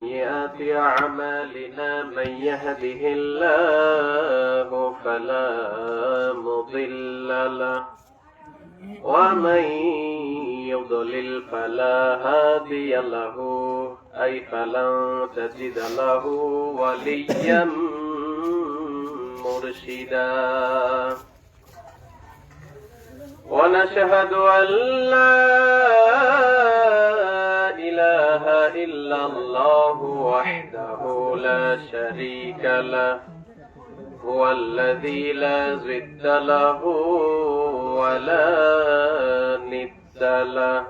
سيئات أعمالنا من يهده الله فلا مضل له ومن يضلل فلا هادي له أي فلن تجد له وليا مرشدا ونشهد أن لا إله إلا الله وحده لا شريك له هو الذي لا ضد له ولا ند له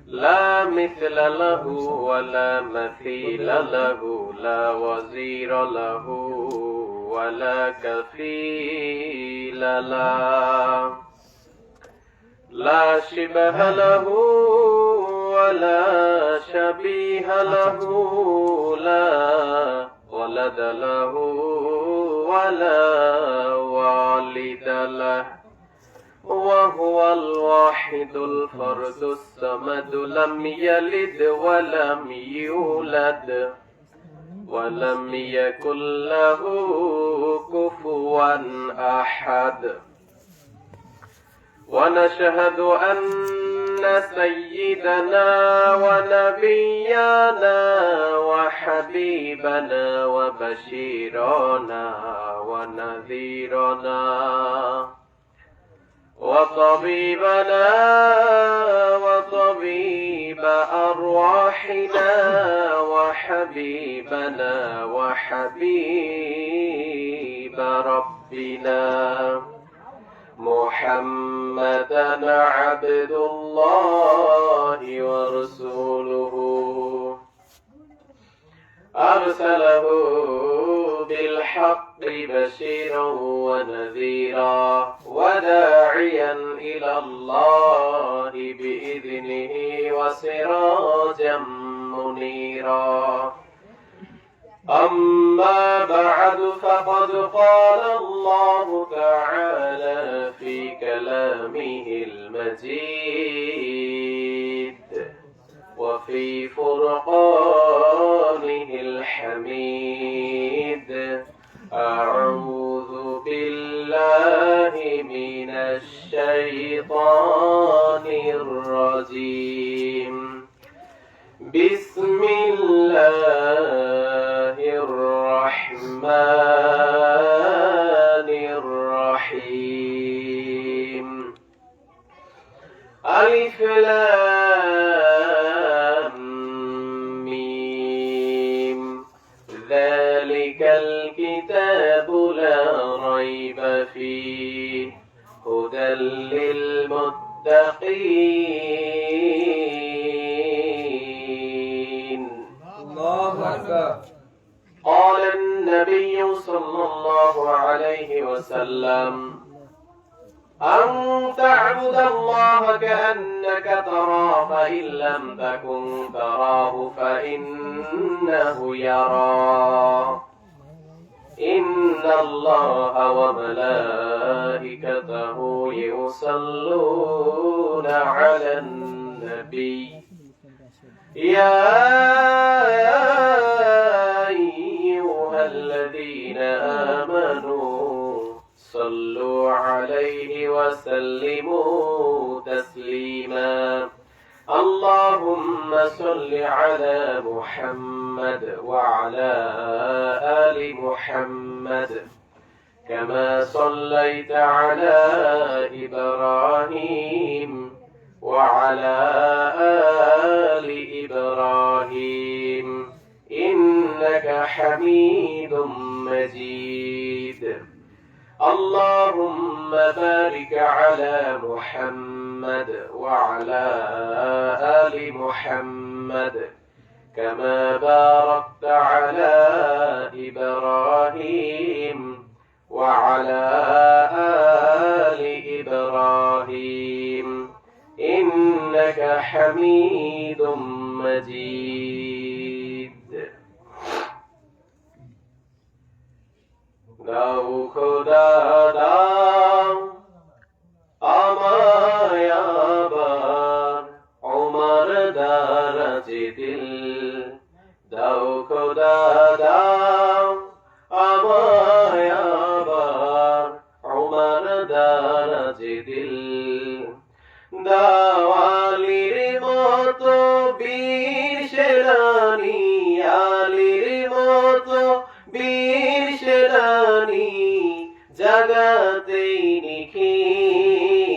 لا مثل له ولا مثيل له لا وزير له ولا كفيل له لا شبه له ولا شبيه له لا ولد له ولا والد له وهو الواحد الفرد الصمد لم يلد ولم يولد ولم يكن له كفوا أحد ونشهد أن سيدنا ونبينا وحبيبنا وبشيرنا ونذيرنا وطبيبنا وطبيب أرواحنا وحبيبنا وحبيب ربنا محمدا عبد الله ورسوله أرسله بالحق بشيرا ونذيرا وداعيا إلى الله بإذنه وسراجا منيرا أما بعد فقد قال الله تعالى في كلامه المجيد وفي فرقانه الحميد أعوذ بالله من الشيطان الرجيم بسم الله الرحمن الرحيم ألف لام ميم ذلك الكتاب لا ريب فيه هدى للمتقين الله أكبر قال النبي صلى الله عليه وسلم أن تعبد الله كأنك تراه فإن لم تكن تراه فإنه يراك إن الله وملائكته يصلون على النبي يا أيها الذين آمنوا صلوا عليه وسلموا تسليما اللهم صل على محمد وعلى آل محمد كما صليت على إبراهيم وعلى آل إبراهيم إنك حميد مجيد اللهم بارك على محمد وعلى آل محمد كما باركت على إبراهيم وعلى آل إبراهيم إنك حميد مجيد দাও খোদা দাও আমায় আবার ওমর দারাজে দিল দাও দাও খোদা দাও আমায় আবার ওমর দারাজ দিল দাও আলীর মতো বীর সেনানী আলীর মতো বীর সেনানী জাগাতেই নিখিল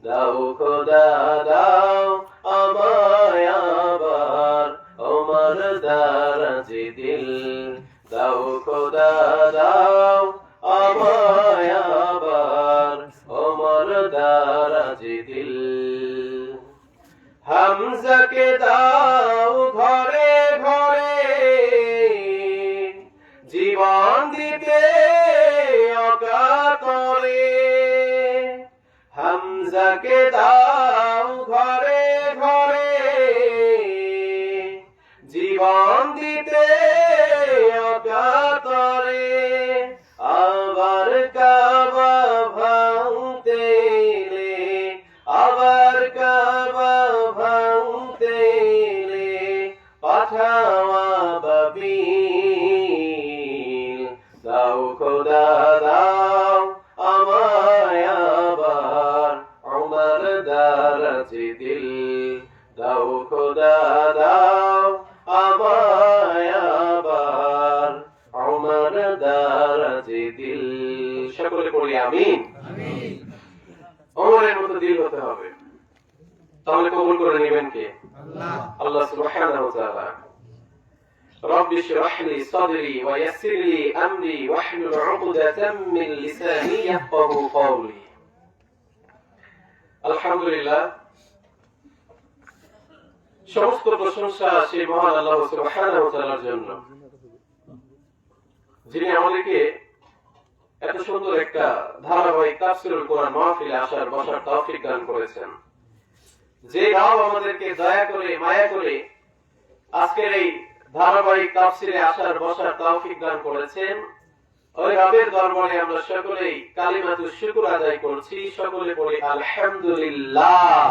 দাও খোদা দাও আমায় আবার ওমর দারাজ দিল দাও খোদা দাও আমায় আবার ওমর দারাজ দিল হামজাকে দাও ঘরে ঘরে জীবন দিতে অকাতরে হামজাকে দাও ঘরে ঘরে জীবন দিতে অকাতরে আবার কাবা ভাঙতে এলে আবার কাবা ভাঙতে এলে পাঠাওয়া বাবিল দাও খোদা দাও আমায় আবার ওমর দারাজ দিল দাও খোদা দাও আমায় আবার ওমর দারাজ দিল সকলে পড়ি আমিন ওমরের মতো দিল হতে হবে তাহলে কবুল করে নেবেন কে আল্লাহ সুবহানাহু ওয়া তাআলা رب اشرح لي صدري ويسر لي امري واحلل عقدة من لساني يفقهوا قولي আলহামদুলিল্লাহ সমস্ত প্রশংসা সেই মহান আল্লাহ সুবহানাহু ওয়া তাআলার জন্য যিনি আমাদেরকে এত সুন্দর একটা ধারাবাহিক তাফসীরুল কোরআন মাহফিলে আসার বসার তৌফিক দান করেছেন যে রব আমাদেরকে দয়া করে মায়া করে আজকের এই ধারাবাহিক তাফসীরে আসার বসার তৌফিক দান করেছেন ওই রবের দরবারে আমরা সকলেই কালিমাতুশ শুকর আদায় করছি সকলে বলি আলহামদুলিল্লাহ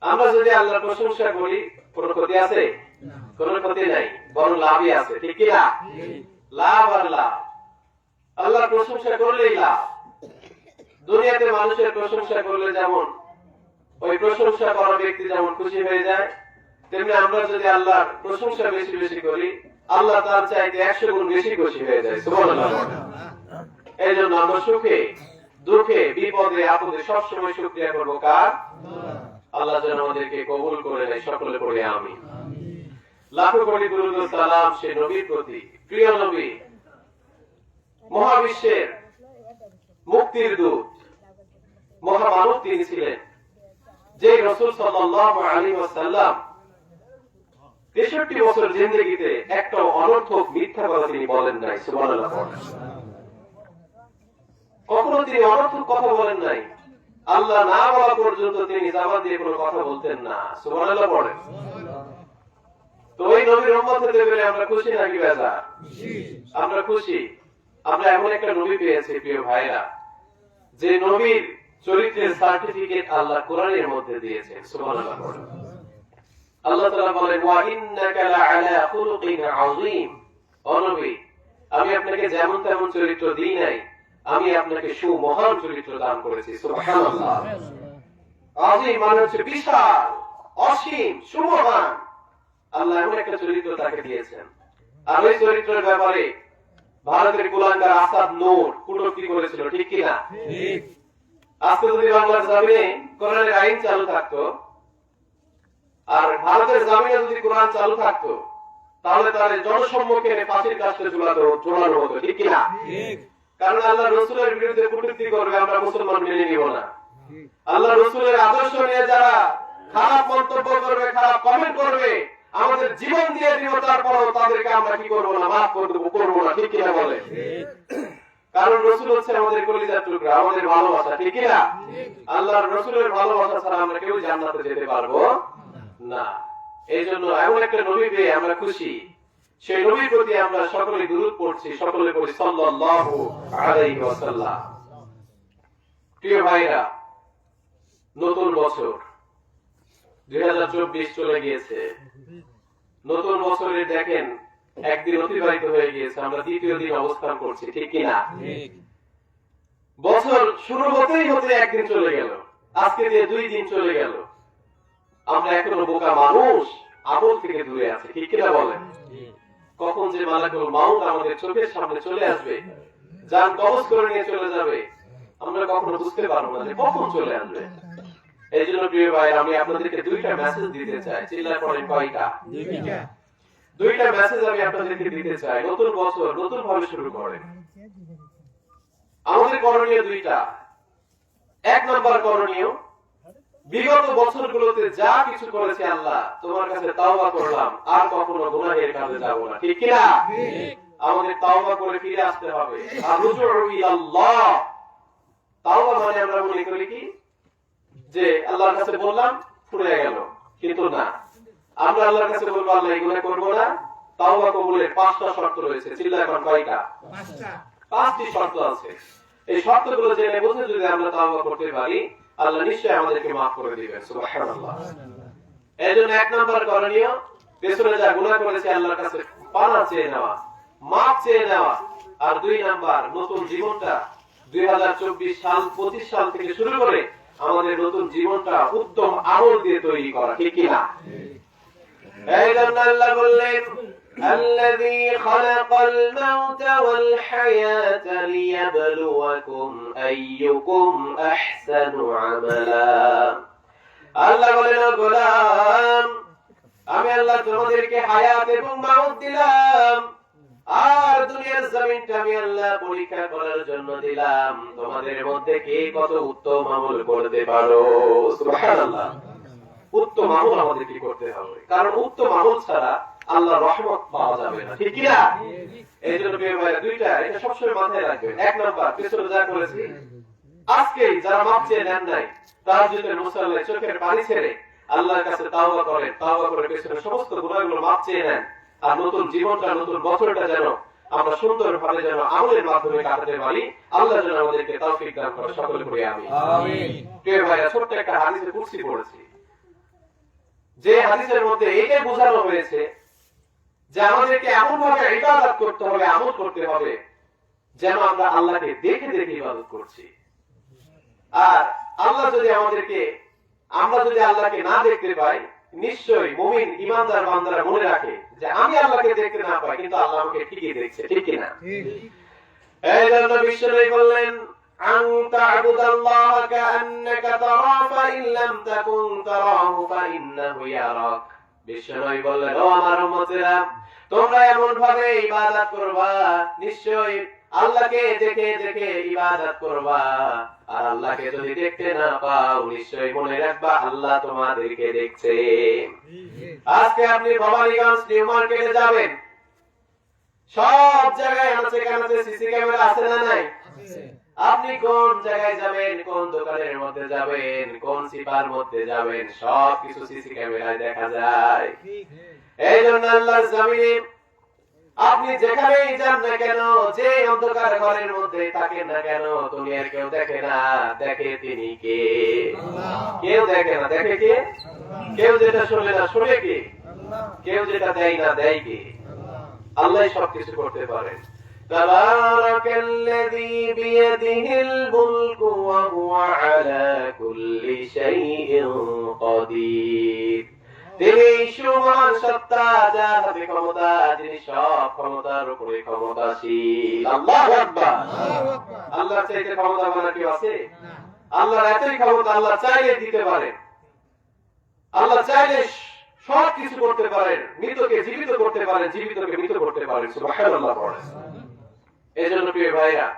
আমরা যদি আল্লাহর প্রশংসা করি কোনো ক্ষতি আছে কোনো ক্ষতি নাই বরং লাভই আছে ঠিক কি না লাভ আর লাভ আল্লাহর প্রশংসা করলেই লাভ দুনিয়াতে মানুষের প্রশংসা করলে যেমন ওই প্রশংসা করা ব্যক্তি যেমন খুশি হয়ে যায় তেমনি আমরা যদি আল্লাহর প্রশংসা বেশি বেশি করি আল্লাহ তার চাইতে 100 গুণ বেশি খুশি হয়ে যায় সুবহানাল্লাহ এই জন্য আমরা সুখে দুঃখে বিপদে আপদে সবসময় শুকরিয়া করবো কার আল্লাহ যেন আমাদেরকে কবুল করে নেয় সকলে পড়ে আমিন লাখো কোটি দুরূদ ও সালাম সেই নবীর প্রতি প্রিয় নবী মহাবিশ্বের মুক্তির দূত মহামানব তিনি ছিলেন যে রাসূল সাল্লাল্লাহু আলাইহি ওয়াসাল্লাম 63 বছর জিন্দেগিতে একটা অনর্থক মিথ্যা কথা তিনি বলেন নাই সুবহানাল্লাহ কখনো তিনি অনর্থক কথা বলেন নাই আল্লাহ না বলা পর্যন্ত তিনি জবান দিয়ে কোনো কথা বলতেন না সুবহানাল্লাহ পড়েন তো ওই নবীর উম্মত হতে পেরে আমরা খুশি নাকি বেজার আমরা খুশি আমরা এমন একটা নবী পেয়েছি প্রিয় ভাইরা যে নবীর চরিত্রের সার্টিফিকেট আল্লাহ কোরআনের মধ্যে দিয়েছেন সুবহানাল্লাহ পড়েন আল্লাহ তাআলা বলেন ওয়া ইন্নাকা লাআলা খুলুকিন আযীম ও নবী আমি আপনাকে যেমন তেমন চরিত্র দিই নাই আমি আপনাকে সুমহান চরিত্র দান করেছি সুবহানাল্লাহ আযীম মানে হচ্ছে বিশাল অসীম সুমহান আল্লাহ এমন একটা চরিত্র তাকে দিয়েছেন আর ওই চরিত্রের ব্যাপারে ভারতের কুলাঙ্গার আসাদ নূর কটূক্তি করেছিল ঠিক কি না ঠিক আজকে যদি বাংলার জমিনে কোরআনের আইন চালু থাকতো আর ভারতের জমিনে যদি কোরআন চালু থাকতো তাহলে তার জনসম্মুখে ফাঁসির কাছে ঝোলানো হতো ঠিক কি না ঠিক কারণ আল্লাহ রাসূলের বিরুদ্ধে কটূক্তি করবে আমরা মুসলমান মেনে নিব না আল্লাহ রাসূলের আদর্শ নিয়ে যারা খারাপ মন্তব্য করবে খারাপ কমেন্ট করবে আমাদের জীবন দিয়ে দিব তারপরও তাদেরকে আমরা কি করব না মাফ করব না ঠিক কি না বলে কারণ রাসূল হচ্ছে আমাদের কলিজার টুকরা আমাদের ভালোবাসা ঠিক কি না আল্লাহর রাসূলের ভালোবাসা ছাড়া আমরা কেউ জান্নাতে যেতে পারবো না এইজন্য এমন একটা নবী পেয়ে আমরা খুশি সেই নবীর প্রতি আমরা সকলে দুরূদ পড়ছি সকলে পড়ি সাল্লাল্লাহু আলাইহি ওয়াসাল্লাম প্রিয় ভাইরা নতুন বছর 2024 চলে গিয়েছে, নতুন বছরে দেখেন একদিন অতিবাহিত হয়ে গিয়েছে, আমরা দ্বিতীয় দিন অবস্থান করছি, ঠিক কিনা? বছর শুরু হতেই হতে একদিন চলে গেল, আজকে দিয়ে 2 দিন চলে গেল। আমরা এখনো বোকা মানুষ, আমল থেকে দূরে আছি, ঠিক কিনা বলেন? কখন যে মালাকুল মাউত আমাদের চোখের সামনে চলে আসবে, জান কবজ করে নিয়ে চলে যাবে, আমরা কখনো বুঝতে পারবো না যে কখন চলে আসবে। এই জন্য প্রিয় ভাই, আমি আপনাদেরকে 2টা মেসেজ দিতে চাই। চিল্লায় পড়েন কয়টা? 2টা মেসেজ আমি আপনাদেরকে দিতে চাই। নতুন বছর নতুন ভাবে শুরু করেন। আমাদের করণীয় 2টা। 1 নাম্বার করণীয়, বিগত বছরগুলোতে যা কিছু করেছে আল্লাহ, তোমার কাছে তাওবা করলাম, আর কখনো গুনাহের কাজে যাব না, ঠিক কি না? আমাদের তাওবা করে ফিরে আসতে হবে। আর রুজু ইলাল্লাহ, তাওবা মানে আমরা মনে করি কি যে আল্লাহর কাছে বললাম ফুরে গেল, কিন্তু না, আমরা আল্লাহর কাছে বলবো আল্লাহ এই গুনাহ করব না। তাওবা কবুলের 5টা শর্ত রয়েছে। চিল্লায় এখন কয়টা? 5টি শর্ত আছে। এই শর্তগুলো জেনে বুঝে যদি আমরা তাওবা করতে পারি, আল্লাহ নিশ্চয়ই আমাদেরকে মাফ করে দিবেন। সুবহানাল্লাহ। এজন্য 1 নাম্বার করণীয়, পেছনে যা গুনাহ করেছে আল্লাহর কাছে পানা চেয়ে নেওয়া, মাফ চেয়ে নেওয়া। আর 2 নাম্বার, নতুন জীবনটা 2024 সাল 25 সাল থেকে শুরু করে আমাদের নতুন জীবনটা উত্তম আমল দিয়ে তৈরি করা, ঠিক কি না? এই জন্য আল্লাহ বললেন, الذي خلق الموت والحياة ليبلوكم أيكم أحسن عملا। আল্লাহ বলেন, গোলাম, আমি আল্লাহ তোমাদেরকে হায়াত এবং মাউত দিলাম, আর দুনিয়ার জমিনটা আমি আল্লাহ পরীক্ষা করার জন্য দিলাম, তোমাদের মধ্যে কে কত উত্তম আমল করতে পারো। সুবহানাল্লাহ। উত্তম আমল আমাদের কি করতে হবে, কারণ উত্তম আমল ছাড়া আল্লাহর রহমত পাওয়া যাবে না, ঠিক কি না? এই জন্য প্রিয় ভাইরা, 2টা এটা সবসময় মাথায় রাখবেন। 1 নাম্বার, পেছনে যা করেছি আজকে যারা মাপ চেয়ে নেন নাই, তাহাজ্জুদের মুসাল্লায় চোখের পানি ছেড়ে আল্লাহর কাছে তাওবা করেন, তাওবা করে পেছনে সমস্ত গুনাহগুলো মাপ চেয়ে নেন। আর নতুন জীবনটা, নতুন বছরটা যেন আমরা সুন্দরভাবে যেন আমলের মাধ্যমে কাটাতে পারি, আল্লাহ যেন আমাদেরকে তৌফিক দান করে। সকলে পড়ি আমিন। প্রিয় ভাইরা, ছোট্ট একটা হাদিসে কুরসি পড়েছি, যে হাদিসের মধ্যে এইটাই বোঝানো হয়েছে যে আমাদেরকে এমন ভাবে ইবাদত করতে হবে, আমল করতে হবে, যেন আমরা আল্লাহকে দেখে দেখে ইবাদত করছি। আর আল্লাহ যদি আমরা যদি আল্লাহকে না দেখতে পাই, নিশ্চয়ই মুমিন ইমানদার বান্দারা মনে রাখে যে আমি আল্লাহকে দেখতে না পাই, কিন্তু আল্লাহ আমাকে ঠিকই দেখছে, ঠিক কি না? এই জন্য বিশ্বনবী বললেন, আন তা'বুদাল্লাহ কাআন্নাকা তারাহু ফাইন লাম তাকুন তারাহু ফাইন্নাহু ইয়ারাক। বিশ্বনবী বললেন, ও আমার উম্মতেরা, তোমরা এমন ভাবে ইবাদত করবা, নিশ্চয়ই আল্লাহকে দেখে দেখে ইবাদত করবা, আর আল্লাহকে যদি দেখতে না পাও, নিশ্চয়ই মনে রাখবা আল্লাহ তোমাদেরকে দেখছে। আজকে আপনি ভবানীগঞ্জ নিউ মার্কেটে যাবেন, সব জায়গায় কানাচে সিসি ক্যামেরা আছে না নাই? আপনি কোন জায়গায় যাবেন, কোন দোকানের মধ্যে যাবেন, কোন সিপার মধ্যে যাবেন, সব কিছু সিসি ক্যামেরায় দেখা যায়। এই জন্য আল্লাহর জমিনে আপনি যেখানেই যান না কেন, যে অন্ধকার ঘরের মধ্যে থাকেন না কেন, দুনিয়ার কেউ দেখে না, দেখে তিনি কে? কেউ দেখে না, দেখে কে? কেউ যেটা শোনে না, শোনে কে? কেউ যেটা দেয় না, দেয় কে? আল্লাহ সবকিছু করতে পারেন। তাবারাকাল্লাযী বিয়াদিহিল মুলকু ওয়া হুয়া আলা কুল্লি শাইইন কাদির। তিনি সুমহান সত্তা, যার হাতে ক্ষমতা, যিনি সব ক্ষমতার উপরে ক্ষমতাশীল। আল্লাহু আকবার। আল্লাহর চাইতে ক্ষমতাবান কেউ আছে? আল্লাহর এতই ক্ষমতা, আল্লাহ চাইলে দিতে পারেন, আল্লাহ চাইলে সব কিছু করতে পারেন। মৃতকে জীবিত করতে পারেন, জীবিতকে মৃত করতে পারেন। সুবহানাল্লাহ। এজন্য প্রিয় ভাইরা,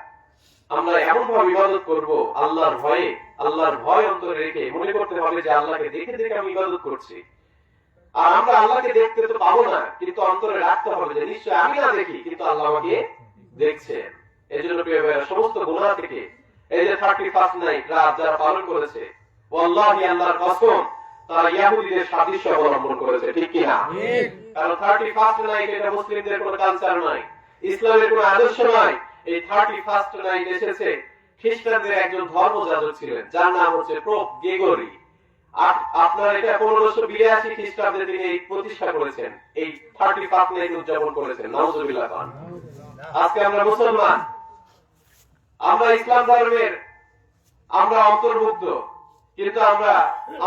আমরা এমন ভাবে ইবাদত করব আল্লাহর ভয়ে, আল্লাহর ভয় অন্তরে রেখে মনে করতে হবে যে আল্লাহকে দেখে দেখে আমি ইবাদত করছি। আর আমরা আল্লাহকে দেখতে তো পাবো না, কিন্তু অন্তরে রাখতে হবে যে নিশ্চয় আমি না দেখি, কিন্তু আল্লাহ আমাকে দেখছেন। এই জন্য প্রিয় ভাইরা, সমস্ত গুনাহ থেকে এই যে 31 নাইট রাত যারা পালন করেছে, ওয়াল্লাহি আল্লাহর কসম, তারা ইহুদিদের সাদৃশ্য অবলম্বন করেছে, ঠিক কি না? কারণ 31 নাইট এটা মুসলিমদের কোনো কালচার নয়, ইসলামের কোনো আদর্শ নয়। এই 31 নাইট এসেছে খ্রিস্টানদের একজন ধর্মযাজক ছিলেন, যার নাম হচ্ছে পোপ গ্রেগরি। আপনার এটা 1582 খ্রিস্টাব্দে তিনি এই প্রতিষ্ঠা করেছেন, এই 31 নাইট উদযাপন করেছেন। নাউজুবিল্লাহ খান। আজকে আমরা মুসলমান, আমরা ইসলাম ধর্মের আমরা অন্তর্ভুক্ত, কিন্তু আমরা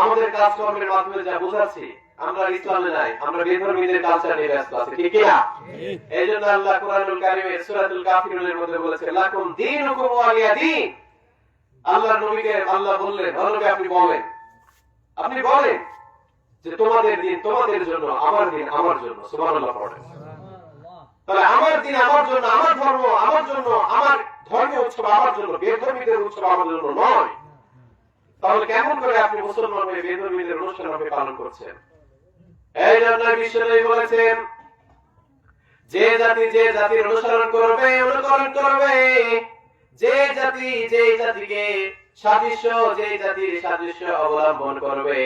আমাদের কাজকর্মের মাধ্যমে যা বোঝাচ্ছি আমরা ইসলামে নাই, আমরা বেধর্মীদের কালচার নিয়ে ব্যস্ত আছি, ঠিক কিনা? এই জন্য আল্লাহ কুরআনুল কারীমের সূরাতুল কাফিরুনের মধ্যে বলেছেন লাকুম দীনুকুম ওয়ালিয়া দীন। আল্লাহর নবীকে আল্লাহ বললেন, নবী আপনি বলেন যে তোমাদের দিন তোমাদের জন্য, আমার দিন আমার জন্য। সুবহানাল্লাহ পড়েন। তাহলে আমার দিন আমার জন্য, আমার ধর্ম আমার জন্য, আমার ধর্মীয় উৎসব আমার জন্য, বেধর্মীদের উৎসব আমার জন্য নয়। তাহলে কেমন করে আপনি মুসলমান হয়ে বেধর্মীদের অনুষ্ঠান আপনি পালন করছেন? এই জন্য বিশ্বনবী বলেছেন যে জাতির অনুসরণ করবে, অনুকরণ করবে, যে জাতিকে জাতির সাদৃশ্য অবলম্বন করবে,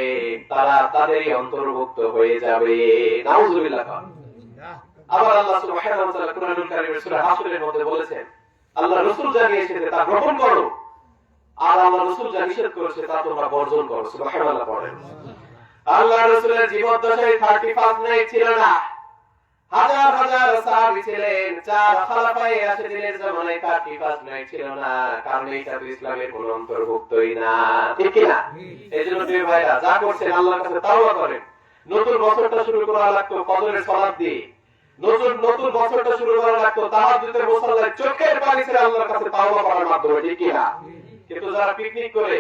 তারা তাদেরই অন্তর্ভুক্ত হয়ে যাবে। নাউজুবিল্লাহ। আবার আল্লাহ সুবহানাহু ওয়া তাআলা কুরআনুল কারীমের সূরা হাশরের মধ্যে বলেছেন আল্লাহ রাসূল জানিয়েছে তা গ্রহণ করো, আর আল্লাহ রাসূল যা নিষেধ করেছে তা তোমরা বর্জন করো। সুবহানাল্লাহ পড়েন। আল্লাহ রাসূলের জীবদ্দশায় 31 নাইট ছিল না, হাজার হাজার সাহাবী ছিলেন। 4 খলিফায়ে রাশিদিনের জামানায় 31 নাইট ছিল না, কারণ এটা তো ইসলামের কোন অন্তর্ভুক্তই না, ঠিক কি না? এইজন্য প্রিয় ভাইরা, যা করছেন আল্লাহর কাছে তাওবা করেন। নতুন বছরটা শুরু করা লাগতো ফজরের সালাত দিয়ে, নতুন বছরটা শুরু করা লাগতো তাহাজ্জুদের মুসাল্লায় চোখের পানি ছেড়ে আল্লাহর কাছে তাওবা করার মাধ্যমে, ঠিক কি না? কিন্তু যারা পিকনিক করে,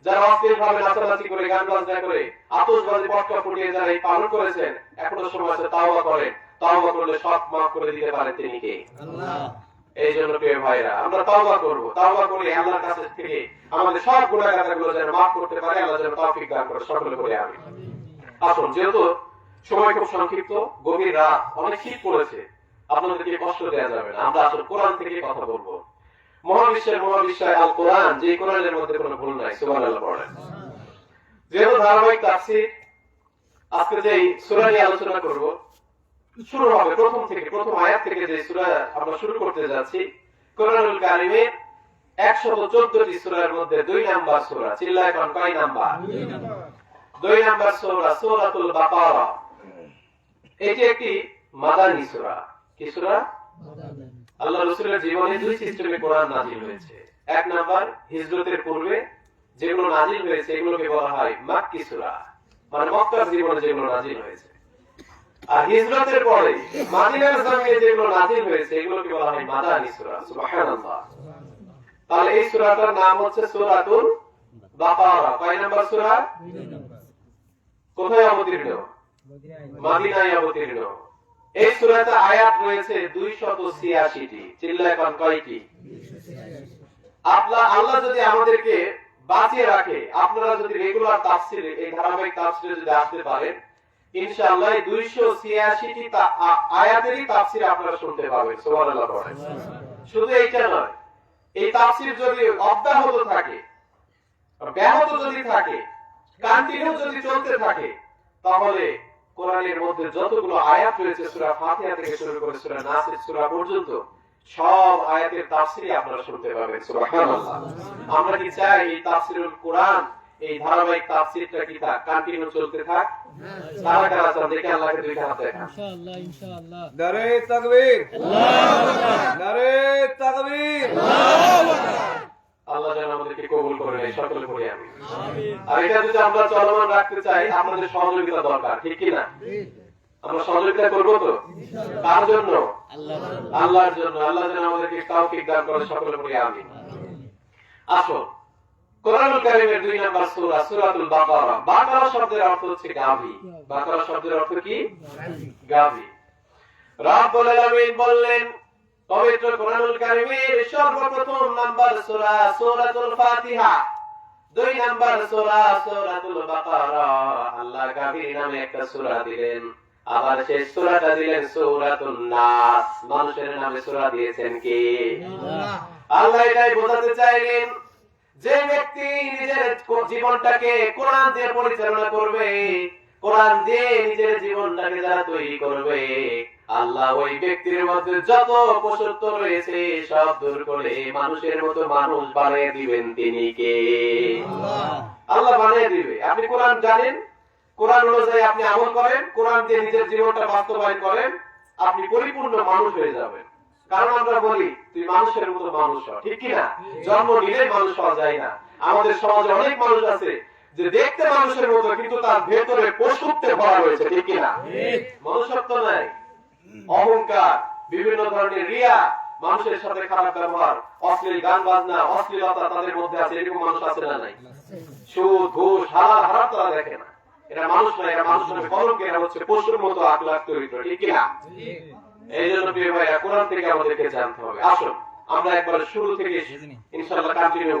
যারা অশ্লীল ভাবে নাচানাচি করে, গান বাজনা করে, আতশবাজি পটকা ফুটিয়ে যারা এই পালন করেছেন, এখনো সময় আছে তাওবা করেন। তাওবা করলে সব মাফ করে দিতে পারেন তিনি কে? আল্লাহ। এই জন্য প্রিয় ভাইরা, আমরা তাওবা করব, তাওবা করে আল্লাহর কাছে থেকে আমাদের সব গুনাহগুলো যেন মাফ করতে পারে, আল্লাহ যেন তৌফিক দান করে, সকলে বলে আমিন। আসুন, যেহেতু সময় খুব সংক্ষিপ্ত, গভীর রাত, অনেক শীত পড়েছে, আপনাদেরকে কষ্ট দেওয়া যাবে না, আমরা আসলে কোরআন থেকে কথা বলবো। মহাবিশ্বের আল কোরআন, যে কোরআনের মধ্যে কোনো ভুল নাই। সুবহানাল্লাহ পড়েন। যেহেতু ধারাবাহিক তাফসীর, আজকে যে সূরা নিয়ে আলোচনা করব, শুরু হবে প্রথম আয়াত থেকে। যে সূরা আমরা শুরু করতে যাচ্ছি, কোরআনুল কারীমের 114টি সূরার মধ্যে 2 নাম্বার সূরা। চিল্লায় কোন কয় নাম্বার? 2 নাম্বার সূরা, সূরাতুল বাকারা। এটি একটি মাদানী সূরা। কি সূরা? মাদানী। আল্লাহ রাসূলের জীবনে 2 সিস্টেমে কোরআন নাযিল হয়েছে। 1 নাম্বার হিজরতের পূর্বে যেগুলো নাযিল হয়েছে এগুলোকে বলা হয় মাক্কি সূরা, মানে মক্কার জীবনে যেগুলো নাযিল হয়েছে। আর হিজরতের পরে মদিনার জমিনে যেগুলো নাযিল হয়েছে এগুলোকে বলা হয় মাদানী সূরা। সুবহানাল্লাহ। তাহলে এই সূরাটার নাম হচ্ছে সূরাতুল বাকারা। কয় নাম্বার সূরা? 2 নাম্বার। কোথায় অবতীর্ণ? মদিনায় অবতীর্ণ। এই সূরাতে আয়াত রয়েছে 286টি। চিল্লায় কোন কয়টি? 286। আল্লাহ যদি আমাদেরকে বাঁচিয়ে রাখে, আপনারা যদি রেগুলার তাফসীরে, এই ধারাবাহিক তাফসীরে যদি আসতে পারেন, ইনশাআল্লাহ 286টি আয়াতেরই তাফসীর আপনারা শুনতে পাবেন। সুবহানাল্লাহ পড়েন। শুধু এইটা নয়, এই তাফসীর যদি অব্যাহত থাকে, ব্যাহত যদি থাকে, কন্টিনিউ যদি চলতে থাকে, তাহলে কোরআনের মধ্যে যতগুলো আয়াত রয়েছে সূরা ফাতিহা থেকে শুরু করে সূরা নাসের সূরা পর্যন্ত সব আয়াতের তাফসীরই আপনারা শুনতে পাবেন। সুবহানাল্লাহ। আমরা কি চাই এই তাফসীরুল কোরআন, এই ধারাবাহিক তাফসীরটা কি তা কন্টিনিউ চলতে থাক? সারা কারা চান দেখে আল্লাহকে 2 হাত দেখান। ইনশাআল্লাহ, ইনশাআল্লাহ। নারে তাকবীর, আল্লাহু আকবার। নারে তাকবীর, আল্লাহু আকবার। আল্লাহ যেন আমাদেরকে কবুল করে নেয়, সকলে পড়ি আমিন। আমিন। আর এটা যদি আমরা চলমান রাখতে চাই, আপনাদের সহযোগিতা দরকার, ঠিক কি না? আমরা সহযোগিতা করব তো? ইনশাআল্লাহ। কার জন্য? আল্লাহর জন্য। আল্লাহ যেন আমাদেরকে তৌফিক দান করে, সকলে পড়ি আমিন। আসুন, কোরআনুল কারীমের 2 নাম্বার সূরা, সূরাতুল বাকারা। বাকারা শব্দের অর্থ হচ্ছে গাভী। বাকারা শব্দের অর্থ কি? গাভী। রব্বুল আলামিন বললেন পবিত্র কোরআনুল কারীমের সর্বপ্রথম নাম্বার সূরা, সূরাতুল ফাতিহা। 2 নাম্বার সূরা, সূরাতুল বাকারা। আল্লাহ গাভীর নামে একটা সূরা দিলেন, আবার সেই সূরাটা দিলেন সূরাতুন নাস। মানুষের নামে সূরা দিয়েছেন কে? আল্লাহ। আল্লাহ এটাই বোঝাতে চাইলেন যে ব্যক্তি নিজের জীবনটাকে কোরআন দিয়ে পরিচালনা করবে, কোরআন দিয়ে নিজের জীবনটাকে যারা তৈরি করবে, আল্লাহ ওই ব্যক্তির মধ্যে যত পশুত্ব রয়েছে সব দূর করে মানুষের মতো মানুষ বানিয়ে দিবেন। তিনি কে? আল্লাহ বানিয়ে দিবে। আপনি কোরআন জানেন, কোরআন অনুযায়ী আপনি আমল করেন, কোরআন দিয়ে নিজের জীবনটা বাস্তবায়ন করেন, আপনি পরিপূর্ণ মানুষ হয়ে যাবেন। কারণ আমরা বলি তুই মানুষের মতো মানুষ হ, ঠিক কিনা? জন্ম নিলে মানুষ হওয়া যায় না। আমাদের সমাজে অনেক মানুষ আছে যে দেখতে মানুষের মতো কিন্তু তার ভেতরে পশুত্বে ভরা রয়েছে, ঠিক কিনা? মনুষ্যত্ব নাই, অহংকার, বিভিন্ন ধরনের রিয়া, মানুষের সাথে খারাপ ব্যবহার, অশ্লীল গান বাজনা, অশ্লীলতা তাদের মধ্যে আছে। এরকম মানুষ আছে না নাই? সুদ, ঘুষ, হালাল হারাম তারা দেখে না। এরা মানুষ নয়, এরা মানুষ নয়, কলঙ্ক, এরা হচ্ছে পশুর মতো আখলাক চরিত্র, ঠিক কিনা? এই জন্য প্রিয় ভাইরা, কোরআন থেকে আমাদেরকে জানতে হবে। আসুন আমরা একবার শুরু থেকে ইনশাআল্লাহ কন্টিনিউ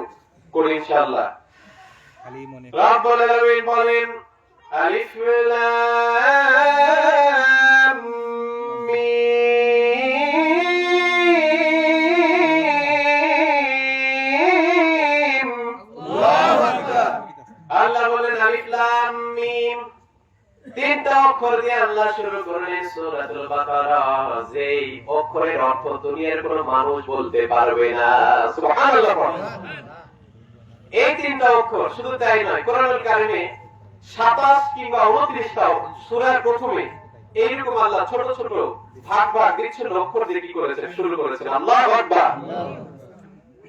করি ইনশাআল্লাহ। রব্বুল আলামিন বলেন, আলিফ লাম মিম। আল্লাহু আকবার। আল্লাহ বলেন আলিফ লাম মিম, তিনটা অক্ষর দিয়ে আল্লাহ শুরু করলেন সূরাতুল বাকারা। যেই অক্ষরের অর্থ দুনিয়ার কোনো মানুষ বলতে পারবে না। সুবহানাল্লাহ। এই তিনটা অক্ষর, শুধু তাই নয়, কোরআনুল কারিমে 27 কিংবা 29টা সূরার প্রথমে এইরকম আল্লাহ ছোট ছোট ভাগ ভাগ বিচ্ছিন্ন অক্ষর দিয়ে কি করেছেন? শুরু করেছেন। আল্লাহু আকবার।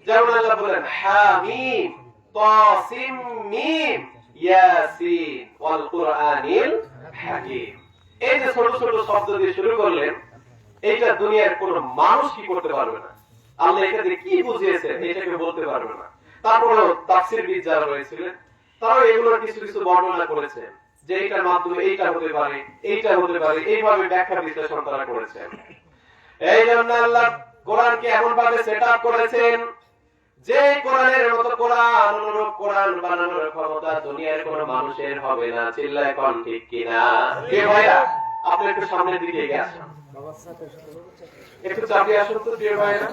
যেমন আল্লাহ বলেন হামিম, তাসিম মিম, ইয়াসিন ওয়াল কুরআনিল হাকিম। এই যে ছোট ছোট শব্দ দিয়ে শুরু করলেন, এইটা দুনিয়ার কোন মানুষ কি করতে পারবে না। আল্লাহ এটা দিয়ে কি বুঝিয়েছেন এটাকে বলতে পারবে না। তারপরে তাফসীরবিদ যারা রয়েছিলেন তারাও এগুলোর কিছু কিছু বর্ণনা করেছেন যে এইটার মাধ্যমে এইটা হতে পারে, এইটা হতে পারে, এইভাবে ব্যাখ্যা বিশ্লেষণ তারা করেছেন। এই জন্য আল্লাহ কোরআনকে এমন ভাবে সেট আপ করেছেন যে কোরআনের মতো কোরআন, অনুরূপ কোরআন বানানোর ক্ষমতা দুনিয়ার কোনো মানুষের হবে না। চিল্লায় কোন ঠিক কিনা? কে ভাইরা আপনি একটু সামনের দিকে এগিয়ে আসুন, একটু চাপিয়ে আসুন তো প্রিয় ভাইরা।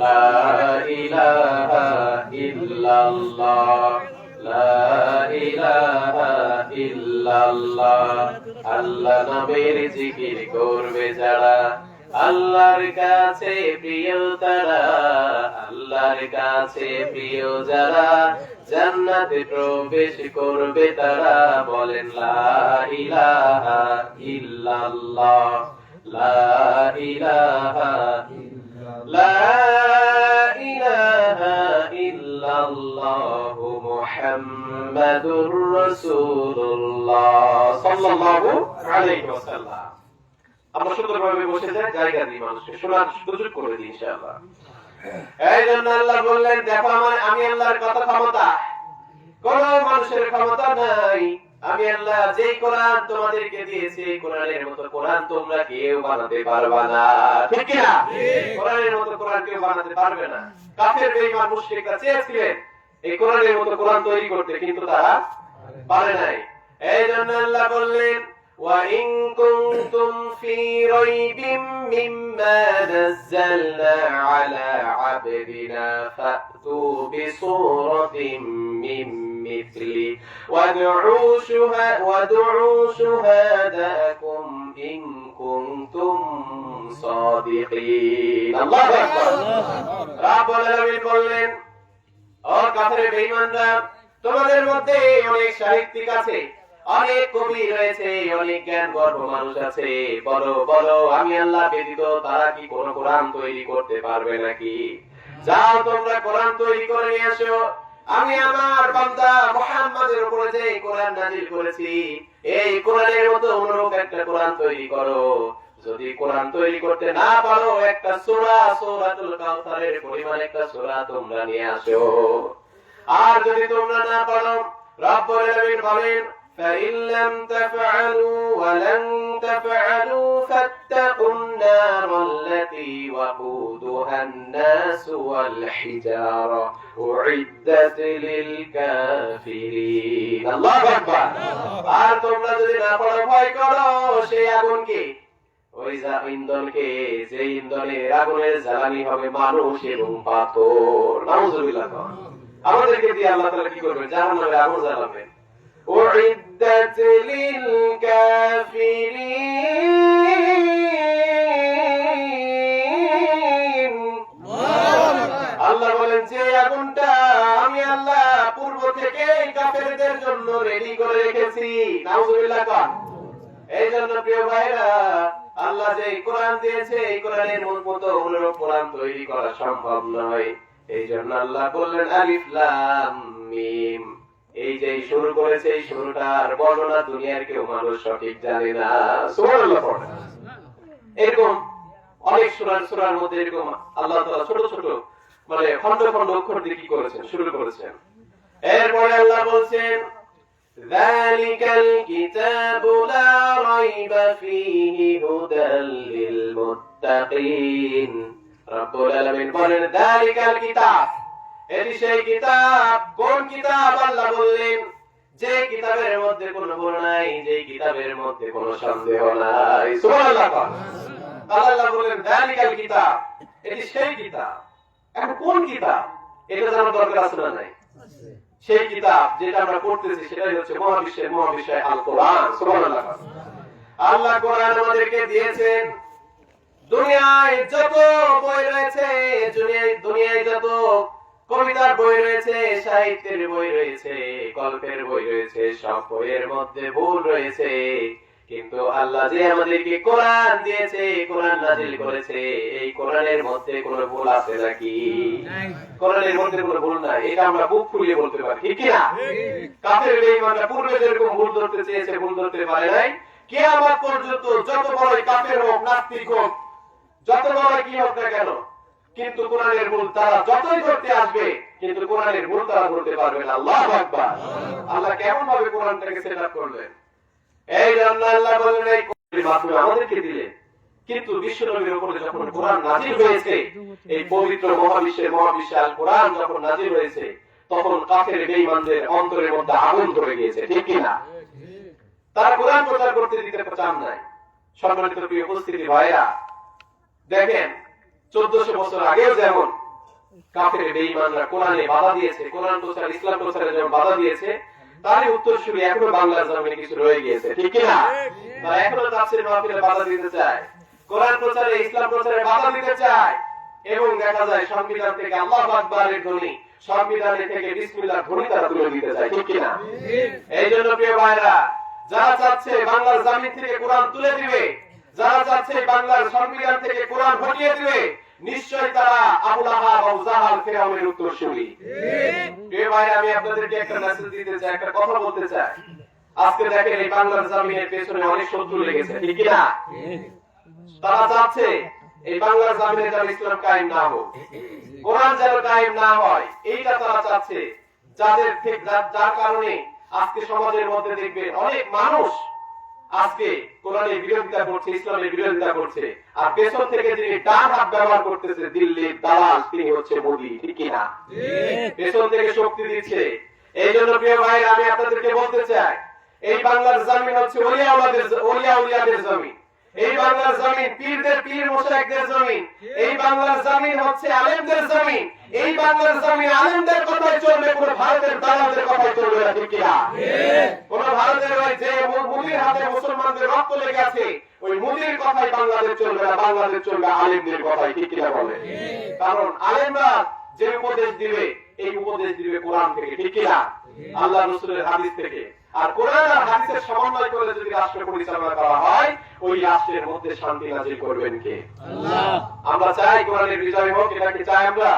লা ইলাহা ইল্লাল্লাহ, লা ইলাহা ইল্লাল্লাহ। আল্লাহ নামের জিকির করবে যারা, আল্লাহর কাছে প্রিয় তারা, আল্লাহর কাছে প্রিয় যারা, জান্নাতে প্রবেশ করবে তারা। বলেন লা ইলাহা ইল্লাল্লাহ, লা ইলাহা লা ইলাহা ইল্লাল্লাহ মুহাম্মাদুর রাসূলুল্লাহ সাল্লাল্লাহু আলাইহি ওয়াসাল্লাম। আমরা সুন্দরভাবে বসে যাই, জায়গা দিই, মানুষকে শোনার সুযোগ করে দিই ইনশাআল্লাহ। এই জন্য আল্লাহ বললেন, দেখো আমি আল্লাহর কত ক্ষমতা, কোন মানুষের ক্ষমতা নাই। আমি আল্লাহ যেই কোরআন তোমাদেরকে দিয়েছি, কোরআনের মতো কোরআন তোমরা কেউ বানাতে পারবে না, ঠিক কি না? কোরআনের মতো কোরআন কেউ বানাতে পারবে না। কাফের বেঈমান মুশরিকরা চেয়েছিলেন এই কোরআনের মতো কোরআন তৈরি করতে, কিন্তু তারা পারে নাই। এই জন্য আল্লাহ বললেন, وَإِن كُنتُمْ فِي رَيْبٍ مِّمَّا نَزَّلْنَا عَلَى عَبْدِنَا فَأْتُوا بِسُورَةٍ مِّن مِّثْلِهِ وَادْعُوا شُهَدَاءَكُمْ إِن كُنتُمْ صَادِقِينَ। আল্লাহু আকবার। রাব্বুল আলামিন বললেন, ও কাফের বেঈমানরা, তোমাদের মধ্যে অনেক সাহিত্যিক আছে, অনেক কবি রয়েছে, অনেক জ্ঞান গর্ব মানুষ আছে, বলো বলো আমি আল্লাহ ব্যতীত তারা কি কোন কোরআন তৈরি করতে পারবে নাকি? যাও তোমরা কোরআন তৈরি করে নিয়ে আসো। আমি আমার বান্দা মুহাম্মাদের উপরে যে কোরআন নাযিল করেছি, এই কোরআনের মতো অনুরূপ একটা কোরআন তৈরি করো। যদি কোরআন তৈরি করতে না পারো, একটা সূরা, সূরাতুল কাউসারের পরিমাণ একটা সূরা তোমরা নিয়ে আসো। আর যদি তোমরা না পারো, রব্বুল আলামিন বলেন, فَإِن لَّمْ تَفْعَلُوا وَلَن تَفْعَلُوا فَاتَّقُوا النَّارَ الَّتِي وَقُودُهَا النَّاسُ وَالْحِجَارَةُ أُعِدَّتْ لِلْكَافِرِينَ। আল্লাহু আকবার। আর তোমরা যদি না পারো, ভয় করো সেই আগুনকে, ওই ইন্ধনকে, যে ইন্ধনের আগুনের জ্বালানি হবে মানুষ এবং পাথর। নাউযুবিল্লাহ। আমাদেরকে দিয়ে আল্লাহ তাআলা কি করবেন? জাহান্নামের আগুন জ্বালাবেন। উইদ্দাত লিল কাফিরিন। আল্লাহ বলেন যে আগুনটা আমি আল্লাহ পূর্ব থেকে কাফেরদের জন্য রেডি করে রেখেছি। নাউজুবিল্লাহ কর। এই জন্য প্রিয় ভাইরা, আল্লাহ যে কোরআন দিয়েছে এই কোরআনের মতো অনুরূপ কোরআন তৈরি করা সম্ভব নয়। এই জন্য আল্লাহ বললেন আলিফ লাম মিম। এই যে শুরু করেছে এই শুরুটার বর্ণনা দুনিয়ার কেউ মানুষ সঠিক জানে না। সুবহানাল্লাহ। এরকম অনেক সূরার মধ্যে এরকম আল্লাহ তাআলা ছোট ছোট মানে খন্ড খন্ড অক্ষর দিয়ে কি করেছেন, শুরু করেছেন। এরপরে আল্লাহ বলছেন যালিকাল কিতাবু লা রাইবা ফীহি হুদাল লিল মুত্তাকিন। রব্বুল আলামিন বলেন যালিকাল কিতাব, এটি সেই কিতাব। কোন কিতাব? আল্লাহ বললেন যে কিতাবের মধ্যে কোনো ভুল নাই, যে কিতাবের মধ্যে কোনো সন্দেহ নাই। সুবহানাল্লাহ। আল্লাহ বললেন যালিকাল কিতাব, এটি সেই কিতাব। এখন কোন কিতাব এটা জানার দরকার আছে না নাই? সেই কিতাব যেটা আমরা পড়তেছি সেটাই হচ্ছে মহাবিশ্বের আল কোরআন। সুবহানাল্লাহ। আল্লাহ কোরআন আমাদেরকে দিয়েছেন। দুনিয়ায় যত বই রয়েছে, দুনিয়ায় যত কবিতার বই রয়েছে, সাহিত্যের বই রয়েছে, গল্পের বই রয়েছে, সব বইয়ের মধ্যে ভুল রয়েছে। কিন্তু আল্লাহ যে আমাদেরকে কোরআন দিয়েছে, কোরআন নাযিল করেছে, এই কোরআনের মধ্যে কোনো ভুল আছে নাকি? কোরআনের মধ্যে কোনো ভুল নাই, এটা আমরা বুক ফুলিয়ে বলতে পারি, ঠিক কি না? কাফের বেঈমানরা পূর্বে যেরকম ভুল ধরতে চেয়েছে ভুল ধরতে পারে নাই। কিয়ামত পর্যন্ত যত বড়ই কাফের হোক, নাস্তিক হোক, যত বড়ই কি হোক না কেন, কিন্তু কোরআনের ভুল তারা যতই ধরতে আসবে কিন্তু কোরআনের ভুল তারা ধরতে পারবে না। আল্লাহু আকবার। আল্লাহ কেমন ভাবে কোরআনটাকে সেটআপ করলেন? এই জন্য আল্লাহ বলেন এই কোরআনের মাধ্যমে আমাদেরকে দিলেন। কিন্তু বিশ্ব নবীর উপরে যখন কোরআন নাযিল হয়েছে, এই পবিত্র মহাবিশ্বে আল কোরআন যখন নাযিল হয়েছে, তখন কাফের বেঈমানদের অন্তরের মধ্যে আগুন ধরে গিয়েছে, ঠিক কি না? তারা কোরআন প্রচার করতে দিতে চান নাই। সম্মানিত প্রিয় উপস্থিতি ভাইরা, দেখেন 1400 বছর আগেও যেমন কাফের বেঈমানরা কোরআনে বাধা দিয়েছে, কোরআন প্রচার ইসলাম প্রচারে যেমন বাধা দিয়েছে, তারই উত্তরসূরি এখনো বাংলার জমিনে কিছু রয়ে গিয়েছে, ঠিক কি না? তারা এখনো তাফসীর মাহফিলে বাধা দিতে চায়, কোরআন প্রচারে ইসলাম প্রচারে বাধা দিতে চায়। এবং দেখা যায় সংবিধান থেকে আল্লাহু আকবারের ধ্বনি, সংবিধানের থেকে বিসমিল্লাহর ধ্বনি তারা তুলে দিতে চায়, ঠিক কি না? এই জন্য প্রিয় ভাইরা, যারা চাচ্ছে বাংলার জমিন থেকে কোরআন তুলে দিবে, যারা চাচ্ছে বাংলার সংবিধান থেকে কোরআন হটিয়ে দিবে, নিশ্চয় তারা আবু লাহাব ও জাহাল ফিরআউনের উত্তরসূরি। প্রিয় ভাইরা, আমি আপনাদেরকে একটা মেসেজ দিতে চাই, একটা কথা বলতে চাই। আজকে দেখেন এই বাংলার জমিনের পেছনে অনেক শত্রু লেগেছে, ঠিক কি না? তারা চাচ্ছে এই বাংলার জমিনে যেন ইসলাম কায়েম না হোক, কোরআন যেন কায়েম না হয়, এইটা তারা চাচ্ছে। যার কারণে আজকে সমাজের মধ্যে দেখবেন অনেক মানুষ আজকে কোরআনের বিরোধিতা করছে, ইসলামের বিরোধিতা করছে, আর পেছন থেকে যিনি ডান হাত ব্যবহার করতেছে দিল্লির দালাল, তিনি হচ্ছে মোদি, ঠিক কি না? পেছন থেকে শক্তি দিচ্ছে। এই জন্য প্রিয় ভাই, আমি আপনাদেরকে বলতে চাই, এই বাংলার জমিন হচ্ছে ওলিয়াদের জমিন, এই বাংলার জমিন পীরদের পীর মুশাইখদের জমিন, এই বাংলার জমিন হচ্ছে আলেমদের জমিন, এই বাংলার জমিন আলেমদের কথাই চলবে, কোন ভারতের দালালদের কথাই চলবে না, ঠিক কি না? কোন ভারতের ওই যে মুদির হাতে মুসলমানদের রক্ত লেগে আছে, ওই মুদির কথাই বাংলাদেশ চলবে না, বাংলাদেশ চলবে আলেমদের কথাই, ঠিক কিনা বলে? কারণ আলেমরা যে উপদেশ দিবে, এই উপদেশ দিবে কোরআন থেকে, ঠিক কিনা? আল্লাহ রাসূলের হাদিস থেকে। আর কোরআন আর হাদিসের সমন্বয় করে যদি রাষ্ট্র পরিচালনা করা হয়, ওই রাষ্ট্রের মধ্যে শান্তি নাযিল করবেন কে? আল্লাহ। আমরা চাই কোরআনের বিজয় হোক, এটা কি চাই আমরা?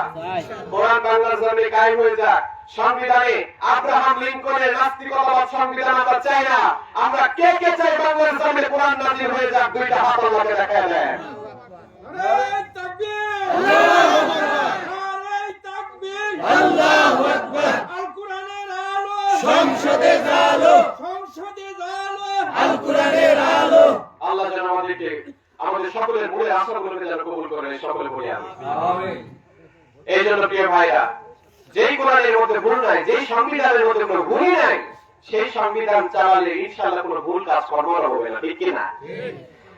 কোরআন বাংলার জমিনে কায়েম হয়ে যাক। সংবিধানে আব্রাহাম লিঙ্কনের নাস্তিকতাবাদ সংবিধান আমরা চাই না। আমরা কে কে চাই বাংলার জমিনে কোরআন নাযিল হয়ে যাক? দুইটা হাত আল্লাহকে দেখায় দেন। নারে তাকবীর, আল্লাহু আকবার, নারে তাকবীর, আল্লাহু আকবার। আল কোরআনের আলো সংসদে জ্বালো, সংসদে জ্বালো, আল কোরআনের আলো। আল্লাহ যেন আমাদেরকে আমাদের সকলের মনে আশাগুলোকে যেন কবুল করে, সকলে বলি আমিন। এই জন্য প্রিয় ভাইরা, যেই কোরআনের মধ্যে ভুল নাই, যেই সংবিধানের মধ্যে কোনো ভুল নাই, সেই সংবিধান চালালে ইনশাআল্লাহ কোনো ভুল কাজ করা হবে না, ঠিক কি না?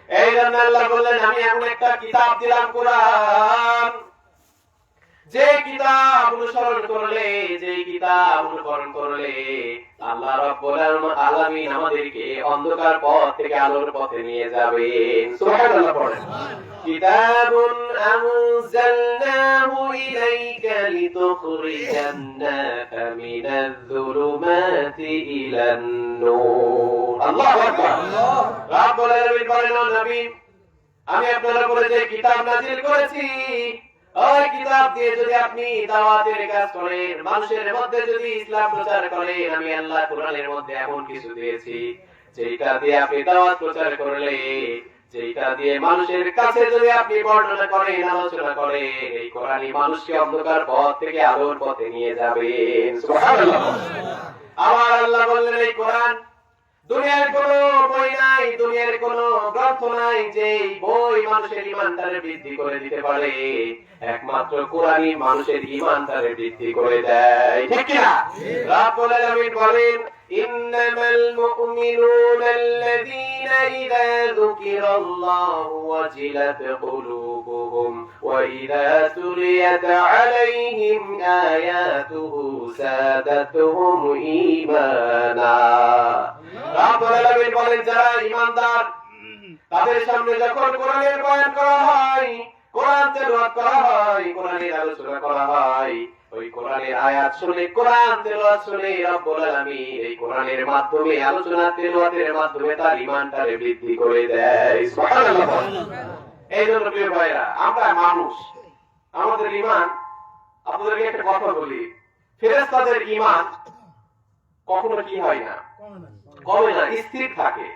এই জন্য আল্লাহ বললেন, আমি এমন একটা কিতাব দিলাম কোরআন, যে কিতাব অনুসরণ করলে, যে কিতাব অনুকরণ করলে আল্লাহ রাব্বুল আলামিন আমাদেরকে অন্ধকার পথ থেকে আলোর পথে নিয়ে যাবেন। সুবহানাল্লাহ পড়েন। কিতাবুন আনজালনাহু ইলাইকা লিতুখরিজান নাসা মিনাজ-যুলুমাতি ইলান-নূর। আল্লাহু আকবার। রাব্বুল আলামিন বলেন, ও নবী, আমি আপনার উপরে যে কিতাব নাযিল করেছি, ওই কিতাব দিয়ে যদি আপনি দাওয়াতের কাজ করেন, মানুষের মধ্যে যদি ইসলাম প্রচার করেন, আমি আল্লাহ কোরআনের মধ্যে এমন কিছু দিয়েছি যেটা দিয়ে আপনি দাওয়াত প্রচার করলে, যেটা দিয়ে মানুষের কাছে যদি আপনি বর্ণনা করেন, আলোচনা করেন, এই কোরআনই মানুষকে অন্ধকার পথ থেকে আলোর পথে নিয়ে যাবেন। সুবহানাল্লাহ। আবার আল্লাহ বললেন, এই কোরআন দুনিয়ার কোন বই নাই, দুনিয়ার কোন গ্রন্থ নাই যে বই মানুষের ঈমানটারে বৃদ্ধি করে দিতে পারে, একমাত্র কোরআনই মানুষের ঈমানটারে বৃদ্ধি করে দেয়। ঠিক কি না? রাব্বুল আলামিন বলেন, ইন্নামাল মুমিনুনা আল্লাযীনা ইযা যুকিরাল্লাহু ওয়াজিলাত কুলুবুহুম ওয়া ইযা তুলিয়াত আলাইহিম আয়াতুহু সাদাতুহুম ঈমানা। রাব্বুল আলামিন বলেন, যারা ঈমানদার তাদের সামনে যখন কোরআনের বয়ান করা হয়, কোরআন তেলাওয়াত করা হয়, কোরআনের আলোচনা করা হয়, ওই কোরআনের আয়াত শুনে, কোরআন তেলাওয়াত শুনে রব্বুল আলামিন এই কোরআনের মাধ্যমে, আলোচনা তেলাওয়াতের মাধ্যমে তার ঈমানটারে বৃদ্ধি করে দেয়। সুবহানাল্লাহ। এইজন্য প্রিয় ভাইরা, আমরা মানুষ, আমাদের ঈমান, আপনাদেরকে একটা কথা বলি, ফেরেশতাদের ঈমান কখনো কি হয় না, কমে না, স্থির থাকে।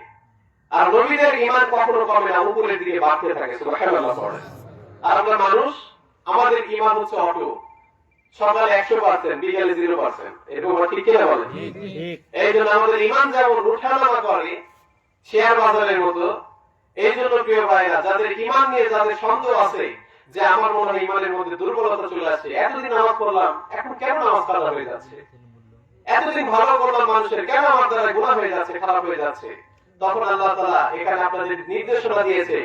আর নবীদের ঈমান কখনো কমে না, উপরের দিকে বাড়তে থাকে। সুবহানাল্লাহ পড়ে। আর আমরা মানুষ, আমাদের ঈমান হচ্ছে অটো, সকালে 100%, বিকেলে 0%, এরকম ঠিক কিনা বলেন? এই জন্য আমাদের ঈমান যেমন উঠানামা করে শেয়ার বাজারের মতো, এই জন্য প্রিয় ভাইরা, যাদের ঈমান নিয়ে যাদের সন্দেহ আছে যে আমার মনে হয় ঈমানের মধ্যে দুর্বলতা চলে আসছে, এতদিন নামাজ পড়লাম, এখন কেন নামাজ কাজা হয়ে যাচ্ছে, এতদিন ভালো করলাম মানুষের, কেন আমার দ্বারা গুনাহ হয়ে যাচ্ছে, খারাপ হয়ে যাচ্ছে, তখন আল্লাহ তাআলা এখানে আপনাদের নির্দেশনা দিয়েছে,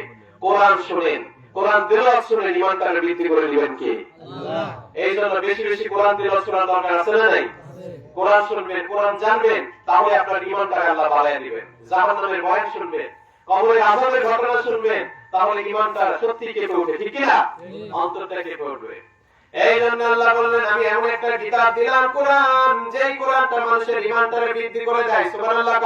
কোরআন শুনেন, কোরআন তেলাওয়াত শুনেন, ঈমানটাকে বৃদ্ধি করে নেবেন কে? আল্লাহ। এই জন্য বেশি বেশি কোরআন তেলাওয়াত শোনার দরকার আছে না নাই? কোরআন শুনবেন, কোরআন জানবেন, তাহলে আপনার ঈমানটাকে আল্লাহ বাড়ায় দিবেন। জাহান্নামের ভয় শুনবেন, কবরের আযাবের ঘটনা শুনবেন, তাহলে ঈমানটা সত্যি কেঁপে ওঠে। ঠিক কি না? অন্তরটা কেঁপে উঠবে। এই জন্য আল্লাহ বললেন, আমি এমন একটা কিতাব দিলাম কোরআন, যেই কোরআনটা মানুষের ঈমানটাকে বৃদ্ধি করে দেয়। সুবহানাল্লাহ।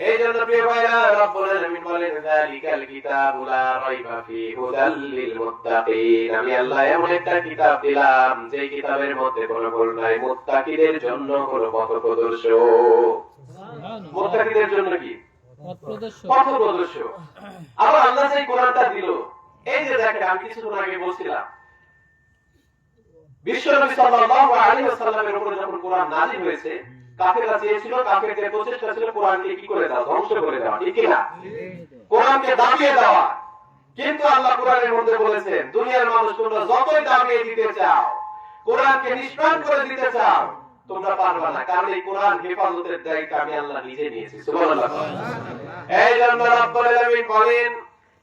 এই জন্য প্রিয় ভাইরা, রব্বুল আলামিন বলেন, যালিকাল কিতাবু লা রাইবা ফীহি হুদাল লিল মুত্তাকিন। আমি আল্লাহ এমন একটা কিতাব দিলাম, যে কিতাবের মধ্যে কোনো ভুল নাই, মুত্তাকিদের জন্য কোনো পথপ্রদর্শক। মুত্তাকিদের জন্য কি? পথপ্রদর্শক। আবার আল্লাহ যে কোরআনটা দিল, এই যে দেখেন, আমি কিছুক্ষণ আগে বলছিলাম, বিশ্বনবী সাল্লাল্লাহু আলাইহি ওয়াসাল্লামের উপরে যখন কোরআন নাযিল হয়েছে, কাফেররা চেয়েছিল, কাফেরদের প্রচেষ্টা ছিল কোরআনকে কি করে দাও, ধ্বংস করে দেওয়া। ঠিক কি না? কোরআনকে দাবিয়ে দেওয়া। কিন্তু আল্লাহ কোরআনের মধ্যে বলেছেন, দুনিয়ার মানুষ তোমরা যতই দাবিয়ে দিতে চাও, কোরআনকে নিষ্প্রাণ করে দিতে চাও, তোমরা পারবে না, কারণ এই কোরআন হেফাজতের দায়িত্ব আমি আল্লাহ নিজে নিয়েছি। সুবহানাল্লাহ। এই জন্য রব্বুল আলামিন বলেন,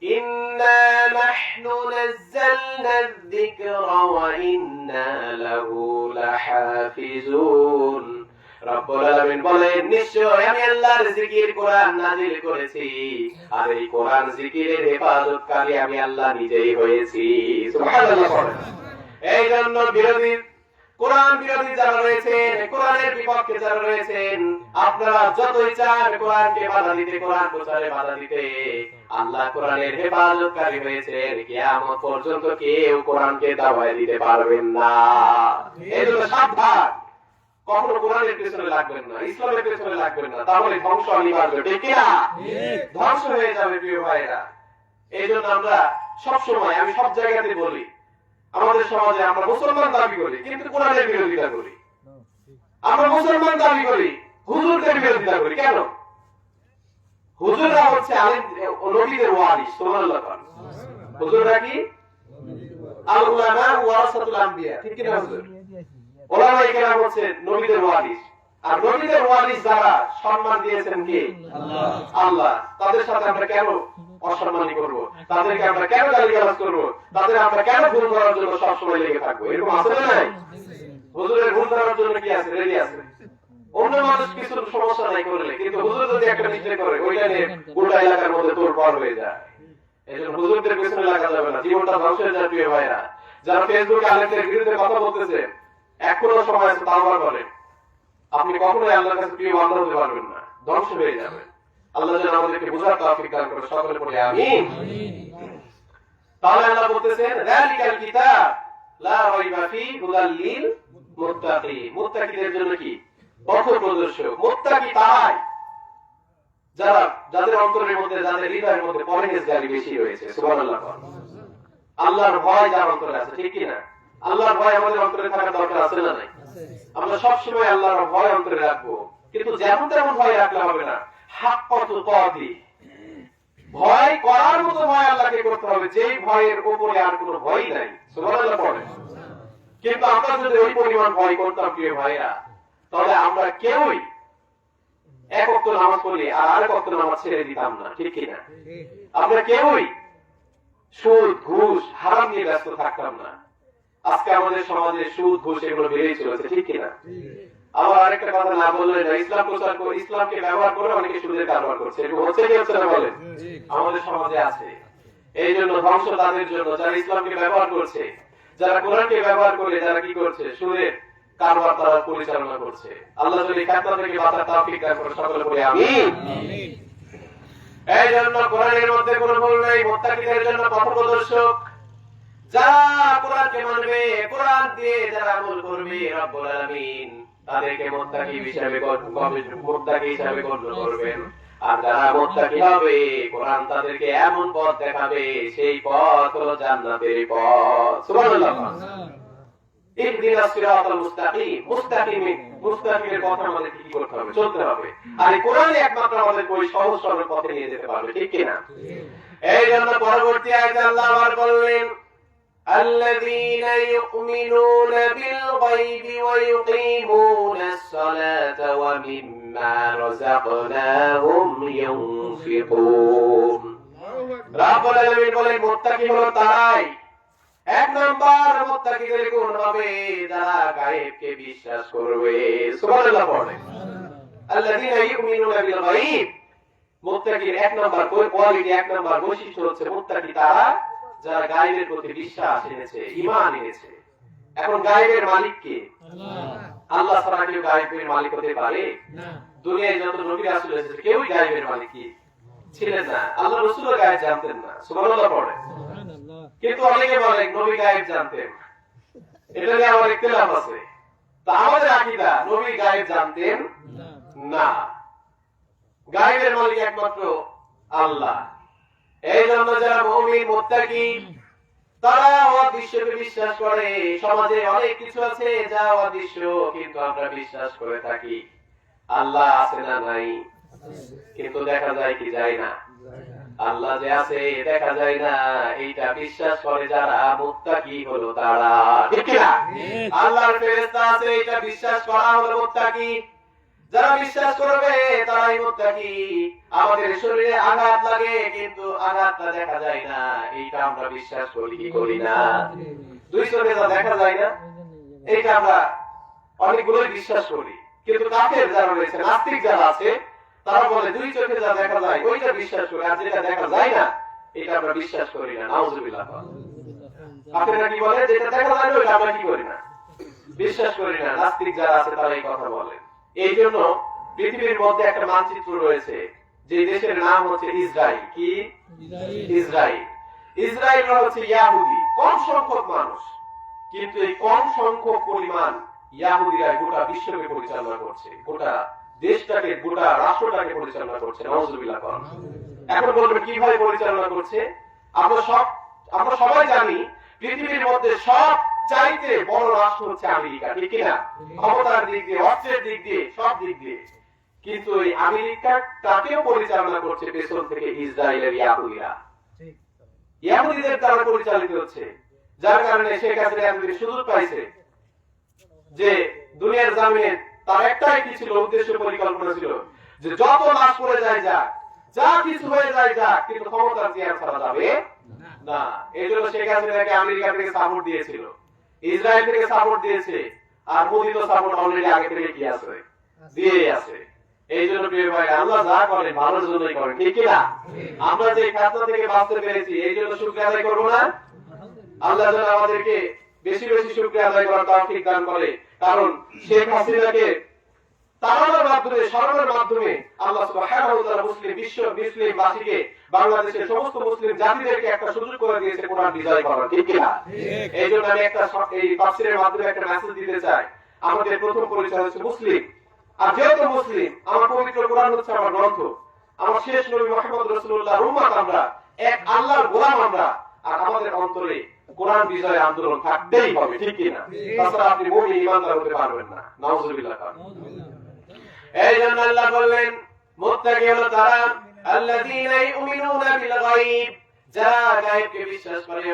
ইন্না নাহনু নাযালনা যিকরা ওয়া ইন্না লাহু লাহাফিজুন। রব্বুল আলামিন বলেন, নিশ্চয় আমি আল্লাহর জিকির কোরআন নাযিল করেছি, আর এই কোরআন জিকিরের হেফাজতকারী আমি আল্লাহ নিজেই হয়েছি। সুবহানাল্লাহ। এই জন্য বিরোধী, কোরআন বিরোধী যারা রয়েছেন, কোরআনের বিপক্ষে যারা রয়েছেন, আপনারা যতই চান কোরআনকে বাধা দিতে, কোরআন প্রচারে বাধা দিতে, আল্লাহ কোরআনের হেফাজতকারী হয়েছেন, কিয়ামত পর্যন্ত কেউ কোরআনকে দাবায় দিতে পারবেন না। এই জন্য সাবধান, কখনো কোরআনের পেছনে লাগবেন না, ইসলামের পেছনে লাগবেন না, তাহলে ধ্বংস অনিবার্য। ঠিক কি না? ধ্বংস হয়ে যাবে প্রিয় ভাইরা। এই জন্য আমরা সবসময়, আমি সব জায়গাতে বলি, আমাদের সমাজে আমরা মুসলমান দাবি করি, কিন্তু কোরআনের বিরোধিতা করি। আমরা মুসলমান দাবি করি, হুজুরদের বিরোধিতা করি। কেন? হুজুররা হচ্ছে নবীদের ওয়ারিস। সুবহানাল্লাহ। হুজুররা কি? আল উলামা ওয়ারাসাতুল আম্বিয়া। ঠিক কি না হুজুর? ওলামায়ে কেরাম হচ্ছে নবীদের ওয়ারিস। আর নবীদের ওয়ারিস যারা সম্মান দিয়েছেন কি আল্লাহ, তাদের সাথে আমরা কেন অসম্মানী করব? তাদেরকে আমরা কেন গালিগালাজ করব? তাদের আমরা কেন ভুল করার জন্য সবসময় লেগে থাকবো? এরকম আছে না নাই? হুজুরের ভুল ধরার জন্য কি আছে? রেডি আছে। অন্য মানুষ কিছু সমস্যা নাই করলে, কিন্তু হুজুর যদি একটা মিস্টেক করে ওইটা নিয়ে গোটা এলাকার মধ্যে তোর পার হয়ে যায়। এই জন্য হুজুরদের পেছনে লাগা যাবে না, জীবনটা ধ্বংস হয়ে যায়। প্রিয় ভাইরা, যারা ফেসবুকে আলেমদের বিরুদ্ধে কথা বলতেছে, এখনো সময় আছে, তাওবা করেন। আপনি কখনোই আল্লাহর কাছে প্রিয় বান্দা হতে পারবেন না, ধ্বংস হয়ে যাবেন। আল্লাহ যেন আমাদেরকে বোঝার তৌফিক দান করে, সকলে পড়ে আমিন। তাহলে আল্লাহ বলতেছেন যালিকাল কিতাব লা রাইবা ফীহি হুদাল লিল মুত্তাকিন। মুত্তাকিদের জন্য কি পথ প্রদর্শক। মুত্তাকি তারাই যারা, যাদের অন্তরের মধ্যে, যাদের হৃদয়ের মধ্যে পরহেজগারি বেশি রয়েছে। সুবহানাল্লাহ। আল্লাহর ভয় যার অন্তরে আছে, ঠিক কি না? আল্লাহর ভয় আমাদের অন্তরে থাকা দরকার আছে না নাই? আমরা সবসময় আল্লাহর ভয় অন্তরে রাখবো, কিন্তু যেমন তেমন ভয় রাখলে হবে না। হাক্কাতু তাআতি, ভয় করার মতো ভয় আল্লাহকে করতে হবে, যেই ভয়ের উপরে আর কোনো ভয় নাই। সুবহানাল্লাহ পড়ে। কিন্তু আমরা যদি ওই পরিমাণ ভয় করতাম প্রিয় ভাইরা, তাহলে আমরা কেউই এক ওয়াক্ত নামাজ পড়ি আর আরেক ওয়াক্ত নামাজ ছেড়ে দিতাম না, ঠিক কি না? আমরা কেউই সুদ ঘুষ হারাম নিয়ে ব্যস্ত থাকতাম না। আজকে আমাদের সমাজে সুদ ঘুষ এগুলো বেড়েই চলেছে, ঠিক কিনা? আবার আরেকটা কথা না বললে না, ইসলাম প্রচার করে, ইসলামকে ব্যবহার করে অনেকে সুদের কারবার করছে। এরকম হচ্ছে কি হচ্ছে না বলেন? আমাদের সমাজে আছে। এই জন্য ধ্বংস তাদের জন্য যারা ইসলামকে ব্যবহার করছে, যারা কোরআনকে ব্যবহার করে, যারা কি করছে সুদের কারবার তারা পরিচালনা করছে। আল্লাহ যদি খাতা থেকে বাঁচার তৌফিক দান করে, সকলে বলি আমিন। এই জন্য কোরআনের মধ্যে কোনো ভুল নেই। মুত্তাকিদের জন্য পথ প্রদর্শক যারা কোরআনকে মানবে, কোরআন দিয়ে যারা আমল করবে, রব্বুল আলামিন তাদেরকে মুত্তাকি হিসেবে গণ্য করবেন। আর যারা মুত্তাকি হবে, কোরআন তাদেরকে এমন পথ দেখাবে, সেই পথ হলো জান্নাতের পথ। সুবহানাল্লাহ। ইহদিনাস সিরাতাল মুস্তাকিম। মুস্তাকিমের পথে আমাদের কি করতে হবে? চলতে হবে। আর এই কোরআনই একমাত্র আমাদের ওই সহজ সরল পথে নিয়ে যেতে পারবে, ঠিক কি না? এই জন্য পরবর্তী আয়াতে আল্লাহ আবার বললেন الذين يؤمنون بالغيب ويقيمون الصلاة ومما رزقناهم ينفقون। রাব্বুল আলামিন বলেন মুত্তাকি হলো তারাই, এক নাম্বার মুত্তাকিদের গুণ হবে যারা গায়েবকে বিশ্বাস করবে। সুবহানাল্লাহ পড়ে। আল্লাযীনা ইউমিনুনা বিল গায়ব। মুত্তাকির এক নাম্বার কোয়ালিটি, এক নাম্বার বৈশিষ্ট্য হচ্ছে মুত্তাকি তারা যারা গায়েবের প্রতি বিশ্বাস এনেছে, ঈমান এনেছে। এখন গায়েবের মালিক কে? আল্লাহ ছাড়া কেউ গায়েবের মালিক হতে পারে না। দুনিয়ায় যত নবী রাসূল এসেছে কেউই গায়েবের মালিক ছিলেন না। আল্লাহ রাসূলও গায়েব জানতেন না। সুবহানাল্লাহ পড়ে। কিন্তু অনেকে বলে নবী গায়েব জানতেন, এটা নিয়ে আমার ইখতিলাফ আছে। তা আমাদের আকীদা নবী গায়েব জানতেন না, গায়েবের মালিক একমাত্র আল্লাহ। এই জন্য যারা মুমিন মুত্তাকি তারা অদৃশ্যকে বিশ্বাস করে। সমাজে অনেক কিছু আছে যা অদৃশ্য, কিন্তু আমরা বিশ্বাস করে থাকি আল্লাহ আছে না নাই, কিন্তু দেখা যায় কি যায় না? আল্লাহ যে আছে দেখা যায় না, এইটা বিশ্বাস করে যারা মুত্তাকি হলো তারা, ঠিক কি না? আল্লাহর ফেরেশতা আছে, এটা বিশ্বাস করা হলো মুত্তাকি। যারা বিশ্বাস করবে তারাই মুত্তাকি। আমাদের শরীরে আঘাত লাগে, কিন্তু আঘাতটা দেখা যায় না, এইটা আমরা বিশ্বাস করি কি করি না? দুই চোখে যা দেখা যায় না, এইটা আমরা অনেকগুলোই বিশ্বাস করি। কিন্তু কাফের যারা রয়েছে, নাস্তিক যারা আছে, তারা বলে দুই চোখে যা দেখা যায় ওইটা বিশ্বাস করি, আর যেটা দেখা যায় না এটা আমরা বিশ্বাস করি না। নাউযুবিল্লাহ। কাফেররা কি বলে? যেটা দেখা যায় না ওইটা আমরা কি করি না? বিশ্বাস করি না। নাস্তিক যারা আছে তারা এই কথা বলে। এই জন্য পৃথিবীর মধ্যে একটা মানচিত্র রয়েছে, যে দেশের নাম হচ্ছে ইসরায়েল। কি? ইসরায়েল। ইসরায়েলরা হচ্ছে ইহুদি, কম সংখ্যক মানুষ, কিন্তু এই কম সংখ্যক পরিমাণ ইহুদিরা গোটা বিশ্বকে পরিচালনা করছে, গোটা দেশটাকে, গোটা রাষ্ট্রটাকে পরিচালনা করছে। নাউযুবিল্লাহ। এখন বলবেন কিভাবে পরিচালনা করছে? আমরা সবাই জানি পৃথিবীর মধ্যে সব চাইতে বড় রাষ্ট্র হচ্ছে আমেরিকা, ঠিক কিনা? ক্ষমতার দিক দিয়ে, অস্ত্রের দিক দিয়ে, সব দিক দিয়ে। কিন্তু এই আমেরিকা তাকেও পরিচালনা করছে পেছন থেকে ইসরায়েলের ইহুদিরা। ইহুদিদের দ্বারা পরিচালিত হচ্ছে, যার কারণে শেখ হাসিনা এতদিন সুযোগ পাইছে যে দুনিয়ার জামিনে তার একটাই কি ছিল, উদ্দেশ্য পরিকল্পনা ছিল যে যত লাশ পড়ে যায় যাক, যা কিছু হয়ে যায় যাক, কিন্তু ক্ষমতার চেয়ার ছাড়া যাবে না। এই জন্য শেখ হাসিনাকে আমেরিকা থেকে সাপোর্ট দিয়েছিল, ইসরায়েল থেকে সাপোর্ট দিয়েছে, আর মোদি তো সাপোর্ট অলরেডি আগে থেকে কি আছে, দিয়েই আছে। এই জন্য প্রিয় ভাই, আল্লাহ যা করেন ভালোর জন্যই করেন, ঠিক কিনা? আমরা যে খাতনা থেকে বাঁচতে পেরেছি এই জন্য শুকরিয়া আদায় করবো না? আল্লাহ যেন আমাদেরকে বেশি বেশি শুকরিয়া আদায় করার তৌফিক দান করে। কারণ শেখ হাসিনাকে তাড়ানোর মাধ্যমে, সরানোর মাধ্যমে আল্লাহ সুবহানাহু ওয়া তাআলা মুসলিমবাসীকে, বাংলাদেশের সমস্ত মুসলিম জাতিদেরকে একটা সুযোগ করে দিয়েছে কোরআন বিজয় করার, ঠিক কিনা? এই জন্য আমি একটা এই তাফসীরের মাধ্যমে একটা মেসেজ দিতে চাই। আমাদের প্রথম পরিচয় হচ্ছে মুসলিম। আর যেহেতু মুসলিম, আমার পবিত্র কোরআন হচ্ছে আমার গ্রন্থ, আমার শেষ নবী মুহাম্মদ রাসূলুল্লাহর উম্মত, আমরা এক আল্লাহর গোলাম আমরা, আর আমাদের অন্তরে কোরআন বিজয় আন্দোলন থাকতেই হবে, ঠিক কিনা? তাছাড়া আপনি মুমিন ঈমানদার হতে পারবেন না। নাউযুবিল্লাহ। এই জন্য আল্লাহ বললেন মুত্তাকি হলো তারা আল্লাযীনা ইউমিনুনা বিল গায়ব, যারা গায়বকে বিশ্বাস করে,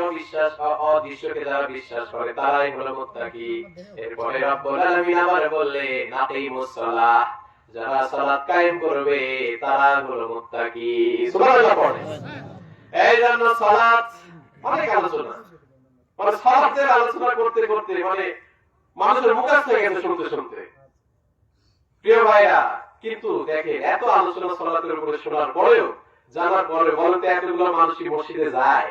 অদৃশ্যকে যারা বিশ্বাস করে, তারাই হলো মুত্তাকি। এরপরে রব্বুল আলামিন আবার বললেন আকিমুস সালাহ, যারা সালাত কায়েম করবে তারা হলো মুত্তাকি। সুবহানাল্লাহ পড়ে। এই জন্য সালাত অনেক আলোচনা, মানে সালাতের আলোচনা করতে করতে মানে মানুষের মুখস্থ হয়ে গেছে শুনতে শুনতে, প্রিয় ভাইরা। কিন্তু দেখেন এত আলোচনা সালাতের উপরে শোনার পরেও, জানার পরে, বলতে এতগুলো মানুষ কি মসজিদে যায়?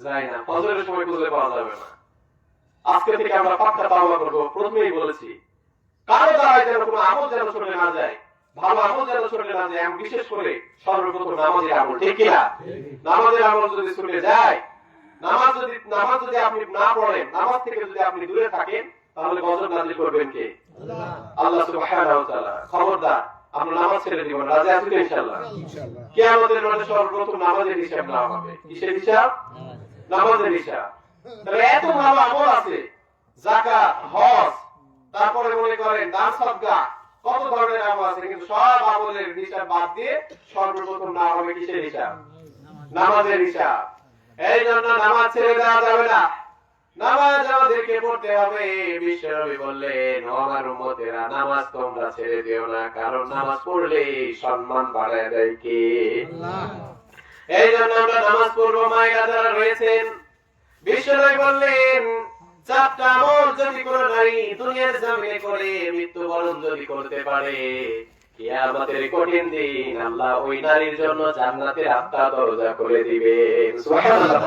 যায় না। ফজরের সময় খুঁজে পাওয়া যাবে না। আজকে থেকে আমরা পাক্কা তাওবা করব। প্রথমেই বলেছি, কারো দ্বারা যেন কোনো আমল যেন ছুটে না যায়, ভালো আমল যেন ছুটে না যায়, আমি বিশেষ করে সর্বপ্রথম নামাজের আমল, ঠিক কিনা? নামাজের আমল যদি ছুটে যায়, নামাজ যদি আপনি না পড়েন, নামাজ থেকে যদি আপনি দূরে থাকেন, তাহলে গজব নাযিল করবেন কে? আল্লাহ সুবহানাহু ওয়া তাআলা। খবরদার আমরা নামাজ ছেড়ে দিব না। রাজি আছি তো ইনশাআল্লাহ? কিয়ামতের মাঠে সর্বপ্রথম নামাজের হিসাব নেওয়া হবে। কিসের হিসাব? নামাজের হিসাব। তাহলে এত ভালো আমল আছে, যাকাত, হজ, তারপরে মনে করেন দান সাদকা, কত ধরনের আমল আছে, কিন্তু সব আমলের হিসাব বাদ দিয়ে সর্বপ্রথম না হবে কিসের হিসাব? নামাজের হিসাব। এই জন্য নামাজ ছেড়ে দেওয়া যাবে না, নামাজ আমাদেরকে পড়তে হবে। বিশ্বনবী বললেন, আমার উম্মতেরা নামাজ তোমরা ছেড়ে দিও না, কারণ নামাজ পড়লে সম্মান বাড়ায় দেয় কে? আল্লাহ। এই জন্য আমরা নামাজ পড়বো। মায়েরা যারা রয়েছেন, বিশ্বনবী বললেন, চারটা আমল যদি কোনো নারী দুনিয়ার জমিনে করে মৃত্যুবরণ যদি করতে পারে, কিয়ামতের কঠিন দিন আল্লাহ ওই নারীর জন্য জান্নাতের আটটা দরজা করে দিবেন। সুবহানাল্লাহ।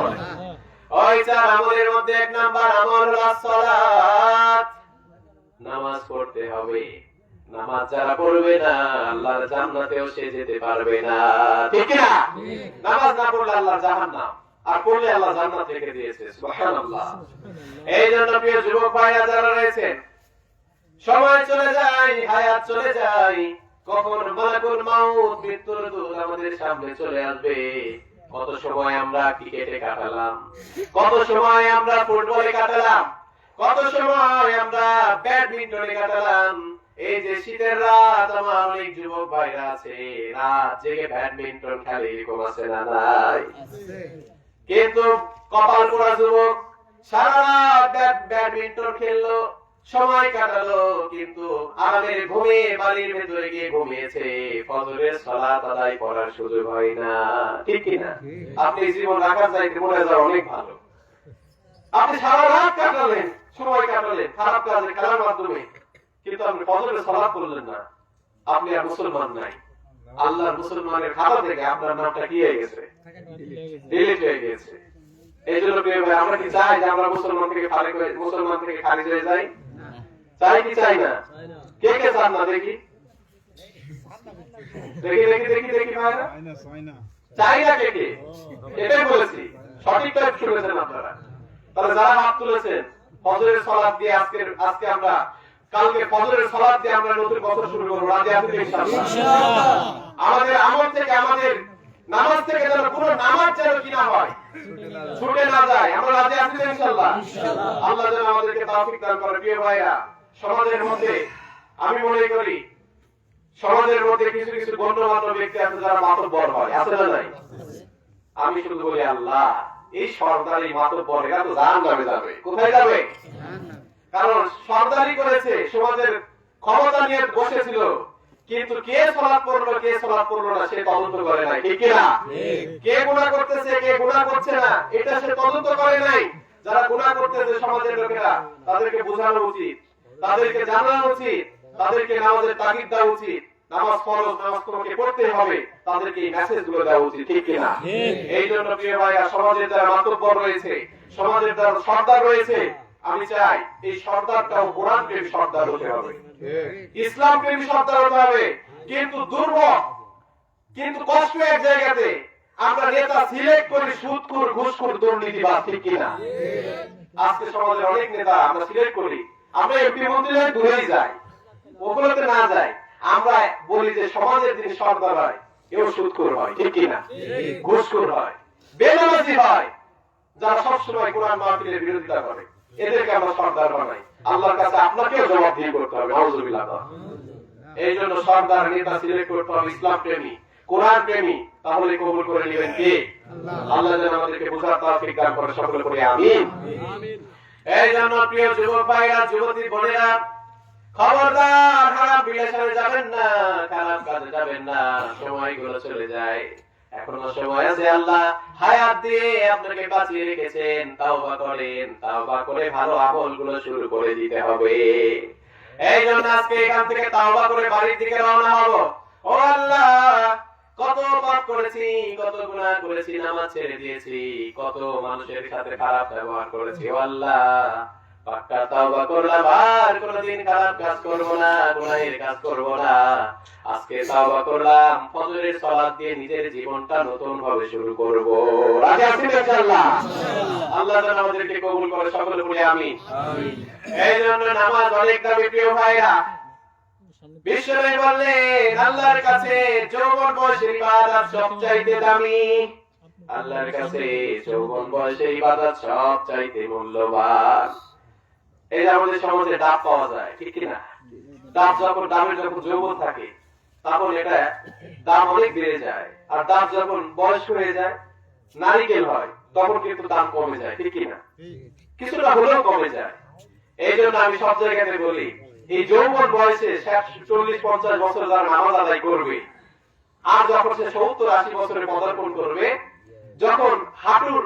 ওই চার আমলের মধ্যে এক নাম্বার আমল হলো সালাত। নামাজ পড়তে হবে। নামাজ যারা পড়বে না, আল্লাহর জান্নাতেও সে যেতে পারবে না, ঠিক না? নামাজ না পড়লে আল্লাহ জাহান্নাম, আর পড়লে আল্লাহ জান্নাত রেখে দিয়েছে। সুবহানাল্লাহ। এই জন্য প্রিয় যুবক ভাইরা যারা রয়েছেন, সময় চলে যায়, হায়াত চলে যায়, কখন মালাকুল মাউত, মৃত্যুর দূত আমাদের সামনে চলে আসবে। কত সময় আমরা ক্রিকেটে কাটালাম, কত সময় আমরা ফুটবলে কাটালাম, কত সময় আমরা ব্যাডমিন্টনে কাটালাম। এই যে শীতের রাত, আমার অনেক যুবক ভাইরা আছে রাত জেগে ব্যাডমিন্টন খেলে, এরকম আছে না নাই? কিন্তু কপাল পোড়া যুবক সারা রাত ব্যাডমিন্টন খেললো, সময় কাটালো, কিন্তু আমাদের ঘুমে বাড়ির ভেতরে গিয়ে ঘুমিয়েছে, ফজরের সালাত আদায় করার সুযোগ হয় না, ঠিক কিনা? আপনি জীবন রাখার চাইতে মরে যাওয়া অনেক ভালো। আপনি সারা রাত কাটালেন, সময় কাটালেন খারাপ কাজে, খেলার মাধ্যমে, কিন্তু আপনি ফজরের সালাত করলেন না, আপনি আর মুসলমান নাই। আল্লাহর মুসলমানের খাতা থেকে আপনার নামটা কি হয়ে গেছে? ডিলিট হয়ে গেছে। এই জন্য আমরা কি চাই যে আমরা মুসলমান থেকে খারিজ হয়ে যাই? চাই কি চাই না? কে কে চান না? দেখি দেখি দেখি দেখি দেখি ভাইরা, চাই না কে কে? এটাই বলেছি, সঠিক টাইপ শুনেছেন আপনারা। তাহলে যারা হাত তুলেছেন, ফজরের সালাত দিয়ে আজকে আমরা, কালকে ফজরের সালাত দিয়ে আমরা নতুন বছর শুরু করব। রাজি আছি তো ইনশাআল্লাহ? আমাদের আমল থেকে, আমাদের নামাজ থেকে যেন কোনো নামাজ যেন কি না হয়, ছুটে না যায়। আমরা রাজি আছি তো ইনশাআল্লাহ? আল্লাহ যেন আমাদেরকে তৌফিক দান করে। প্রিয় ভাইরা, সমাজের মধ্যে আমি মনে করি, সমাজের মধ্যে কিছু কিছু গণ্যমান্য ব্যক্তি আছে যারা মাতব্বর হয়, আছে না নাই? আমি শুধু বলি, আল্লাহ এই সরদারি মাতব্বর এরা তো জাহান্নামে যাবে। কোথায় যাবে? কারণ সরদারি করেছে, সমাজের ক্ষমতা নিয়ে বসেছিল, কিন্তু কে সালাত পড়লো কে সালাত পড়লো না সে তদন্ত করে নাই, ঠিক কিনা? কে গুনাহ করতেছে কে গুনাহ করছে না এটা সে তদন্ত করে নাই। যারা গুনাহ করতেছে সমাজের লোকেরা, তাদেরকে বোঝানো উচিত, তাদেরকে জানানো উচিত, তাদেরকে নামাজের তাগিদ দেওয়া উচিত। নামাজ ফরজ, নামাজ তোমাকে পড়তে হবে, তাদেরকে এই মেসেজ গুলো দেওয়া উচিত, ঠিক কিনা? এই জন্য প্রিয় ভাইয়া, সমাজের যারা মাতব্বর রয়েছে, সমাজের যারা সর্দার রয়েছে, আমি চাই এই সর্দারটাও কোরআন প্রেমী সর্দার হতে হবে, ইসলাম প্রেমী সর্দার হতে হবে। কিন্তু দুর্ভোগ, কিন্তু কষ্ট এক জায়গাতে আমরা নেতা সিলেক্ট করি সুদখোর, ঘুষখোর, দুর্নীতিবাজ, ঠিক কিনা? আজকে সমাজের অনেক নেতা আমরা সিলেক্ট করি, আমরা এমপি মন্ত্রী হয়ে দূরেই যাই, ওগুলোতে না যাই। আমরা বলি যে সমাজের যিনি সর্দার হয় এও সুদখোর হয়, ঠিক কিনা? ঘুষখোর হয়, বেনামাজি হয়, যারা সবসময় কোরআন মাহফিলের বিরোধিতা করে, এদেরকে আমরা সর্দার বানাই। আল্লাহর কাছে আপনাকেও জবাবদিহি করতে হবে, নাউজুবিল্লাহ। এই জন্য সর্দার নেতা সিলেক্ট করতে হবে ইসলাম প্রেমী, কোরআন প্রেমী, তাহলে কবুল করে নেবেন কে? আল্লাহ যেন আমাদেরকে বুঝার তৌফিক দান করে, সকলে করে আমিন। এই জন্য প্রিয় যুবক ভাইরা, যুবতী বোনেরা, খবরদার খারাপ রিলেশনে যাবেন না, খারাপ কাজে যাবেন না, সময়গুলো চলে যায়, এখনো সময় আছে। আল্লাহ হায়াত দিয়ে আপনাকে বাঁচিয়ে রেখেছেন, তাওবা করেন, তাওবা করে ভালো আমলগুলো শুরু করে দিতে হবে। এই জন্য আজকে এখান থেকে তাওবা করে বাড়ির দিকে রওনা হব। ও আল্লাহ, কত পাপ করেছি, কত গুনাহ করেছি, নামাজ ছেড়ে দিয়েছি, কত মানুষের সাথে খারাপ ব্যবহার করেছি। ও আল্লাহ, পাক্কা তাওবা করলাম, আর কোনদিন খারাপ কাজ করব না, গুনাহের কাজ করব না। আজকে তাওবা করলাম, ফজরের সালাত দিয়ে নিজের জীবনটা নতুন ভাবে শুরু করব। রাজি আছেন ইনশাআল্লাহ? আল্লাহ যেন আমাদেরকে কবুল করে, সকলে বলি আমিন। এই জন্য নামাজ অনেক দামি প্রিয় ভাইরা। বিশ্বনবী বললেন, আল্লাহর কাছে যৌবন বয়সের ইবাদত সবচাইতে দামি, আল্লাহর কাছে যৌবন বয়সের ইবাদত সবচাইতে মূল্যবান। এই যে আমাদের সমাজে ডাব পাওয়া যায়, ঠিক কিনা? ডাব ডাবের যখন যৌবন থাকে তখন এটা দাম অনেক বেড়ে যায়, আর ডাব যখন বয়স হয়ে যায়, নারিকেল হয়, তখন কিন্তু দাম কমে যায়, ঠিক কিনা? কিছুটা হলেও কমে যায়। এই জন্য আমি সব জায়গাতে বলি, এই যৌবন বয়সে 40-50 বছর যারা নামাজ আদায় করবে, আর যখন সে 70-80 বছরে পদার্পণ করবে, যখন হাঁটুর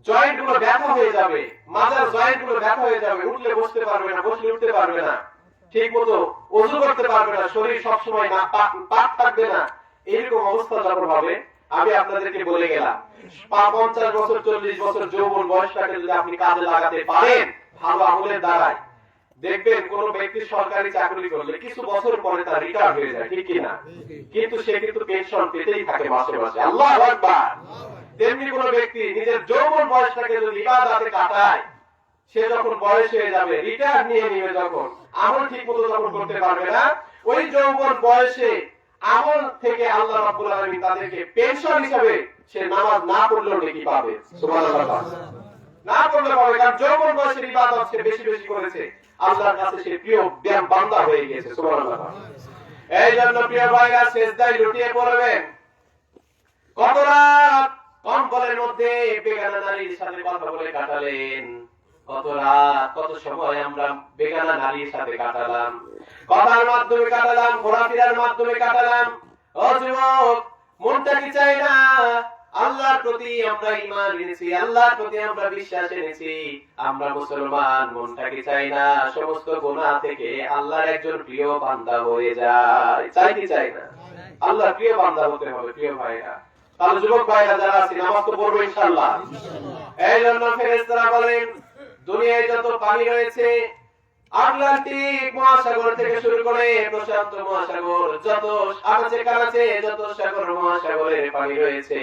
জয়েন্ট গুলো ব্যথা হয়ে যাবে, মাজার জয়েন্ট গুলো ব্যথা হয়ে যাবে, উঠলে বসতে পারবে না, বসলে উঠতে পারবে না, ঠিক মতো ওযু করতে পারবে না, শরীর সবসময় না পাক থাকবে না, এরকম অবস্থা যখন হবে, আমি আপনাদেরকে বলে গেলাম 50 বছর 40 বছর যৌবন বয়সটাকে যদি আপনি কাজে লাগাতে পারেন ভালো আমলের দ্বারাই, দেখবেন কোন ব্যক্তি সরকারি চাকরি করলে কিছু বছর পরে তার রিটায়ার হয়ে যায়, ঠিক কিনা? কিন্তু সে কিন্তু পেনশন পেতেই থাকে মাসে মাসে। আল্লাহু আকবার। তেমনি কোন ব্যক্তি নিজের যৌবন বয়সটাকে যদি ইবাদতে কাটায়, সে যখন বয়স হয়ে যাবে, রিটায়ার নিয়ে নিবে, যখন আমল ঠিক মতো যখন করতে পারবে না, ওই যৌবন বয়সে আমল থেকে আল্লাহ রাব্বুল আলামিন তাদেরকে পেনশন হিসেবে সে নামাজ না পড়লেও নেকি পাবে। সুবহানাল্লাহ। না পড়লে পাবে, কারণ যৌবন বয়সের ইবাদত সে বেশি বেশি করেছে, আল্লাহর কাছে সে প্রিয় বান্দা হয়ে গেছে। সুবহানাল্লাহ। এই জন্য প্রিয় ভাইরা, সিজদায় লুটিয়ে পড়বেন। কত রাত কম্বলের মধ্যে বেগানা নারীর সাথে কথা বলে কাটালেন, কত রাত কত সময় আমরা বেগানা নারীর সাথে কাটালাম, কথার মাধ্যমে কাটালাম, ঘোরাফেরার মাধ্যমে কাটালাম। ও যুবক, মনটা কি চাই না আল্লাহর প্রতি আমরা ঈমান এনেছি, আল্লাহর প্রতি আমরা বিশ্বাস এনেছি, আমরা মুসলমান, মনটা কি চাই না সমস্ত গুনাহ থেকে আল্লাহর একজন প্রিয় বান্দা হয়ে যায়? চাই কি চাই না? আল্লাহর প্রিয় বান্দা হতে হবে প্রিয় ভাইরা। তাহলে যুবক ভাইরা যারা আছি, নামাজ তো পড়বো ইনশাআল্লাহ। এই জন্য ফেরেশতারা বলেন, দুনিয়ায় যত পানি রয়েছে, আটলান্টিক মহাসাগর থেকে শুরু করে প্রশান্ত মহাসাগর, যত আনাচে কানাচে যত সাগর মহাসাগরের পানি রয়েছে,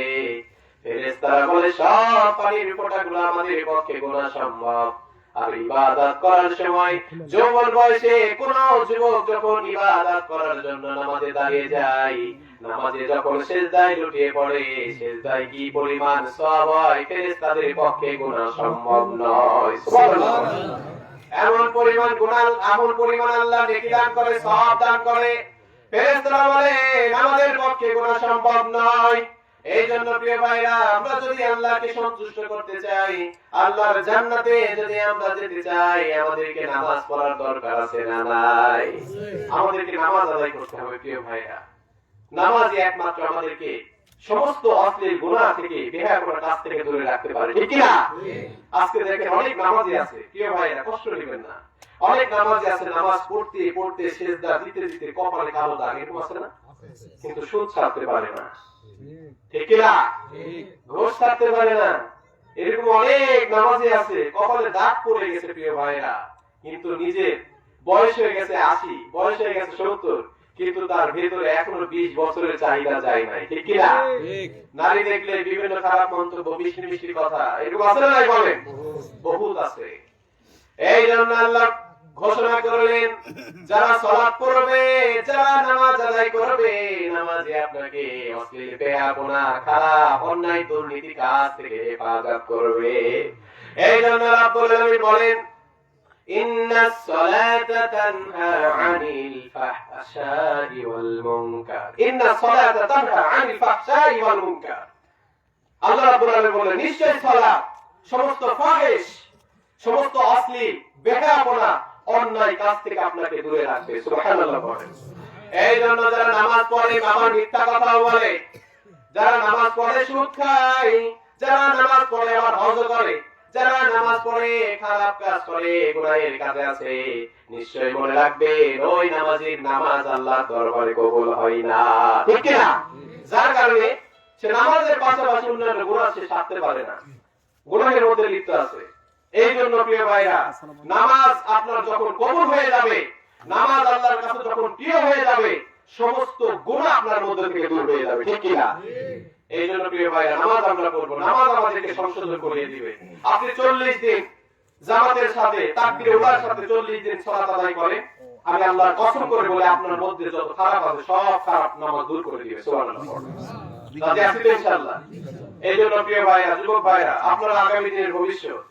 ফেরেশতারা বলে সব পানির ফোঁটাগুলো আমাদের পক্ষে গোনা সম্ভব। আর ইবাদত করার সময় যৌবন বয়সে কোন যুবক যখন ইবাদত করার জন্য নামাজে দাঁড়িয়ে যায়, নামাজে যখন সিজদায় লুটিয়ে পড়ে, সিজদায় কি পরিমাণ সওয়াব হয় ফেরেশতাদের পক্ষে গোনা সম্ভব নয়। সুবহানাল্লাহ। এমন পরিমাণ গুনাহ, এমন পরিমাণ আল্লাহ নেকি দান করে, সওয়াব দান করে, ফেরেশতারা বলে আমাদের পক্ষে গোনা সম্ভব নয়। এই জন্য প্রিয় ভাইরা, আমরা যদি আল্লাহকে সন্তুষ্ট করতে চাই, আল্লাহর জান্নাতে যদি আমরা যেতে চাই, আমাদেরকে নামাজ পড়ার দরকার আছে না নাই? আমাদেরকে নামাজ আদায় করতে হবে প্রিয় ভাইরা। নামাজই একমাত্র আমাদেরকে সমস্ত অশ্লীল গুনাহ থেকে, বেহায়াপনার কাছ থেকে দূরে রাখতে পারে, ঠিক কি না? আজকে দেখেন অনেক নামাজি আছে প্রিয় ভাইরা, কষ্ট নেবেন না, অনেক নামাজি আছে নামাজ পড়তে পড়তে সিজদা দিতে দিতে কপালে কালো দাগ এরকম আছে না, কিন্তু সুদ ছাড়তে পারে না, ঠিক কি না? ঘোষ ছাড়তে পারে না। এরকম অনেক নামাজি আছে কপালে দাগ পড়ে গেছে প্রিয় ভাইরা, কিন্তু নিজের বয়স হয়ে গেছে 80, বয়স হয়ে গেছে 70, কিন্তু তার ভেতরে এখনো 20 বছরের চাহিদা যায় নাই, ঠিক কি না? নারী দেখলে বিভিন্ন খারাপ মন্তব্য, মিষ্টি মিষ্টি কথা, এরকম আছে না? বলেন, বহুত আছে। এই জন্য আল্লাহ ঘোষণা করলেন, যারা সালাত পড়বে, যারা নামাজ আদায় করবে, নামাজে আপনাকে অশ্লীল, বেহায়াপনা, খারাপ, অন্যায়, দুর্নীতি কাজ থেকে হেফাজত করবে। এই জন্য রাব্বুল আলামিন বলেন, ইন্নাস সালাতা তানহা আনিল ফাহশাই ওয়াল মুনকার, ইন্নাস সালাতা তানহা আনিল ফাহশাই ওয়াল মুনকার। আল্লাহ রাব্বুল আলামিন বলেন, নিশ্চয় সালাত সমস্ত ফাহিশ, সমস্ত অশ্লীল, বেহায়াপনা, অন্যায় কাজ থেকে আপনাকে দূরে রাখবে। সুবহানাল্লাহ বলেন। এই জন্য যারা নামাজ পড়ে বাবা মিথ্যা কথা বলে, যারা নামাজ পড়ে সুদ খায়, যারা নামাজ পড়ে আবার হজ করে, যারা নামাজ পড়ে খারাপ কাজ করে, গুনাহের কাজে আছে, নিশ্চয়ই মনে রাখবে ওই নামাজীর নামাজ আল্লাহর দরবারে কবুল হয় না, ঠিক কি না? যার কারণে সে নামাজের পাশাপাশি অন্যান্য গুনাহ সে সারতে পারে না, গুনাহের মধ্যে লিপ্ত আছে। এই জন্য প্রিয় ভাইরা, নামাজ আপনার যখন কবুল হয়ে যাবে, নামাজ আল্লাহর কাছে যখন প্রিয় হয়ে যাবে, সমস্ত গুনাহ আপনার মধ্যে থেকে দূর হয়ে যাবে, ঠিক কি না? এই জন্য প্রিয় ভাইরা, নামাজ আমরা পড়বো, নামাজ আমাদেরকে সংশোধন করিয়ে দিবে। আপনি 40 দিন জামাতের সাথে, তাকবীরে উলার সাথে 40 দিন সালাত আদায় করেন, আমি আল্লাহর কসম করে বলে আপনার মধ্যে যত খারাপ আছে সব খারাপ নামাজ দূর করে দিবে। সুবহানাল্লাহ। তাতে আসলে ইনশাআল্লাহ। এই জন্য প্রিয় ভাইরা, যুবক ভাইরা, আপনারা আগামী দিনের ভবিষ্যৎ,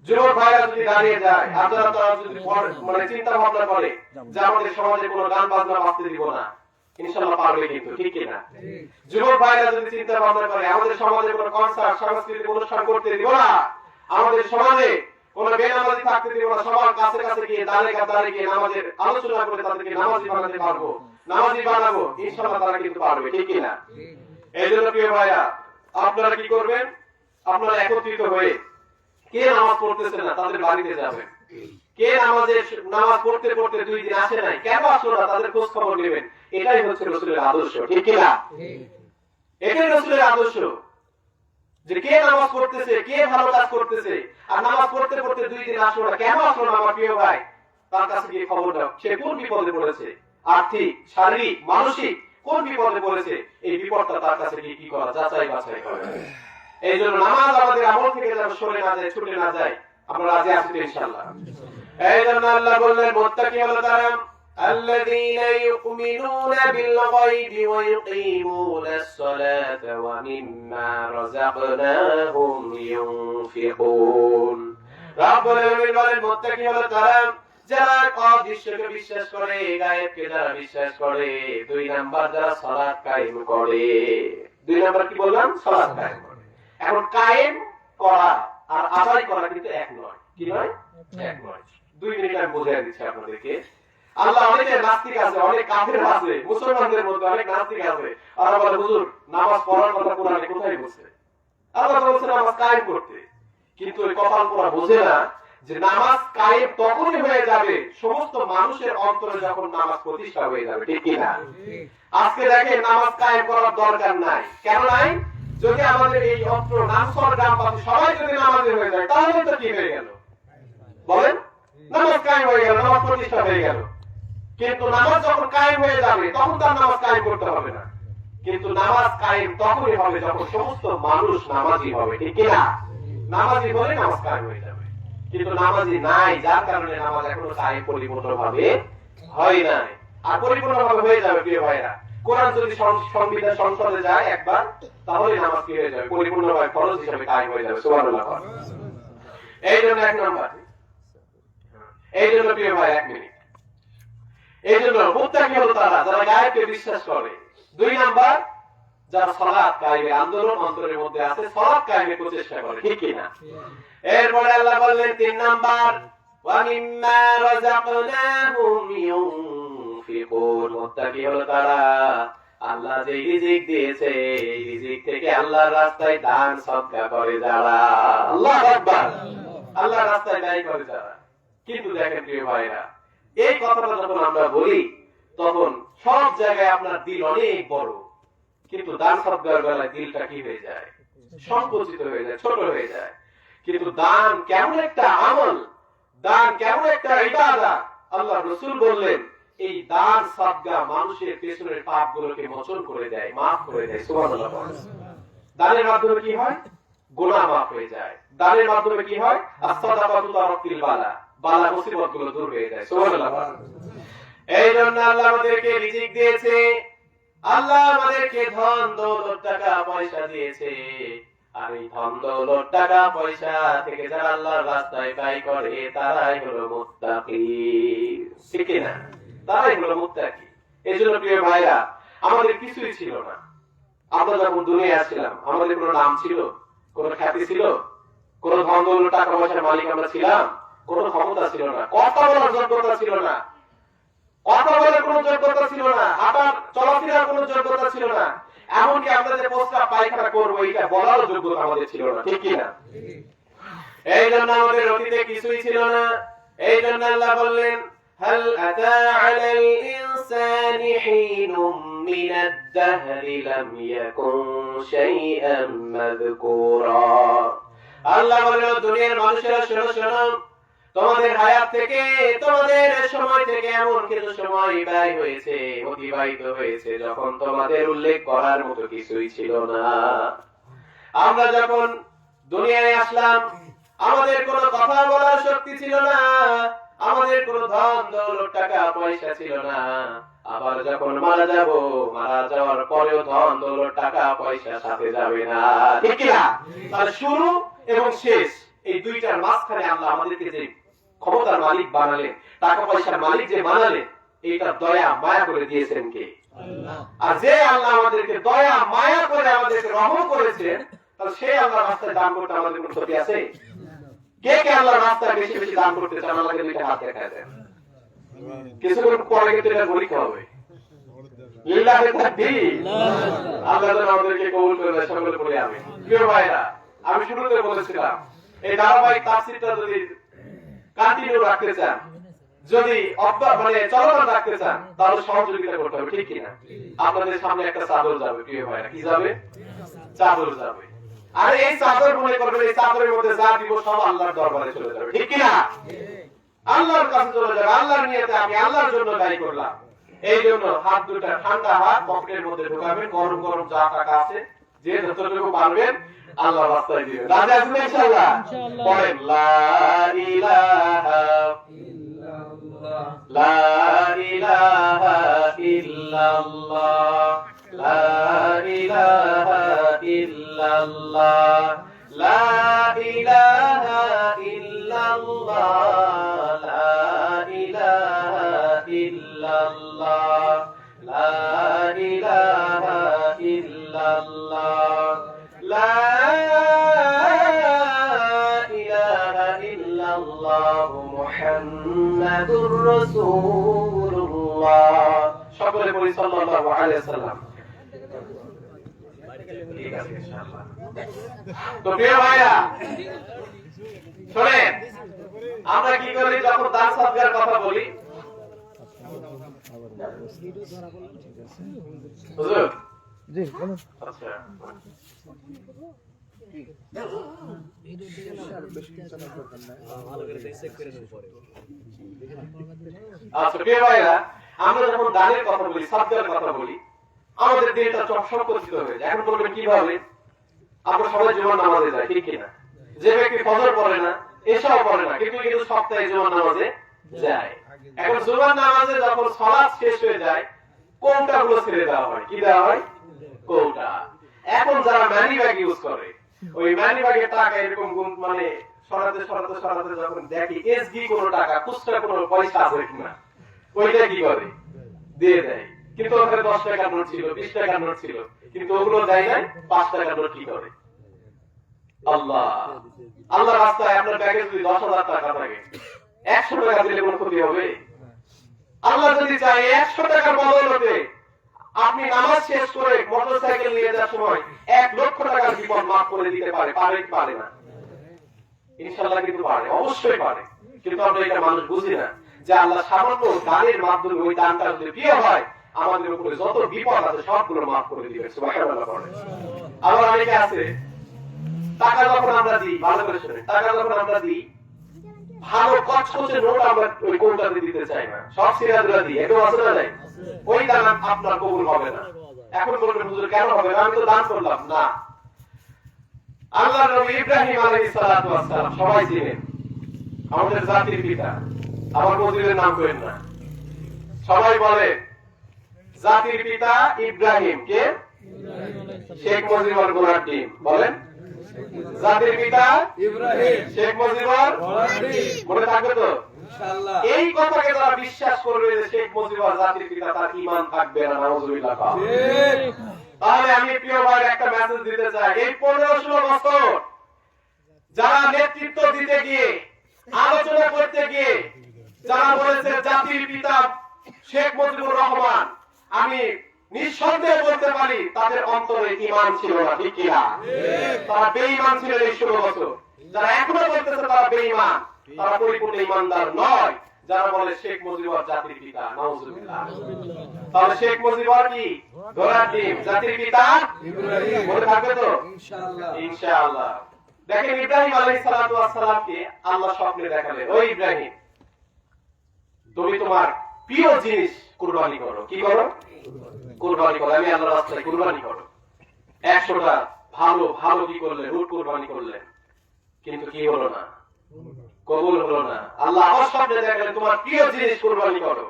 যুবক ভাইরা যদি দাঁড়িয়ে যায়, আপনারা তো যদি মানে চিন্তা ভাবনা করে যে আমাদের সমাজে কোনো গান বাজনা বাজতে দিব না, ইনশাআল্লাহ পারবে, কিন্তু ঠিক কি না? যুবক ভাইরা যদি চিন্তা ভাবনা করে আমাদের সমাজে কোনো কনসার্ট, সাংস্কৃতিক অনুষ্ঠান করতে দিব না, আমাদের সমাজে কোনো বেনামাজি থাকতে দিব না, সবার কাছে কাছে গিয়ে দাঁড়িয়ে গিয়ে নামাজের আলোচনা করে তাদেরকে নামাজি বানাতে পারবো, নামাজি বানাবো, ইনশাআল্লাহ তারা কিন্তু পারবে, ঠিক কি না? এই জন্য প্রিয় ভাইরা, আপনারা কি করবেন? আপনারা একত্রিত হয়ে, কে নামাজ পড়তেছে না তাদের বাড়িতে যাবেন, কে নামাজ পড়তে পড়তে 2 দিন আসে নাই, কেন আসলো না তাদের খোঁজ খবর নেবেন। এটাই হচ্ছে রাসূলের আদর্শ, ঠিক কি না? এটাই রাসূলের আদর্শ, যে কে নামাজ পড়তেছে, কে ভালো কাজ করতেছে, আর নামাজ পড়তে পড়তে 2 দিন আসলো না, কেন আসলো না আমার প্রিয় ভাই, তার কাছে গিয়ে খবর দাও, সে কোন বিপদে পড়েছে, আর্থিক, শারীরিক, মানসিক কোন বিপদে পড়েছে, এই বিপদটা তার কাছে গিয়ে কি করা, যাচাই বাছাই করা। এই জন্য নামাজ আমাদের আমল থেকে যেন সরে না যায়, ছুটে না যায়, আমরা রাজি আছি ইনশাআল্লাহ। এই জন্য আল্লাহ বললেন, মুত্তাকি হলো তারা আল্লাযীনা ইউমিনুনা বিল গায়বি ওয়া ইউকিমুনাস সালাতা ওয়া মিম্মা রাযাকনাহুম ইউনফিকুন। রাব্বুল আলামিন বলেন, মুত্তাকি হলো তারা যারা অদৃশ্যকে বিশ্বাস করে, গায়েবকে যারা বিশ্বাস করে, 2 নাম্বার যারা সালাত কায়েম করে। 2 নাম্বার কি বললাম? সালাত কায়েম করে। এখন কায়েম করা আর আদায় করা কিন্তু এক নয়, কি নয়? এক নয়। 2 মিনিট আমি বুঝিয়ে দিচ্ছি আপনাদেরকে। আল্লাহ অনেকের নাস্তিক আছে, অনেক কাফের আছে, মুসলমানদের মধ্যে অনেক নাস্তিক আছে, আর বলে হুজুর নামাজ পড়ার কথা কোরআনে কোথায় বলছে? আল্লাহ বলছে নামাজ কায়েম করতে, কিন্তু ওই কপাল পোড়া বোঝে না যে নামাজ কায়েম তখনই হয়ে যাবে সমস্ত মানুষের অন্তরে যখন নামাজ প্রতিষ্ঠা হয়ে যাবে, ঠিক কি না? আজকে দেখেন নামাজ কায়েম করার দরকার নাই, কেন নাই? যদি আমাদের এই অত্র নামসর গ্রামবাসী সবাই যদি নামাজি হয়ে যায়, তাহলে তো কি হয়ে গেল বলেন? নামাজ কায়েম হয়ে গেল, নামাজ প্রতিষ্ঠা হয়ে গেল। কিন্তু নামাজ যখন কায়েম হয়ে যাবে তখন তার নামাজ কায়েম করতে হবে না, কিন্তু নামাজ কায়েম তখনই হবে যখন সমস্ত মানুষ নামাজি হবে, ঠিক কি না? নামাজি হলে নামাজ কায়েম হয়ে যাবে, কিন্তু নামাজি নাই, যার কারণে নামাজ এখনো কায়েম পরিপূর্ণভাবে হয় নাই। আর পরিপূর্ণভাবে হয়ে যাবে প্রিয় ভাইরা, কোরআন যদি সংবিধান সংসদে যায় একবার, তাহলে নামাজ কি হয়ে যাবে? পরিপূর্ণভাবে ফরজ হিসেবে কায়েম হয়ে যাবে। সুবহানাল্লাহ। এই জন্য 1 নম্বর, এই জন্য প্রিয় ভাই 1 মিনিট, এই জন্য মুত্তাকি হলো তারা যারা গায়েবকে বিশ্বাস করে। 2 নাম্বার যারা সালাত কায়েমের আন্দোলন অন্তরের মধ্যে আছে, সালাত কায়েমের প্রচেষ্টা করে, ঠিক কি না? এরপরে আল্লাহ বললেন ৩ নাম্বার, ওয়া মিম্মা রাযাকনাহুম ইউনফিকুন। মুত্তাকি হলো তারা আল্লাহ যে রিজিক দিয়েছে এই রিজিক থেকে আল্লাহর রাস্তায় দান সদকা করে যারা। আল্লাহু আকবার। আল্লাহর রাস্তায় ব্যয় করে যারা। কিন্তু দেখেন প্রিয় ভাইরা, এই কথাটা যখন আমরা বলি তখন সব জায়গায় আপনার দিল অনেক বড়, কিন্তু দান সদকার বেলায় দিলটা কি হয়ে যায়? সংকুচিত হয়ে যায়, ছোট হয়ে যায়। কিন্তু দান কেমন একটা আমল, দান কেমন একটা ইবাদত। আল্লাহ রাসূল বললেন এই দান সদকা মানুষের পেছনের পাপগুলোকে মোচন করে দেয়, মাফ করে দেয়। সুবহানাল্লাহ। দানের মাধ্যমে কি হয়? গুনাহ মাফ হয়ে যায়। দানের মাধ্যমে কি হয়? as-সাদাকাতু তারাকিল বালা, বালা মুসিবতগুলো দূর হয়ে যায়। সুবহানাল্লাহ। এই জন্য আল্লাহ আমাদেরকে রিজিক দিয়েছে, আল্লাহ আমাদেরকে ধন দৌলত টাকা পয়সা দিয়েছে। আর এই ধন দৌলত টাকা পয়সা থেকে যারা আল্লাহর রাস্তায় ব্যয় করে তারাই হলো মুত্তাকি, ঠিক না? তারাই হলো মুত্তাকি। এই জন্য প্রিয় ভাইরা, আমাদের কিছুই ছিল না। আমরা যখন দুনিয়ায় আসছিলাম আমাদের কোনো নাম ছিল, কোনো খ্যাতি ছিল, কোনো ধন দৌলত টাকা পয়সার মালিক আমরা ছিলাম? কোনো ক্ষমতা ছিল না, কথা বলার যোগ্যতা ছিল না, কথা বলার কোনো যোগ্যতা ছিল না, হাঁটার চলাফেরার কোনো যোগ্যতা ছিল না, এমনকি আমরা যে প্রস্তাব পায়খানা করবো এটা বলার যোগ্যতা আমাদের ছিল না, ঠিক কিনা? এই জন্য আমাদের অতীতে কিছুই ছিল না। এই জন্য আল্লাহ বললেন হাল আতা আলাল ইনসানি হিনুম মিনাদ দাহরি লাম ইয়াকুন শাইআন মাযকুরা। আল্লাহ বলল দুনিয়ার মানুষেরা শোনো শোনো, তোমাদের হায়াত থেকে, তোমাদের সময় থেকে এমন কিছু সময় ব্যয় হয়েছে, অতিবাহিত হয়েছে যখন তোমাদের উল্লেখ করার মতো কিছুই ছিল না। আমরা যখন দুনিয়ায় আসলাম আমাদের কোনো কথা বলার শক্তি ছিল না, আমাদের কোনো ধন দৌলত টাকা পয়সা ছিল না। আবার যখন মারা যাব, মারা যাওয়ার পরেও ধন দৌলত টাকা পয়সা সাথে যাবে না, ঠিক না? তাহলে শুরু এবং শেষ এই দুইটার মাঝখানে আল্লাহ আমাদেরকে যে ক্ষমতার মালিক বানালেন, টাকা পয়সার মালিক যে বানালেন, এটা দয়া মায়া করে দিয়েছেন কে? আল্লাহ। আর যে আল্লাহ আমাদেরকে দয়া মায়া করে আমাদেরকে রহম করেছেন, তাহলে সেই আল্লাহর রাস্তায় দান করতে আমাদের কোনো ক্ষতি আছে? কে কে আল্লাহর রাস্তায় বেশি বেশি দান করতে চান? আমাকে দুইটা হাত দেখায় দেন। কিছুক্ষণ পরে কিন্তু এটা পরীক্ষা হবে। লিল্লাহি তাকবীর। আল্লাহ যেন আমাদেরকে কবুল করে নেয়, সকলে বলি আমিন। প্রিয় ভাইরা, আমি শুরুতে বলেছিলাম এই ধারাবাহিক তাফসীরটা যদি কন্টিনিউ রাখতে চান, যদি মানে চলমান রাখতে চান, তাহলে সহযোগিতা করতে হবে, ঠিক কিনা? আপনাদের সামনে একটা চাদর যাবে প্রিয় ভাইরা, কি যাবে? চাদর যাবে। আর এই চাদর মনে করবেন এই চাদরের মধ্যে যা দিব সব আল্লাহর দরবারে চলে যাবে, ঠিক কিনা? আল্লাহর কাছে চলে যাবে। আল্লাহর নিয়তে আমি আল্লাহর জন্য দায়ী করলাম। এই জন্য হাত দুটা ঠান্ডা হাত পকেটের মধ্যে ঢোকাবেন, গরম গরম যা টাকা আছে যে যতটুকু পারবেন আল্লাহর রাস্তায় দিবেন। রাজি আছেন ইনশাআল্লাহ? পড়েন লা ইলাহা ইল্লাল্লাহ, লা ইলাহা ইল্লাল্লাহ, লা ইলাহা ইল্লাল্লাহ, লা ইলাহা ইল্লাল্লাহ, লা ইলাহা ইল্লাল্লাহ, লা ইলাহা ইল্লাল্লাহ, লা ইলাহা ইল্লাল্লাহ মুহাম্মাদুর রাসূলুল্লাহ। সকলে বলি সাল্লাল্লাহু আলাইহি ওয়াসাল্লাম। ঠিক আছে ইনশাআল্লাহ। তো প্রিয় ভাইরা শুনেন, আমরা কি করি যখন দান সদকার কথা বলি? হুজুর জি বলুন। আচ্ছা আচ্ছা প্রিয় ভাইরা, আমরা যখন দানের কথা বলি, সদকার কথা বলি, আমাদের দিনটা সংকুচিত হয়ে যায়। এখন বলবেন কিভাবে? আমরা সবাই জুমার নামাজে যাই, ঠিক কিনা? যে ব্যক্তি ফজর পড়ে না, এশাও পড়ে না, কিন্তু সপ্তাহে জুমার নামাজে যায়। এখন জুমার নামাজে যখন সালাত শেষ হয়ে যায়, কৌটাগুলো ছেড়ে দেওয়া হয়। কি দেওয়া হয়? কৌটা। এখন যারা মানি ব্যাগ ইউজ করে, ওই মানি ব্যাগের টাকা এরকম মানে সরাতে সরাতে সরাতে যখন দেখি এসডি কোনো টাকা, খুচরা কোনো পয়সা আছে কিনা, ওইটা কি করে? দিয়ে দেয়। কিন্তু ওখানে 10 টাকার নোট ছিল, 20 টাকার নোট ছিল, কিন্তু ওগুলো দেয় নাই 5 টাকার নোট কি করে? আল্লাহ আল্লাহ রাস্তায় আপনার ব্যাগে যদি 10,000 টাকা থাকে, 100 টাকা দিলে কোনো ক্ষতি হবে? আল্লাহ যদি চায় 100 টাকার বদৌলতে আপনি নামাজ শেষ করে মোটরসাইকেল নিয়ে যাওয়ার সময় 1 লক্ষ টাকার বিপদ মাফ করে দিতে পারে, পারে কি পারে না? ইনশাআল্লাহ কিন্তু পারে, অবশ্যই পারে। কিন্তু আমরা এটা মানুষ বুঝি না যে আল্লাহ সামান্য দানের মাধ্যমে ওই দানটা যদি প্রিয় হয়, আমাদের উপরে যত বিপদ আছে সবগুলো মাফ করে দিবে। সুবহানাল্লাহ পড়ে। আবার অনেকে আছে টাকা যখন আমরা দিই, ভালো করে শুনেন, টাকা যখন আমরা দিই ভালো কচকচে নোট আমরা ওই কোনটাতে দিতে চাই না, সব সিরাজগুলো দিই, এটাও আছে না নাই? ওই দান আপনার কবুল হবে না। এখন বলবেন হুজুর কেন হবে না? আমি তো দান করলাম না। আল্লাহর নবী ইব্রাহিম আলাইহিস সালাতু ওয়াস সালাম সবাই চিনেন, আমাদের জাতির পিতা। আমার মজিদের নাম করেন না, সবাই বলে জাতির পিতা ইব্রাহিম। কে? শেখ মুজিবুর গোলার টিম। বলেন জাতির পিতা ইব্রাহিম, শেখ মুজিবুর গোলার টিম। মনে থাকবে তো ইনশাআল্লাহ? এই কথাকে যারা বিশ্বাস করবে যে শেখ মুজিবুর জাতির পিতা, তার ঈমান থাকবে না। নাউজুবিল্লাহ। ঠিক। তাহলে আমি প্রিয় ভাই একটা মেসেজ দিতে চাই, এই 15-16 বছর যারা নেতৃত্ব দিতে গিয়ে, আলোচনা করতে গিয়ে যারা বলেছে জাতির পিতা শেখ মুজিবুর রহমান, আমি নিঃসন্দেহে বলতে পারি তাদের অন্তরে ঈমান ছিল না। ঠিক কিনা? তারা বেঈমান ছিল এই 16 বছর। যারা এখনো বলতেছে তারা বেঈমান, তারা পরিপূর্ণ ঈমানদার নয়। যারা বলে শেখ মুজিবুর জাতির পিতা, নাউজুবিল্লাহ। তাহলে শেখ মুজিবুর কি? গোলার টিম। জাতির পিতা ইব্রাহিম। মনে থাকবে তো ইনশাআল্লাহ? ইনশাআল্লাহ। দেখেন ইব্রাহিম আলাইহিস সালাতু ওয়াস সালামকে আল্লাহ স্বপ্নে দেখালেন, ও ইব্রাহিম তুমি তোমার প্রিয় জিনিস কুরবানি করো। কি করো? কুরবানি করো। আমি আল্লাহর রাস্তায় কুরবানি করো। 100টা ভালো ভালো কি করলেন? উট কুরবানি করলেন। কিন্তু কি হলো না? কবুল হলো না। আল্লাহ আবার স্বপ্নে দেখালেন তোমার প্রিয় জিনিস কুরবানি করো।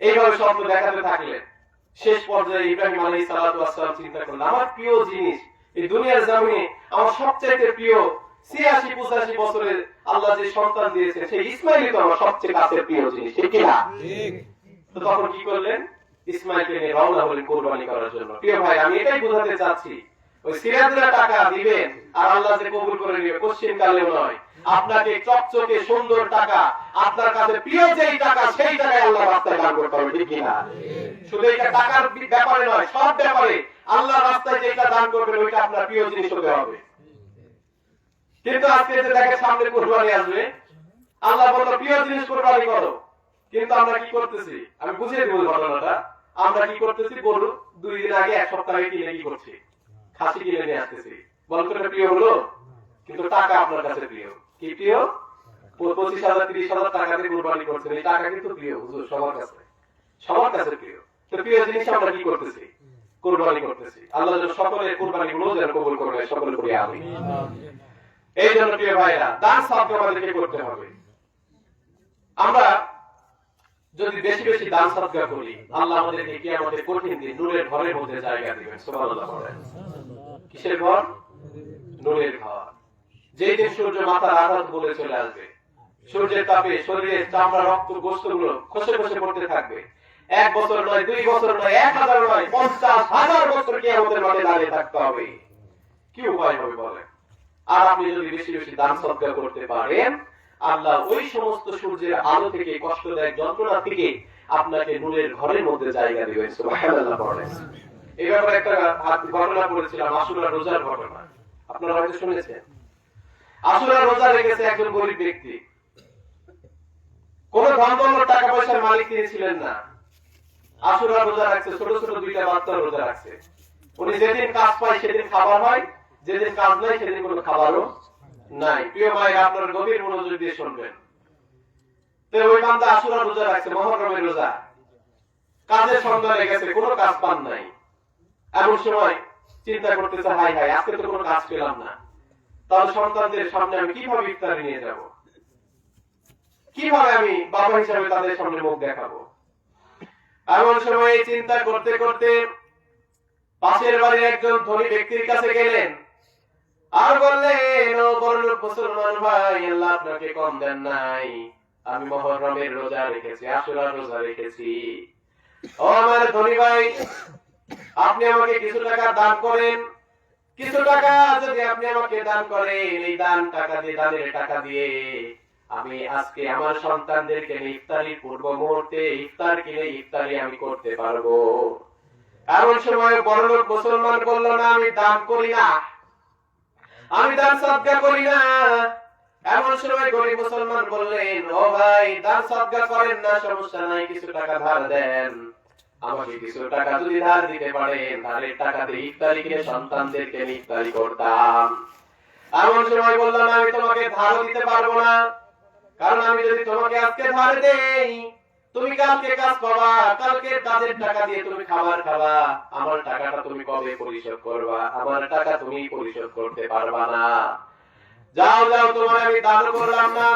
এইভাবে স্বপ্ন দেখাতে থাকলেন। শেষ পর্যায়ে ইব্রাহিম আলাইহিস সালাতু ওয়াস সালাম চিন্তা করলেন, আমার প্রিয় জিনিস এই দুনিয়ার জমিনে আমার সবচেয়ে প্রিয় 86-85 বছরের আল্লাহ যে সন্তান দিয়েছেন সেই ইসমাইলই তো আমার সবচেয়ে কাছের প্রিয় জিনিস। ঠিক কি না? ঠিক। তো তখন কি করলেন? ইসমাইলকে নিয়ে রওনা হলেন কুরবানি করার জন্য। প্রিয় ভাই, আমি এটাই বোঝাতে চাচ্ছি, ওই সিরাজুল্লাহ টাকা দিবেন আর আল্লাহ যে কবুল করে নেবে কোশ্চেন কালেও নয়। আপনাকে চকচকে সুন্দর টাকা, আপনার কাছে প্রিয় যেই টাকা সেই টাকায় আল্লাহ রাস্তায় দান করতে হবে। ঠিক কি না? শুধু এটা টাকার ব্যাপারে নয়, সব ব্যাপারে আল্লাহ রাস্তায় যেটা দান করবেন ওইটা আপনার প্রিয় জিনিস হতে হবে। কিন্তু আজকে যে দেখে সামনে কুরবানি আসবে, আল্লাহ বলল প্রিয় জিনিস কুরবানি করো। কিন্তু আমরা কি করতেছি? আমি বুঝিয়ে দেব ঘটনাটা। আমরা কি করতেছি? গরু 2 দিন আগে 1 সপ্তাহ আগে কিনে কি করছি? খাসি কিনে নিয়ে আসতেছি। বলতো এটা প্রিয় হলো? কিন্তু টাকা আপনার কাছে প্রিয়। কি প্রিয়? 25,000-30,000 টাকা দিয়ে কুরবানি করছেন, এই টাকা কিন্তু প্রিয় হুজুর সবার কাছে, সবার কাছে প্রিয়। তো প্রিয় জিনিস আমরা কি করতেছি? কুরবানি করতেছি। আল্লাহ যেন সকলের কুরবানি গুলো যেন কবুল করে, সকলে করি আমিন। এই জন্য প্রিয় ভাইরা, দান সাদকা আমাদেরকে করতে হবে। আমরা যদি বেশি বেশি দান সাদকা করি, আল্লাহ আমাদেরকে কিয়ামতের কঠিন দিন নূরের ঘরের মধ্যে জায়গা দিবেন। সুবহানাল্লাহ বলেন। কিসের ঘর? নূরের ঘর। যেই দিন সূর্য মাথার আঘাত বলে চলে আসবে, সূর্যের তাপে শরীরের চামড়া, রক্ত, গোশতগুলো খসে খসে পড়তে থাকবে। 1 বছর নয়, 2 বছর নয়, 1000 নয়, 50,000 বছর কিয়ামতের মাঠে দাঁড়িয়ে থাকতে হবে। কি উপায় হবে বলেন? আর আপনি যদি বেশি বেশি দান সদকা করতে পারেন, আল্লাহ ওই সমস্ত সূর্যের আলো থেকে, কষ্টদায়ক যন্ত্রণা থেকে আপনাকে নূরের ঘরের মধ্যে জায়গা দিবেন। সুবহানাল্লাহ বলেন। এই ব্যাপারে একটা ঘটনা পড়েছিলাম, আশুরা রোজার ঘটনা। আপনারা হয়তো শুনেছেন। আশুরা রোজা রেখেছে একজন গরিব ব্যক্তি। কোন ধন দৌলত টাকা পয়সার মালিক তিনি ছিলেন না। আশুরা রোজা রাখছে, ছোট ছোট 2টা বাচ্চা রোজা রাখছে। উনি যেদিন কাজ পায় সেদিন খাবার হয়, যেদিন কাজ নাই সেদিন কোনো খাবারও নাই। প্রিয় ভাই, আপনার গভীর মনোযোগ দিয়ে শুনবেন। তো ওই বান্দা আশুরা রোজা রাখছে, মুহররমের রোজা। কাজের সন্ধানে গেছে, কোনো কাজ পান নাই। এমন সময় চিন্তা করতেছে, হাই হাই, আজকে তো কোনো কাজ পেলাম না, তাহলে সন্তানদের সামনে আমি কিভাবে ইফতারি নিয়ে যাব? কিভাবে আমি বাবা হিসাবে তাদের সামনে মুখ দেখাবো? এমন সময় চিন্তা করতে করতে পাশের বাড়ির একজন ধনী ব্যক্তির কাছে গেলেন আর বললেন, ও বড়লোক মুসলমান ভাই, আল্লাহ আপনাকে কম দেন নাই, আমি মুহররমের রোজা রেখেছি, আশুরার রোজা রেখেছি, ও আমার ধনী ভাই, আপনি আমাকে কিছু টাকা দান করেন। কিছু টাকা যদি আপনি আমাকে দান করেন, এই দানের টাকা দিয়ে আমি আজকে আমার সন্তানদেরকে ইফতারির পূর্ব মুহূর্তে ইফতার কিনে ইফতারি আমি করতে পারবো। এমন সময় বড়লোক মুসলমান বলল, না আমি দান করি না, আমি দান সদকা করি না। এমন সময় গরিব মুসলমান বললেন, ও ভাই দান সদকা করেন না, সমস্যা নাই, কিছু টাকা ধার দেন, আমাকে কিছু টাকা যদি ধার দিতে পারেন, ধারের টাকা দিয়ে ইফতারি কিনে সন্তানদেরকে ইফতারি করতাম। এমন সময় বলল, না আমি তোমাকে ধারও দিতে পারবো না, কারণ আমি যদি তোমাকে আজকে ধার দেই, তুমি কালকে কাজ করবা, কালকে কাজের টাকা দিয়ে তুমি খাবার খাবা, আমার টাকাটা তুমি কবে পরিশোধ করবা? আমার টাকা তুমি পরিশোধ করতে পারবা না। যাও যাও, তোমার আমি দানও করলাম না,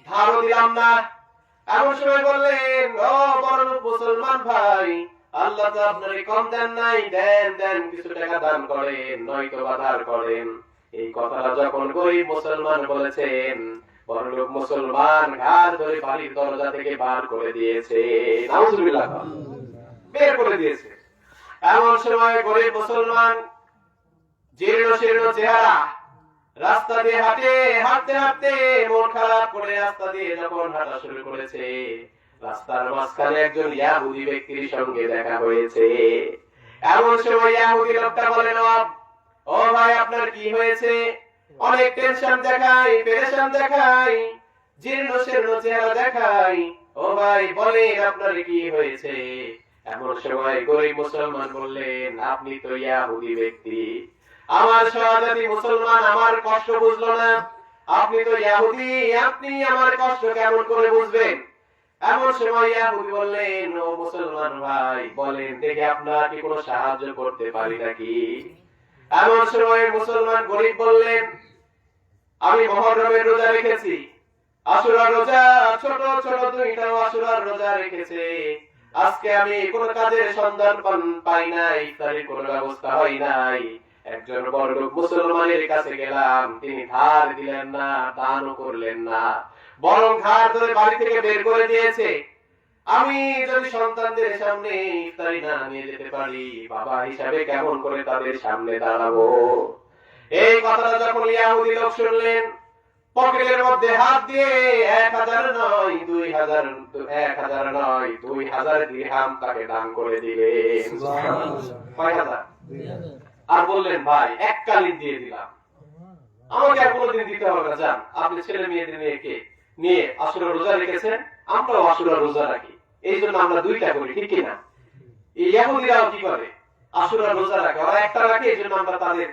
ধারও দিলাম না। এমন সময় বললেন, ও বড়লোক মুসলমান ভাই, আল্লাহ তো আপনার কম দেন নাই, দেন দেন, কিছু টাকা দান করেন, নয়তো বা ধার করেন। এই কথাটা যখন গরিব মুসলমান বলেছেন, বড়লোক মুসলমান ঘাড় ধরে বাড়ির দরজা থেকে বার করে দিয়েছে। নাউজুবিল্লাহ, বের করে দিয়েছে। এমন সময় গরিব মুসলমান জীর্ণ শীর্ণ চেহারা, রাস্তা দিয়ে হাঁটতে হাঁটতে মন খারাপ করে রাস্তা দিয়ে যখন হাঁটা শুরু করেছে, রাস্তার মাঝখানে একজন ইহুদি ব্যক্তির সঙ্গে দেখা হয়েছে। এমন সময় ইহুদি লোকটা বলেন, ও ভাই আপনার কি হয়েছে? অনেক টেনশন দেখাই, পেরেশান দেখাই, জীর্ণ শীর্ণ চেহারা দেখাই, ও ভাই বলেন আপনার কি হয়েছে? এমন সময় গরিব মুসলমান বললেন, আপনি তো ইহুদি ব্যক্তি, আমার সহজাতি মুসলমান, আমার কষ্ট বুঝলো না, আপনি তো ইহুদি, আপনি আমার কষ্ট কেমন করে বুঝবেন? এমন সময় ইহুদি বললেন, ও মুসলমান ভাই বলেন দেখে আপনার কি কোনো সাহায্য করতে পারি নাকি? এমন সময় মুসলমান গরিব বললেন, আমি মুহররমের রোজা রেখেছি, আশুরার রোজা, ছোট ছোট দুইটাও আশুরার রোজা রেখেছে, আজকে আমি কোন কাজের সন্ধান পাই নাই, ইফতারির কোনো ব্যবস্থা হয় নাই। একজন বড়লোক মুসলমানের কাছে গেলাম, তিনি ধার দিলেন না, দানও করলেন না, বরং ধার ধরে বাড়ি থেকে বের করে দিয়েছে। আমি যদি সন্তানদের সামনে ইফতারি না নিয়ে যেতে পারি, বাবা হিসাবে কেমন করে তাদের সামনে দাঁড়াবো? এই কথাটা যখন ইহুদি লোক শুনলেন, পকেটের মধ্যে হাত দিয়ে 1000 নয় 2000 দিরহাম তাকে দান করে দিলেন। কয় হাজার? আর বললেন, ভাই এককালীন দিয়ে দিলাম, আমাকে আর কোনোদিন দিতে হবে না, যান আপনি ছেলে মেয়েদের নিয়ে আশুরা রোজা রেখেছেন, আমরাও আশুরা রোজা রাখি, এই জন্য আমরা দুইটা করি, ঠিক কিনা? এই ইহুদিরাও কি করে? আশুরা রোজা রাখে, ওরা একটা রাখে, এই জন্য আমরা তাদের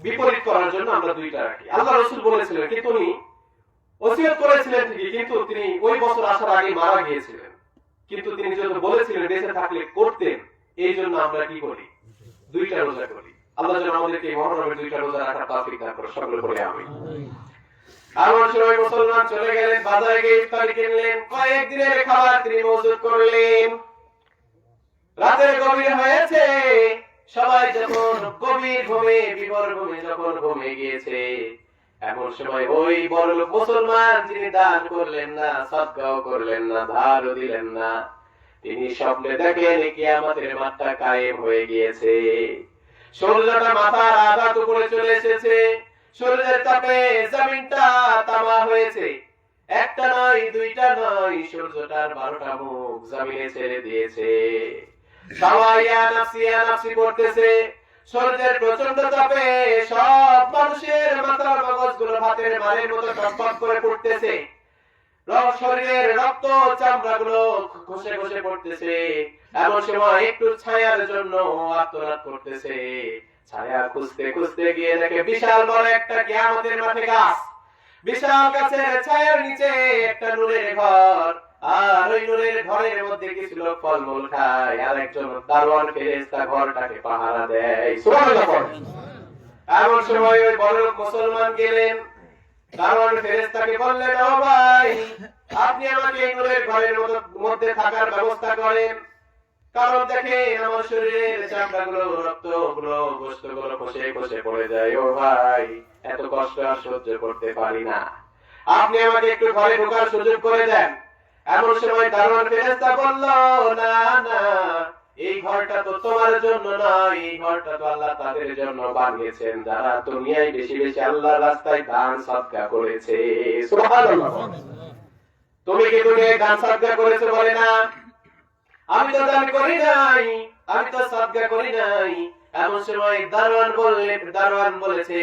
বিপরীত করার জন্য আমরা দুইটা রাখি। আল্লাহ রাসূল বলেছিলেন, কিন্তু উনি ওসিয়ত করেছিলেন ঠিকই, কিন্তু তিনি ওই বছর আসার আগে মারা গিয়েছিলেন, কিন্তু তিনি যেহেতু বলেছিলেন বেঁচে থাকলে করতেন, এই জন্য আমরা কি করি? দুইটা রোজা করি। আল্লাহ যেন আমাদেরকে মুহররমের দুইটা রোজা রাখার তৌফিক দান করে, সকলে বলে আমিন। এমন সময় মুসলমান চলে গেলেন, বাজারে গিয়ে ইফতারি কিনলেন, কয়েকদিনের খাবার তিনি মজুদ করলেন। রাতের গভীর হয়েছে, সবাই যখন গভীর ঘুমে, বিভোর ঘুমে যখন ঘুমিয়ে গিয়েছে, এমন সময় ওই বড়লোক মুসলমান, যিনি দান করলেন না, সদকাও করলেন না, ধারও দিলেন না, তিনি স্বপ্নে দেখেন কিয়ামতের মাঠটা কায়েম হয়ে গিয়েছে। সূর্যটা মাথার আঘাত উপরে চলে এসেছে, সূর্যের তাপে জমিনটা তামা হয়েছে, একটা নয় দুইটা নয়, সূর্যটার 12টা মুখ জমিনে ছেড়ে দিয়েছে। সবাই ইয়া নাফসি করতেছে। সূর্যের প্রচন্ড তাপে সব মানুষের মাথার মগজগুলো ভাতের মারের মতো টকটক করে পড়তেছে, শরীরের রক্ত চামড়াগুলো ঘষে ঘষে পড়তেছে। এমন সময় একটু ছায়ার জন্য আত্মনাদ করতেছে, ছায়া খুঁজতে খুঁজতে গিয়ে দেখে বিশাল বড় একটা কিয়ামতের মাঠে গাছ, বিশাল গাছের ছায়ার নিচে একটা নূরের ঘর, আর ওই নূরের ঘরের মধ্যে কিছু লোক ফলমূল খায়, আর একজন দারোয়ান ফেরেশতা ঘরটাকে পাহারা দেয়। সুবহানাল্লাহ। এমন সময় ওই বড়লোক মুসলমান গেলেন, দারোয়ান ফেরেশতাকে বললেন, ও ভাই আপনি আমাকে এই নূরের ঘরের মধ্যে থাকার ব্যবস্থা করেন, কারণ দেখেন আমার শরীরের চামড়াগুলো, রক্তগুলো, গোশতগুলো খসে খসে পড়ে যায়, ও ভাই এত কষ্ট আর সহ্য করতে পারি না, আপনি আমাকে একটু ঘরে ঢোকার সুযোগ করে দেন। এমন সময় দারোয়ান ফেরেশতা বলল, না না, এই ঘরটা তো তোমার জন্য নয়, এই ঘরটা তো আল্লাহ তাদের জন্য বানিয়েছেন যারা দুনিয়ায় বেশি বেশি আল্লাহর রাস্তায় দান সদকা করেছে। সুবহানাল্লাহ। তুমি কি দুনিয়ায় দান সদকা করেছো? বলে না, আমি তো দান করি নাই, আমি তো সদকা করি নাই। এমন সময় দারোয়ান বলেছে,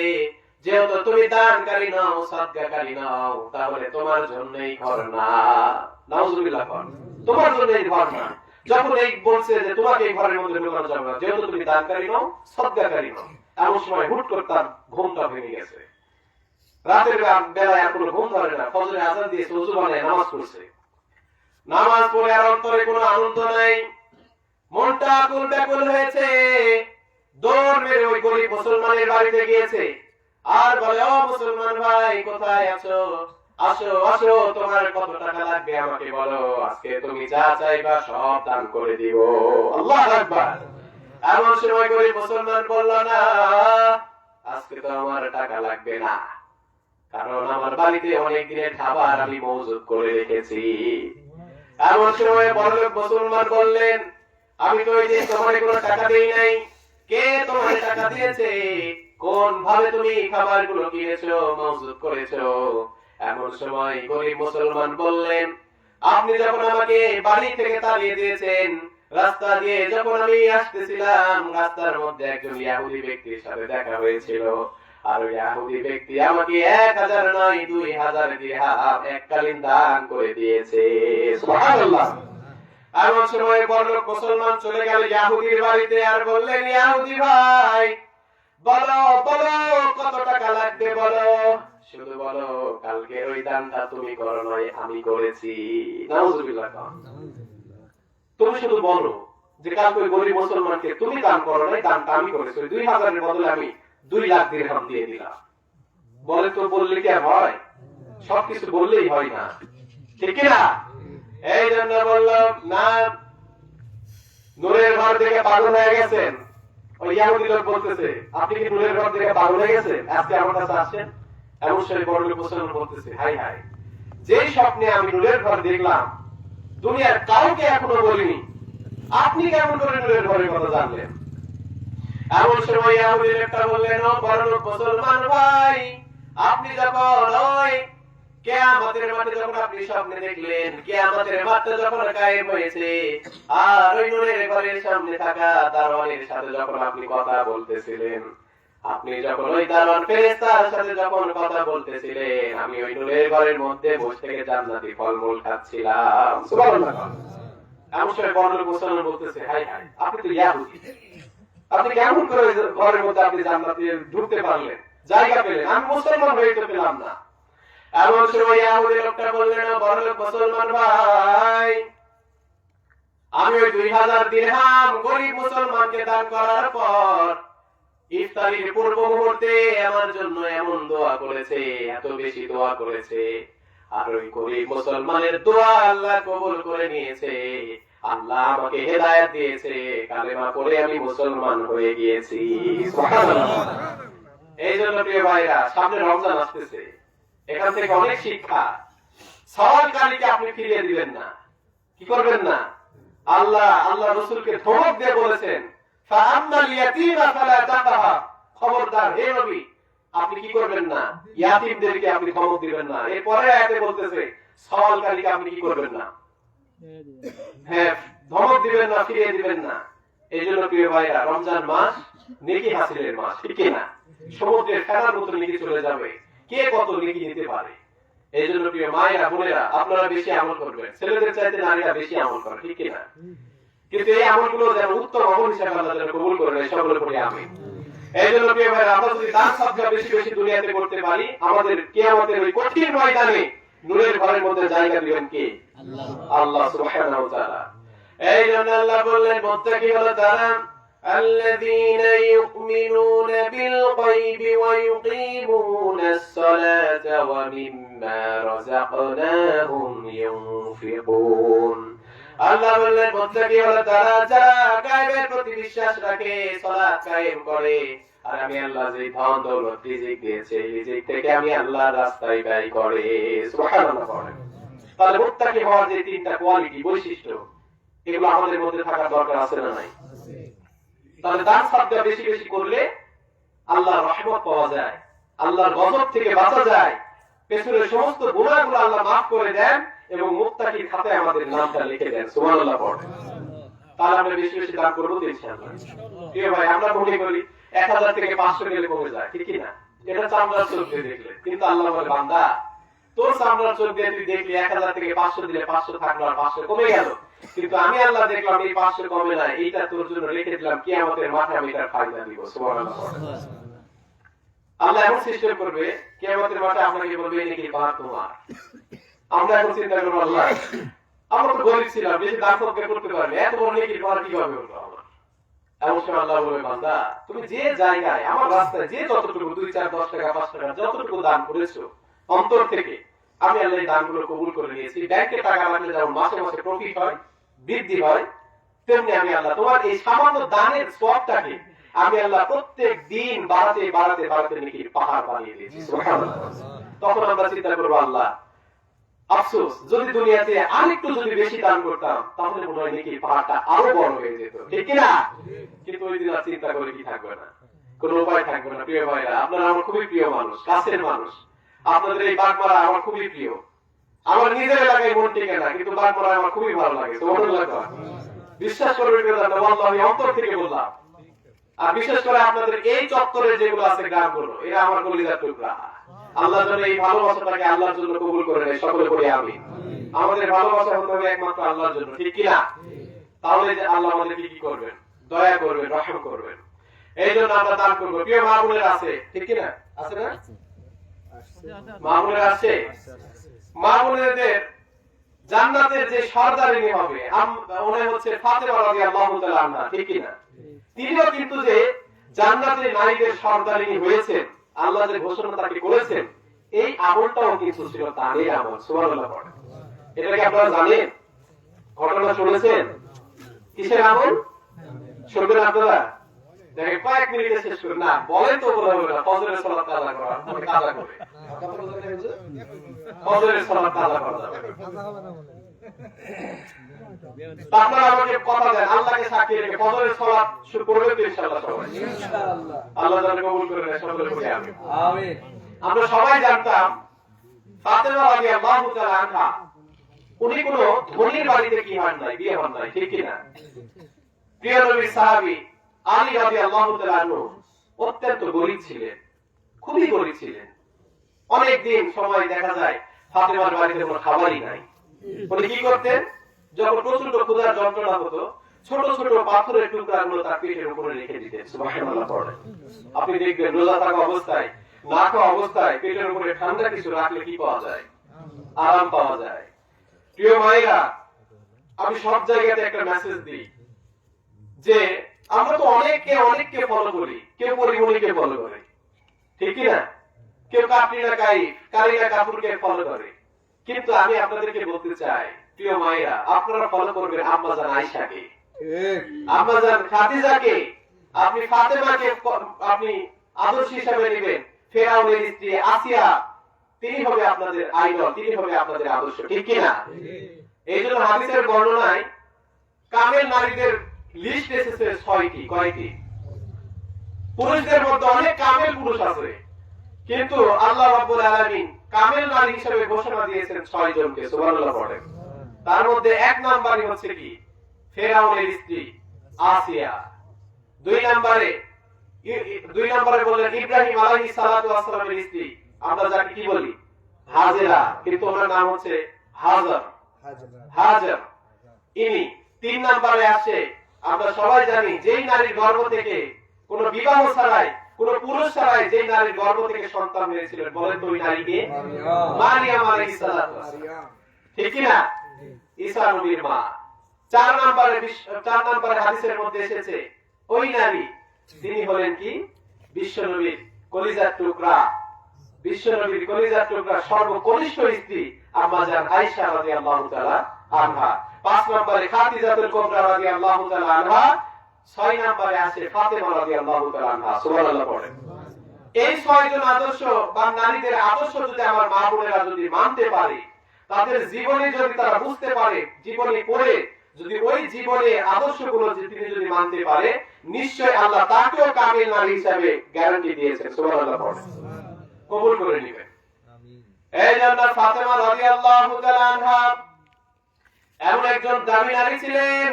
যেহেতু তুমি দানকারী নাও, সদকাকারী নাও, তাহলে তোমার জন্যই ঘর না। নাউজুবিল্লাহ। তোমার জন্যই ঘর না। যখন এই বলছে যে তোমাকে এই ঘরের মধ্যে ঢোকানো যাবে না, যেহেতু তুমি দানকারী নাও, সদকাকারী নাও, এমন সময় হুট করে তার ঘুমটা ভেঙে গেছে। রাতের বেলায় আর কোনো ঘুম ধরে না, ফজরের আযান দিয়েছে, ওযু বানায় নামাজ পড়ছে। নামাজ পড়ে আর অন্তরে কোনো আনন্দ নাই, মনটা আকুল ব্যাকুল হয়েছে। দৌড় মেরে ওই গরিব মুসলমানের বাড়িতে গিয়েছে আর বলে, ও মুসলমান ভাই, কোথায় আছো? আসো আসো, তোমার কত টাকা লাগবে আমাকে বলো, আজকে তুমি যা চাইবা সব দান করে দিব। আল্লাহু আকবার। এমন সময় গরিব মুসলমান বলল, না, আজকে তো আমার টাকা লাগবে না, কারণ আমার বাড়িতে অনেক দিনের খাবার আমি মজুত করে রেখেছি। এমন সময় বড়লোক মুসলমান বললেন, আমি তো এই যে তোমার কোনো টাকা দেই নাই, কে তোমার টাকা দিয়েছে? কোন ভাবে তুমি খাবারগুলো কিনেছো, মজুত করেছো? এমন সময় গরিব মুসলমান বললেন, আপনি যখন আমাকে বাড়ি থেকে তাড়িয়ে দিয়েছেন, রাস্তা দিয়ে যখন আমি আসতেছিলাম, রাস্তার মধ্যে একজন ইহুদি ব্যক্তির সাথে দেখা হয়েছিল, আর ওই ইহুদি ব্যক্তি আমাকে 1000 নয় 2000 দিরহাম এককালীন দান করে দিয়েছে। সুবহানাল্লাহ। এমন সময় বড়লোক মুসলমান চলে গেল ইহুদির বাড়িতে আর বললেন, ইহুদি ভাই, বলো বলো কত টাকা লাগবে বলো, শুধু বলো, কালকে ওই দানটা তুমি করো নয়, আমি করেছি। নাউজুবিল্লাহ। তুমি শুধু বলো যে কালকে ওই গরিব মুসলমানকে তুমি দান করো নয়, দানটা আমি করেছি, 2000 এর বদলে আমি 2 লাখ দিরহাম দিয়ে দিলাম। বলে, তো বললে কি হয়? সবকিছু বললেই হয় না, ঠিক না? এই জন্য বললাম না, নূরের ঘর দেখে পাগল হয়ে গেছেন। ওই ইহুদি লোক বলতেছে, আপনি কি নূরের ঘর দেখে পাগল হয়ে গেছেন, আজকে আমার কাছে আসছেন? এমন সময় বড়লোক মুসলমান বলতেছে, হাই হাই, যে স্বপ্নে আমি নূরের ঘর দেখলাম, দুনিয়ার কাউকে এখনো বলিনি, আপনি কেমন করে নূরের ঘরের কথা জানলেন? এমন সময় ইহুদি লোকটা বললেন, ও বড়লোক মুসলমান ভাই, আপনি যখন ওই কিয়ামতের মাঠে যখন আপনি স্বপ্নে দেখলেন, কিয়ামতের মাঠটা যখন কায়েম হয়েছে, আর ওই নূরের ঘরের সামনে থাকা দারোয়ানের সাথে যখন আপনি কথা বলতেছিলেন, আপনি যখন ওই দারোয়ান ফেরেশতার সাথে যখন কথা বলতেছিলেন, আমি ওই নূরের ঘরের মধ্যে বসে থেকে জান্নাতি ফলমূল খাচ্ছিলাম। সুবহানাল্লাহ। এমন সময় বড়লোক মুসলমান বলতেছে, হাই হাই, আপনি তো ইহুদি, আপনি কেমন করে ঘরের মধ্যে আপনি জান্নাতে ঢুকতে পারলেন, জায়গা পেলেন? আমি মুসলমান হয়ে তো পেলাম না। এমন সময় ইহুদি লোকটা বললেন, বড়লোক মুসলমান ভাই, আমি ওই 2000 দিরহাম গরিব মুসলমানকে দান করার পর ইফতারির পূর্ব মুহূর্তে আমার জন্য এমন দোয়া করেছে, এত বেশি দোয়া করেছে, আর ওই গরিব মুসলমানের দোয়া আল্লাহ কবুল করে নিয়েছে, আল্লাহ আমাকে হেদায়েত দিয়েছে, কালেমা পড়ে আমি মুসলমান হয়ে গিয়েছি। সুবহানাল্লাহ। এই জন্য প্রিয় ভাইরা, সামনে রমজান আসতেছে, এখান থেকে অনেক শিক্ষা। সওয়ালকারীকে আপনি ফিরিয়ে দিবেন না, কি করবেন না? আল্লাহ রাসূলকে ধমক দিয়ে বলেছেন, ফাআম্মাল ইয়াতীমা ফালা তাকহা, খবরদার হে নবী, আপনি কি করবেন না? ইয়াতীমদেরকে আপনি ধমক দিবেন না। এরপরে আয়াতে বলতেছে, সওয়ালকারীকে আপনি কি করবেন না? হ্যাঁ, ধমক দিবেন না, ফিরিয়ে দিবেন না। এই জন্য প্রিয় ভাইরা, রমজান মাস নেকি হাসিলের মাস, ঠিক না? সমুদ্রের ফেনার মতো নেকি চলে যাবে, কে কত নেকি নিতে পারে। এই জন্য প্রিয় মায়েরা, বোনেরা, আপনারা বেশি আমল করবেন, ছেলেদের চাইতে নারীরা বেশি আমল করে, ঠিক না? কিন্তু এই আমলগুলো যেন উত্তম আমল হিসেবে আল্লাহ যেন কবুল করে নেয়, সকলে পড়ে আমিন। এই জন্য প্রিয় ভাইরা, আমরা যদি দান সদকা বেশি বেশি দুনিয়াতে করতে পারি, আমাদের কিয়ামতের ওই কঠিন ময়দানে নূরের ঘরের মধ্যে জায়গা দিবেন কে? আল্লাহ সুবহানাহু ওয়া তাআলা। এই জন্য আল্লাহ বললেন, মুত্তাকি হলো তারা الذين يؤمنون بالغيب ويقيمون الصلاة ومما رزقناهم ينفقون। আল্লাহ বললেন, মুত্তাকি হলো তারা যারা গায়বের প্রতি বিশ্বাস রাখে, সালাত কায়েম করে, আর আমি আল্লাহ যে ধন দৌলত রিজিক দিয়েছে, রিজিক থেকে আমি আল্লাহর রাস্তায় ব্যয় করে। সুবহানাল্লাহ। তাহলে মুত্তাকি হওয়ার যে তিনটা কোয়ালিটি বৈশিষ্ট্য এগুলো আমাদের মধ্যে থাকার দরকার আছে না নাই? তাহলে দান সাদকা বেশি বেশি করলে আল্লাহর রহমত পাওয়া যায়, আল্লাহর গজব থেকে বাঁচা যায়, পেছনের সমস্ত গুনাহগুলো আল্লাহ মাফ করে দেন এবং মুত্তাকির খাতায় আমাদের নামটা লিখে দেন। সুবহানাল্লাহ পড়ে। তাহলে আমরা বেশি বেশি দান করবো তো ইনশাআল্লাহ। ঠিক ভাই, আমরা মনে করি 1000 থেকে 500 গেলে কমে যায়, ঠিক কি না? এটা চামড়ার চোখ দিয়ে দেখলে, কিন্তু আল্লাহ বলে বান্দা তোর চামড়ার চোখ দিয়ে তুই দেখলি 1000 থেকে 500 দিলে 500 থাকলো আর 500 কমে গেল, কিন্তু আমি আল্লাহ দেখলাম এই 500 কমে না, এইটা তোর জন্য লিখে দিলাম কিয়ামতের মাঠে আমি এটার ফায়দা দিব। সুবহানাল্লাহ। আল্লাহ এমন সিস্টেম করবে কিয়ামতের মাঠে আপনাকে বলবে নাকি পার তোমার। আমরা এখন চিন্তা করবো আল্লাহ আমরা তো গরিব ছিলাম, বেশি দান সদকা করতে পারি, এত বড় নেকি পার কিভাবে হলো আমার? এমন সময় আল্লাহ বলবে বান্দা তুমি যে জায়গায় আমার রাস্তায় যে যতটুকু 2, 4, 10 টাকা 5 টাকা যতটুকু দান করেছো অন্তর থেকে, আমি আল্লাহ এই দানগুলো কবুল করে নিয়েছি। ব্যাংকে টাকা রাখলে যেমন মাসে মাসে প্রফিট হয়, বৃদ্ধি হয়, তেমনি আমি আল্লাহ তোমার এই সামান্য দানের সওয়াবটাকে আমি আল্লাহ প্রত্যেক দিন বাড়াতে বাড়াতে বাড়াতে নেকির পাহাড় বানিয়ে দিয়েছি। সুবহানাল্লাহ। তখন আমরা চিন্তা করবো আল্লাহ আফসোস যদি দুনিয়াতে আরেকটু যদি বেশি দান করতাম তাহলে মনে হয় নেকির পাহাড়টা আরো বড় হয়ে যেত, ঠিক কিনা? কিন্তু ওই দিন আর চিন্তা করে কি থাকবে না, কোন উপায় থাকবে না। প্রিয় ভাইরা, আপনারা আমার খুবই প্রিয় মানুষ, কাছের মানুষ, আপনাদের এই বাগমারা আমার খুবই প্রিয়। আমার নিজের এলাকায় মন টিকে না, কিন্তু বাগমারা আমার খুবই ভালো লাগে। সুবহানাল্লাহ। বিশ্বাস করবেন আমি অন্তর থেকে বললাম। আর বিশেষ করে আপনাদের এই চত্বরে যেগুলো আছে গ্রামগুলো, এরা আমার কলিজার টুকরা। আল্লাহ যেন এই ভালোবাসাটাকে আল্লাহর জন্য কবুল করে নেয়, সকলে করি আমিন। আমাদের ভালোবাসা হতে হবে একমাত্র আল্লাহর জন্য, ঠিক কিনা? তাহলে যে আল্লাহ আমাদেরকে কি করবেন? দয়া করবেন, রহম করবেন। এই জন্য আমরা দান করবো। প্রিয় মা বোনেরা আছে, ঠিক কিনা? আছে না? মা বোনেরা আছে। মা বোনেদের জান্নাতের যে সর্দারিনী হবে উনি হচ্ছে ফাতেমা রাদিয়াল্লাহু তাআলা আনহা, ঠিক কিনা? তিনিও কিন্তু যে জান্নাতের নারীদের সর্দারিনী হয়েছেন, আল্লাহ যে ঘোষণা তাকে করেছেন, এই আমলটাও কিন্তু ছিল তারই আমল। সুবহানাল্লাহ। এটা কি আপনারা জানেন? ঘটনা শুনেছেন? কিসের আমল শুনবেন আপনারা? দেখেন কয়েক মিনিটে শেষ করুন না, বলেন তো বলা হবে না। ফজরের সালাত কাজা করা, মানে কাজা করে ফজরের সালাত কাজা করা যাবে। আপনারা আমাকে কথা দেন, আল্লাহকে সাক্ষী রেখে ফজরের সালাত শুরু করবেন তো ইনশাআল্লাহ সবাই? ইনশাআল্লাহ। আল্লাহ যেন কবুল করে নেয়, সকলে বলি আমিন। আমিন। আমরা সবাই জানতাম ফাতেমা রাদিয়াল্লাহু তাআলা আনহা উনি কোনো ধনীর বাড়িতে কি হন নাই, বিয়ে হন নাই, ঠিক কি না? প্রিয় নবীর সাহাবী আলী রাদিয়াল্লাহু তাআলা আনহু অত্যন্ত গরীব ছিলেন, খুবই গরীব ছিলেন। অনেক দিন সময় দেখা যায় ফাতেমার বাড়িতে কোনো খাবারই নাই। উনি কি করতেন? যখন প্রচন্ড ক্ষুধার যন্ত্রণা হতো, ছোট ছোট পাথরের টুকরাগুলো তার পেটের উপরে রেখে দিতেন। সুবহানাল্লাহ পড়ে। আপনি দেখবেন রোজা থাকা অবস্থায়, না খাওয়া অবস্থায় পেটের উপরে ঠান্ডা কিছু রাখলে কি পাওয়া যায়? আরাম পাওয়া যায়। প্রিয় মায়েরা, আমি সব জায়গাতে একটা মেসেজ দিই যে আমরা তো অনেককে ফলো করি, কেউ পরিমণিকে ফলো করে, ঠিক কি না? কেউ কাটরিনা কাইফ, কারিনা কাপুরকে ফলো করে। কিন্তু আমি আপনাদেরকে বলতে চাই প্রিয় মায়েরা, আপনারা ফলো করবেন আম্মাজান আয়েশাকে, আম্মাজান খাদিজাকে, আপনি ফাতেমাকে আপনি আদর্শ হিসেবে নেবেন। ফেরাউনের স্ত্রী আসিয়া, তিনি হবে আপনাদের আইডল, তিনি হবে আপনাদের আদর্শ, ঠিক কি না? এই জন্য হাদিসের বর্ণনায় কামেল নারীদের লিস্ট এসেছে 6টি। কয়টি? পুরুষদের মধ্যে অনেক কামেল পুরুষ আছে, কিন্তু আল্লাহ রাব্বুল আলামিন কামেল নারী হিসেবে ঘোষণা দিয়েছেন 6 জনকে। সুবহানাল্লাহ পড়েন। তার মধ্যে 1 নম্বরই হচ্ছে কি? ফেরাউনের স্ত্রী আসিয়া। 2 নম্বরে বললেন ইব্রাহিম আলাইহিস সালাতু ওয়াস সালামের স্ত্রী, আমরা যাকে কি বলি? হাজেরা, কিন্তু ওনার নাম হচ্ছে হাজার। ইনি 3 নম্বরে আসে। আমরা সবাই জানি যেই নারীর গর্ভ থেকে কোনো বিবাহ ছাড়াই, কোনো পুরুষ ছাড়াই যেই নারীর গর্ভ থেকে সন্তান হয়েছিলেন, বলেন তো ওই নারীকে? মারিয়াম আলাইহিস সালাতু ওয়াস সালাম, ঠিক কি না? ঈসা নবীর মা। 4 নম্বরে হাদিসের মধ্যে এসেছে ওই নারী, তিনি হলেন কি? বিশ্বনবীর কলিজার টুকরা, বিশ্বনবীর কলিজার টুকরা সর্বকনিষ্ঠ স্ত্রী আম্মাজান আয়েশা রাদিয়াল্লাহু তাআলা আনহা। 5 নম্বরে খাদিজাতুল কুবরা রাদিয়াল্লাহু তাআলা আনহা। 6 নম্বরে আছে ফাতেমা রাদিয়াল্লাহু তাআলা আনহা। সুবহানাল্লাহ পড়েন। এই 6 জন আদর্শ বা নারীদের আদর্শ যদি আমার মা বোনেরা যদি মানতে পারে, তাদের জীবনে যদি তারা বুঝতে পারে, জীবনী পড়ে যদি ওই জীবনে আদর্শগুলো তিনি যদি মানতে পারে, নিশ্চয় আল্লাহ তাকেও কামিল নারী হিসাবে গ্যারান্টি দিয়েছেন। সুবহানাল্লাহ পড়ে কবুল করে নেবেন। এই জন্য ফাতেমা রাদিয়াল্লাহু তাআলা আনহা এমন একজন দামি নারী ছিলেন,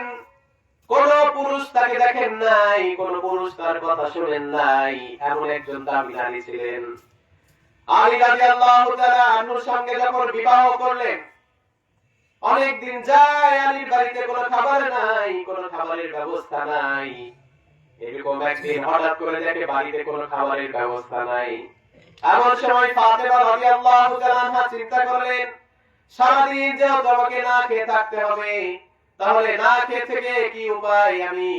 কোন পুরুষ তাকে দেখেন নাই, কোন পুরুষ তার কথা শুনেন নাই, এমন একজন দামি নারী ছিলেন। আলী রাদিয়াল্লাহু তাআলা আনহুর সঙ্গে যখন বিবাহ করলেন, অনেক দিন যায়, আলীর বাড়িতে কোনো খাবার নাই, কোনো খাবারের ব্যবস্থা নাই। এরকম একদিন হঠাৎ করে দেখে বাড়িতে কোনো খাবারের ব্যবস্থা নাই। এমন সময় ফাতেমা রাদিয়াল্লাহু তাআলা আনহা চিন্তা করলেন, সারাদিন যে আমাকে না খেয়ে থাকতে হবে, তাহলে না খেয়ে থেকে কি উপায়? আমি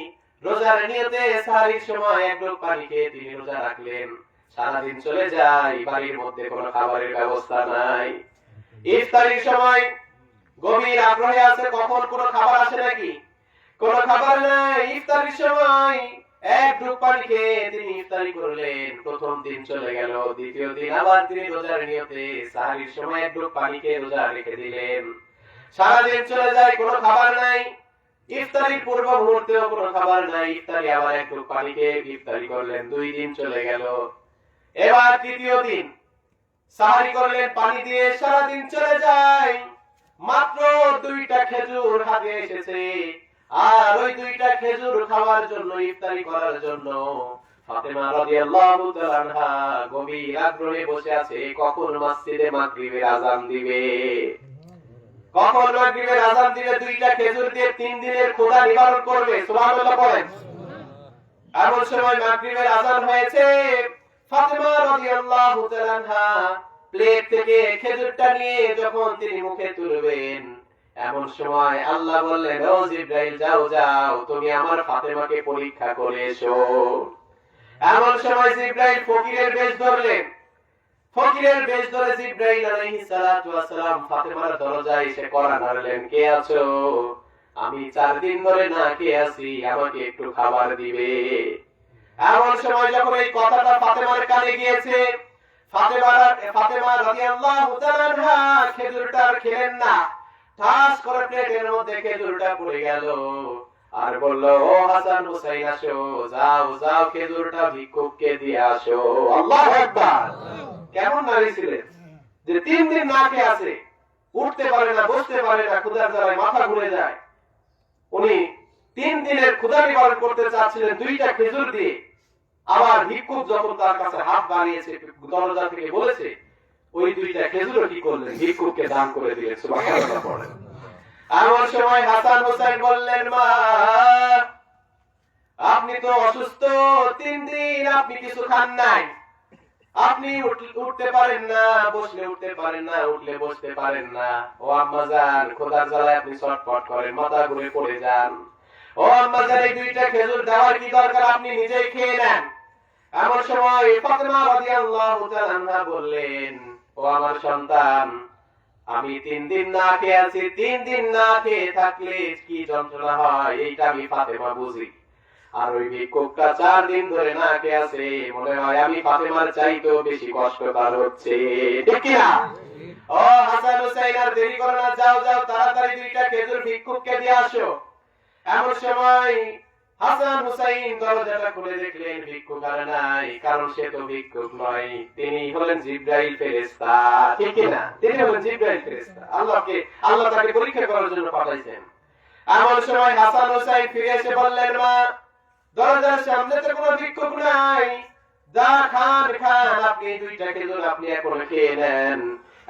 রোজার নিয়তে সাহারির সময় এক গ্লাস পানি খেয়ে তিনি রোজা রাখলেন। সারাদিন চলে যায়, বাড়ির মধ্যে কোনো খাবারের ব্যবস্থা নাই। ইফতারির সময় গভীর আগ্রহে আছে, কখন কোনো খাবার আসে নাকি? কোনো খাবার নাই। ইফতারির সময় এক গ্লাস পানি খেয়ে তিনি ইফতারি করলেন। প্রথম দিন চলে গেল, দ্বিতীয় দিন আবার তিনি রোজার নিয়তে সাহারির সময় এক গ্লাস পানি খেয়ে রোজা রেখে দিলেন। সারাদিন চলে যায়, কোনো খাবার নাই। ইফতারির পূর্ব মুহূর্তেও কোনো খাবার নাই। ইফতারি আবার এক গ্লাস পানি খেয়ে ইফতারি করলেন। 2 দিন চলে গেল। এবার তৃতীয় দিন সাহারি করলেন পানি দিয়ে, সারাদিন চলে যায়। মাত্র 2টা খেজুর হাতে এসেছে, আর ওই 2টা খেজুর খাওয়ার জন্য, ইফতারি করার জন্য ফাতেমা রাদিয়াল্লাহু তাআলা আনহা গভীর আগ্রহে বসে আছে, কখন মসজিদে মাগরিবের আযান দিবে, কখন মাগরিবের আযান দিবে। 2টা খেজুর দিয়ে 3 দিনের ক্ষুধা নিবারণ করবে। সুবহানাল্লাহ পড়েন। এমন সময় মাগরিবের আযান হয়েছে। ফাতেমা রাদিয়াল্লাহু তাআলা আনহা প্লেট থেকে খেজুরটা নিয়ে যখন তিনি মুখে তুলবেন, এমন সময় আল্লাহ বললেন, ও জিবরাইল, যাও যাও, তুমি আমার ফাতেমাকে পরীক্ষা করে এসো। এমন সময় জিবরাইল ফকিরের বেশ ধরলেন। ফকিরের বেশ ধরে জিবরাইল আলাইহিস সালাতু ওয়াস সালাম ফাতেমার দরজায় এসে কড়া নাড়লেন, কে আছো? আমি 4 দিন ধরে না খেয়ে আছি, আমাকে একটু খাবার দিবে। এমন সময় যখন এই কথাটা ফাতেমার কানে গিয়েছে, ফাতেমা রাদিয়াল্লাহু তাআলা আনহা খেজুরটা আর খেলেন না। ঠাস করে প্লেটের মধ্যে খেজুরটা পড়ে গেল, আর বলল, ও হাসান হুসাইন, আসো, যাও যাও, খেজুরটা ভিক্ষুককে দিয়ে আসো। আল্লাহু আকবার। কেমন নারী ছিলেন যে 3 দিন না খেয়ে আছে, উঠতে পারে না, বসতে পারে না, ক্ষুধার জ্বালায় মাথা ঘুরে যায়। উনি 3 দিনের ক্ষুধা নিবারণ করতে চাচ্ছিলেন 2টা খেজুর দিয়ে। আবার ভিক্ষুক যখন তার কাছে হাত বাড়িয়েছে, দরজা থেকে বলেছে, ওই 2টা খেজুর কি করলেন? ভিক্ষুককে দান করে দিলেন। সুবহানাল্লাহ পড়েন। এমন সময় হাসান হোসেন বললেন, মা, আপনি তো অসুস্থ, 3 দিন আপনি কিছু খান নাই, আপনি উঠতে পারেন না, বসলে উঠতে পারেন না, উঠলে বসতে পারেন না। ও আম্মা জান, খোদার জ্বালায় আপনি ছটফট করেন, মাথা ঘুরে পড়ে যান। ও আম্মা জান, এই 2টা খেজুর দেওয়ার কি দরকার? আপনি নিজেই খেয়ে নেন। এমন সময় ফাতেমা রাদিয়াল্লাহু তাআলা আনহা বললেন, ও আমার সন্তান, আমি 3 দিন না খেয়ে আছি। 3 দিন না খেয়ে থাকলে কি যন্ত্রণা হয়, এইটা আমি ফাতেমা বুঝি। আর ওই ভিক্ষুকটা 4 দিন ধরে না খেয়ে আছে, মনে হয় আমি ফাতেমার চাইতেও বেশি কষ্ট তার হচ্ছে। ঠিক কি না? ও হাসান হুসাইন, আর দেরি করো না, যাও যাও, তাড়াতাড়ি 2টা খেজুর ভিক্ষুককে দিয়ে আসো। এমন সময় হাসান হুসাইন দরজাটা খুলে দেখলেন ভিক্ষুক আর নাই, কারণ সে তো ভিক্ষুক নয়, তিনি হলেন জিবরাইল ফেরেশতা। ঠিক কি না? তিনি হলেন জিবরাইল ফেরেশতা। আল্লাহ তাকে পরীক্ষা করার জন্য পাঠাইছেন। এমন সময় হাসান হুসাইন ফিরে এসে বললেন, মা, দরজার সামনে তো কোনো ভিক্ষুক নাই, যা খান খান, আপনি 2টা খেজুর আপনি এখনো খেয়ে নেন।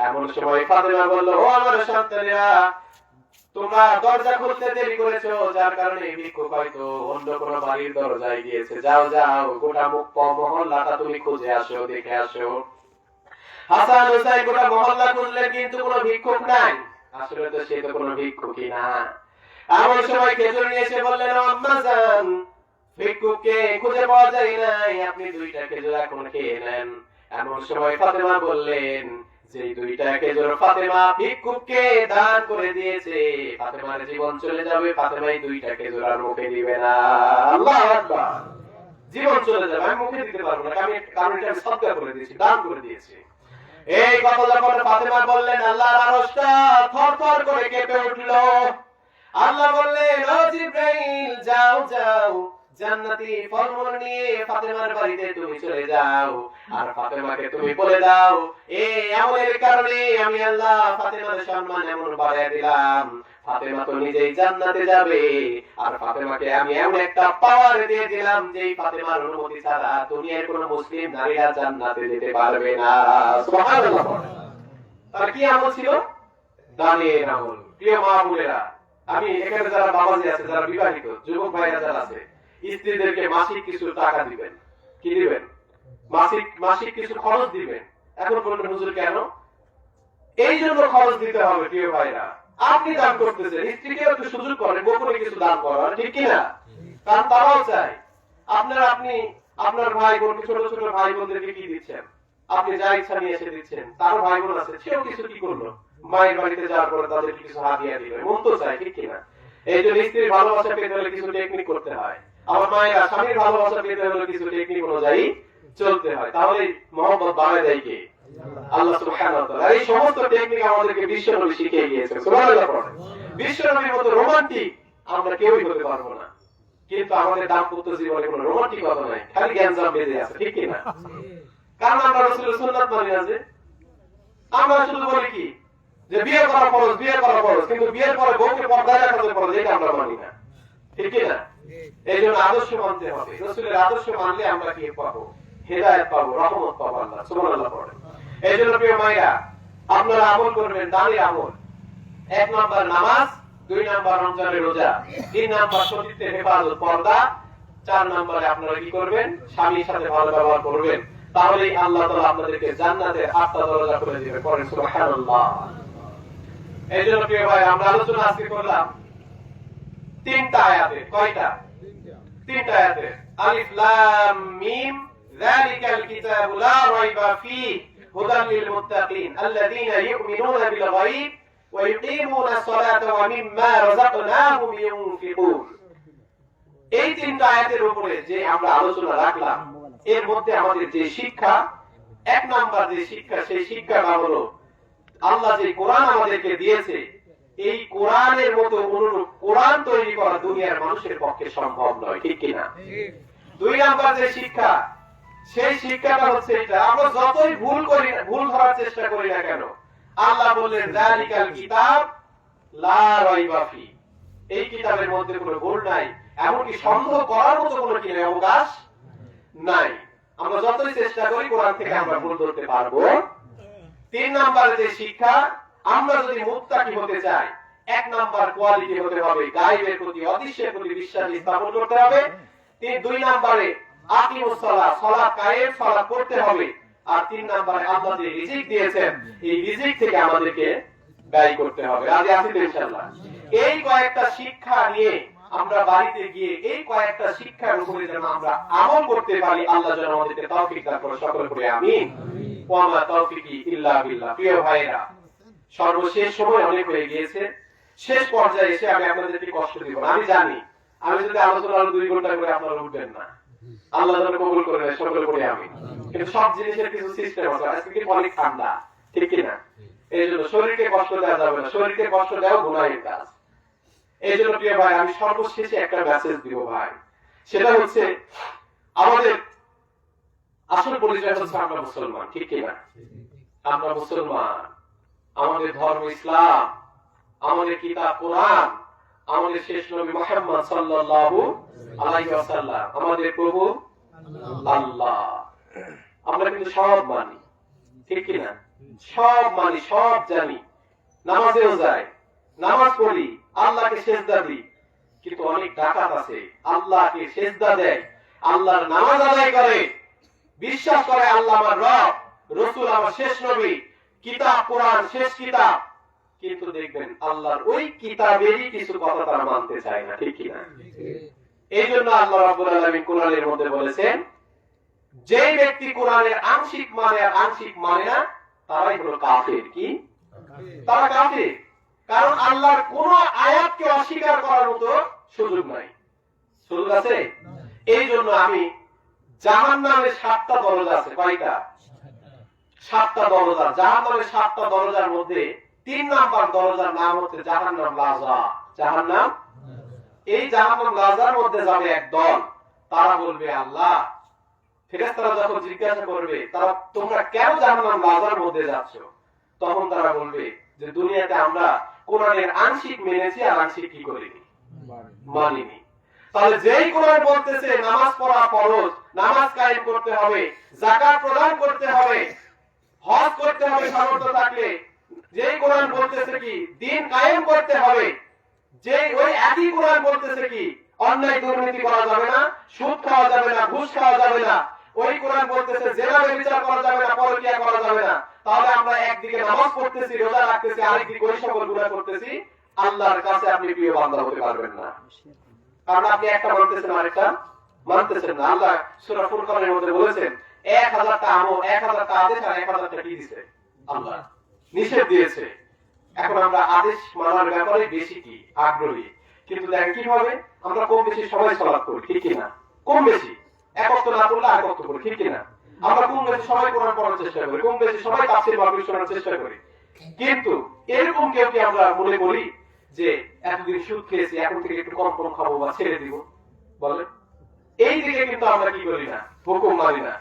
এমন সময় ফাতেমা বলল, ও আমার সন্তানেরা, তোমরা দরজা খুলতে দেরি করেছো, যার কারণে ভিক্ষুক হয়তো অন্য কোনো বাড়ির দরজায় গিয়েছে। যাও যাও, গোটা মহল্লাটা তুমি খুঁজে আসো, দেখে আসো। হাসান হুসাইন গোটা মহল্লা খুঁজলেন, কিন্তু কোনো ভিক্ষুক নাই। আসলে তো সে তো কোনো ভিক্ষুকই না। এমন সময় খেজুর নিয়ে এসে বললেন, আম্মা জান, ভিক্ষুককে খুঁজে পাওয়া যায় নাই, আপনি 2টা খেজুর এখন খেয়ে নেন। এমন সময় ফাতেমা বললেন, যে 2টা খেজুর ফাতেমা ভিক্ষুককে দান করে দিয়েছে, ফাতেমার জীবন চলে যাবে, ফাতেমা এই 2টা খেজুর আর মুখে দিবে না। আল্লাহু আকবার। জীবন চলে যাবে, আমি মুখে দিতে পারবো না, কারণ এটা আমি সদকা করে দিয়েছি, দান করে দিয়েছি। এই কথা যখন ফাতেমা বললেন, আল্লাহর আরশটা থরথর করে কেঁপে উঠলো। আল্লাহ বললেন, ও জিবরাইল, যাও যাও, জান্নাতি ফলমূল নিয়ে ফাতেমার বাড়িতে তুমি চলে যাও, আর ফাতেমাকে তুমি বলে দাও, এই আমলের কারণে আমি আল্লাহ ফাতেমার সম্মান এমন বাড়ায় দিলাম, ফাতেমা তো নিজেই জান্নাতে যাবে, আর ফাতেমাকে আমি এমন একটা পাওয়ার দিয়ে দিলাম যে ফাতেমার অনুমতি ছাড়া দুনিয়ার কোনো মুসলিম নারীরা জান্নাতে যেতে পারবে না। সুবহানাল্লাহ। তার কি আমল ছিল? দানের আমল। প্রিয় মা বোনেরা, আমি এখানে যারা বাবাজি আছে, যারা বিবাহিত যুবক ভাইরা যারা আছে, স্ত্রীদেরকে মাসিক কিছু টাকা দিবেন। কি দিবেন? মাসিক কিছু খরচ দিবেন। এখন বলবেন, হুজুর কেন? এই জন্য খরচ দিতে হবে প্রিয় ভাইরা, আপনি দান করতেছেন, স্ত্রীকে একটু সুযোগ করেন গোপনে কিছু দান করার, ঠিক কিনা? কারণ তারাও চায় আপনি আপনার ভাই বোন, ছোট ছোট ভাই বোনদেরকে কি দিচ্ছেন? আপনি যা ইচ্ছা নিয়ে এসে দিচ্ছেন। তারও ভাই বোন আছে, সেও কিছু কি করলো, মায়ের বাড়িতে যাওয়ার পরে তাদেরকে কিছু হাদিয়া দিবে, মন তো চায়, ঠিক কিনা? এই জন্য স্ত্রীর ভালোবাসা পেতে হলে কিছু টেকনিক করতে হয়। আমার মায়েরা স্বামীর ভালোবাসা পেতে হলে কিছু টেকনিক অনুযায়ী চলতে হয়। তাহলে মহব্বত বাড়ায় যায় কে? আল্লাহ সুবহানাহু ওয়া তাআলা। এই সমস্ত টেকনিক আমাদেরকে বিশ্বনবী শিখিয়ে গিয়েছেন। সুবহানাল্লাহ। বিশ্বনবীর মতো রোমান্টিক আমরা কেউই হতে পারবো না, কিন্তু আমাদের দাম্পত্য জীবনে কোনো রোমান্টিকতা নাই, খালি গ্যাঞ্জাম বেঁধে আছে, ঠিক কিনা? কারণ আমরা রাসূলের সুন্নাত মানি না। যে আমরা শুধু বলি কি যে বিয়ে করা ফরজ, বিয়ে করা ফরজ, কিন্তু বিয়ের পরে বউকে পর্দায় রাখতে ফরজ, এটা আমরা মানি না, ঠিক কিনা? এই জন্য আদর্শ মানতে হবে। রাসূলের আদর্শ মানলে আমরা কি পাবো? হেদায়েত পাবো, রহমত পাবো। আল্লাহ সুবহানাল্লাহ পড়ে। এই জন্য প্রিয় মায়েরা, আপনারা আমল করবেন, দানের আমল। 1 নাম্বার নামাজ, 2 নাম্বার রমজানের রোজা, 3 নাম্বার সতীত্বের হেফাজত, পর্দা, 4 নাম্বারে আপনারা কি করবেন? স্বামীর সাথে ভালো ব্যবহার করবেন। তাহলেই আল্লাহ তাআলা আপনাদেরকে জান্নাতের 8টা দরজা খুলে দিবেন। পড়েন সুবহানাল্লাহ। এই জন্য প্রিয় ভাই, আমরা আলোচনা আজকে করলাম 3টা আয়াতে। কয়টা? 3টা আয়াতে। আলিফ লাম মিম, যালিকাল কিতাবু লা রাইবা ফীহি হুদাল লিল মুত্তাকিন আল্লাযীনা ইউমিনুনা বিল গায়ব ওয়া ইউকিমুনাস সালাতা ওয়া মিম্মা রাযাকনাহুম ইউনফিকুন। এই 3টা আয়াতের উপরে যে আমরা আলোচনা রাখলাম, এর মধ্যে আমাদের যে শিক্ষা, 1 নাম্বার যে শিক্ষা, সেই শিক্ষাটা হলো আল্লাহ যে কোরআন আমাদেরকে দিয়েছে, এই কোরআনের মতো অনুরূপ কোরআন তৈরি করা দুনিয়ার মানুষের পক্ষে সম্ভব নয়, ঠিক কিনা? 2 নাম্বার যে শিক্ষা, সেই শিক্ষাটা হচ্ছে এটা, আমরা যতই ভুল ধরার চেষ্টা করি না কেন, আল্লাহ বললেন যালিকাল কিতাব লা রাইবা ফি, এই কিতাবের মধ্যে কোনো ভুল নাই, এমনকি সন্দেহ করার মতো কোনো কি অবকাশ নাই। আমরা যতই চেষ্টা করি কোরআন থেকে আমরা ভুল ধরতে পারবো। 3 নাম্বারে যে শিক্ষা, আমরা যদি মুত্তাকি হতে চাই, 1 নাম্বার কোয়ালিটি হতে হবে গায়বের প্রতি, অদৃশ্যের প্রতি বিশ্বাস স্থাপন করতে হবে। 2 নাম্বারে আকিমুস সালাত, সালাত কায়েম, সালাত করতে হবে। আর 3 নাম্বারে আল্লাহ যে রিজিক দিয়েছেন, এই রিজিক থেকে আমাদেরকে ব্যয় করতে হবে। রাজি আছি তো ইনশাআল্লাহ? এই কয়েকটা শিক্ষা নিয়ে আমরা বাড়িতে গিয়ে এই কয়েকটা শিক্ষার উপরে যেন আমরা আমল করতে পারি, আল্লাহ যেন আমাদেরকে তৌফিক দান করে। সকলে পড়ে আমিন। ওয়া মা তৌফিকি ইল্লা বিল্লাহ। প্রিয় ভাইরা, সর্বশেষ সময় অনেক হয়ে গিয়েছে, শেষ পর্যায়ে এসে আমি আপনাদেরকে কষ্ট দিব না। আমি জানি আমি যদি আলোচনা আরো 2 ঘন্টা করে আপনারা উঠবেন না, আল্লাহ যেন কবুল করে নেয়। সকলে পড়ে আমিন। কিন্তু সব জিনিসের কিছু সিস্টেম আছে। আজকে কি অনেক ঠান্ডা, ঠিক কিনা? এই জন্য শরীরকে কষ্ট দেওয়া যাবে না, শরীরকে কষ্ট দেওয়া গুনাহের কাজ। এই জন্য প্রিয় ভাই, আমি সর্বশেষে একটা মেসেজ দিব ভাই, সেটা হচ্ছে আমাদের আসল পরিচয় হচ্ছে আমরা মুসলমান, ঠিক কিনা? আমরা মুসলমান, আমাদের ধর্ম ইসলাম, আমাদের কিতাব কোরআন, আমাদের শেষ নবী মুহাম্মদ সাল্লাল্লাহু আলাইহি ওয়াসাল্লাম, আমাদের প্রভু আল্লাহ। আমরা কিন্তু সব মানি, ঠিক কিনা? সব মানি, সব জানি, নামাজেও যাই, নামাজ পড়ি, আল্লাহকে সেজদা দিই। কিন্তু অনেক ডাকাত আছে আল্লাহকে সেজদা দেয়, আল্লাহর নামাজ আদায় করে, বিশ্বাস করে আল্লাহ আমার রব, রাসূল আমার শেষ নবী, কিতাব কোরআন শেষ কিতাব, কিন্তু দেখবেন আল্লাহর ওই কিতাবেরই কিছু কথা তারা মানতে চায় না, ঠিক কিনা? এই জন্য আল্লাহ রাব্বুল আলামিন কোরআনের মধ্যে বলেছেন, যে ব্যক্তি কোরআনের আংশিক মানে আর আংশিক মানে না, তারাই হলো কাফের। কি? তারা কাফের। কারণ আল্লাহর কোন আয়াতকে অস্বীকার করার মতো সুযোগ নাই। সুযোগ আছে? এই জন্য আমি জাহান্নামের 7টা দরজা আছে। কয়টা? 7টা দরজা, জাহান্নামের 7টা দরজার মধ্যে 3 নাম্বার দরজার নাম হচ্ছে জাহান্নাম লাযা। জাহান্নাম, এই জাহান্নাম লাযার মধ্যে যাবে এক দল, তারা বলবে আল্লাহ, ফেরেশতারা যখন জিজ্ঞাসা করবে তারা তোমরা কেন জাহান্নাম লাযার মধ্যে যাচ্ছ, তখন তারা বলবে যে দুনিয়াতে আমরা কোরআনের আংশিক মেনেছি আর আংশিক কি করিনি, মানিনি। তাহলে যেই কোরআন বলতেছে নামাজ পড়া ফরজ, নামাজ কায়েম করতে হবে, যাকাত প্রদান করতে হবে, হজ করতে হবে সামর্থ্য থাকলে, যেই কোরআন বলতেছে কি দিন কায়েম করতে হবে, যে ওই একই কোরআন বলতেছে কি অন্যায় দুর্নীতি করা যাবে না, সুদ খাওয়া যাবে না, ঘুষ খাওয়া যাবে না, ওই কোরআন বলতেছে জেনা ব্যভিচার করা যাবে না, পরকীয়া করা যাবে না, তাহলে আমরা একদিকে নামাজ পড়তেছি, রোজা রাখতেছি, আরেকদিকে ওই সকল গুনাহ করতেছি, আল্লাহর কাছে আপনি প্রিয় বান্দা হতে পারবেন না। কারণ আপনি একটা মানতেছেন আরেকটা মানতেছেন না। আল্লাহ সূরা ফুরকানের মধ্যে বলেছেন 1000টা আমল, 1000টা আদেশ আর 1000টা কি দিয়েছে, আল্লাহ নিষেধ দিয়েছে। এখন আমরা আদেশ মানার ব্যাপারে বেশি কি আগ্রহী, কিন্তু দেখেন কিভাবে আমরা কম বেশি সবাই সালাত করি, ঠিক কি না? কম বেশি এক ওয়াক্ত না পড়লে আরেক ওয়াক্ত পড়ি, ঠিক কি না? আমরা কম বেশি সবাই কোরআন পড়ার চেষ্টা করি, কম বেশি সবাই তাফসীর মাহফিল শোনার চেষ্টা করি। কিন্তু এরকম কেউ কি আমরা মনে করি যে এতদিন সুদ খেয়েছি, এখন থেকে একটু কম কম খাবো বা ছেড়ে দিব? বলে এই দিকে কিন্তু আমরা কি করি না, হুকুম মানি না।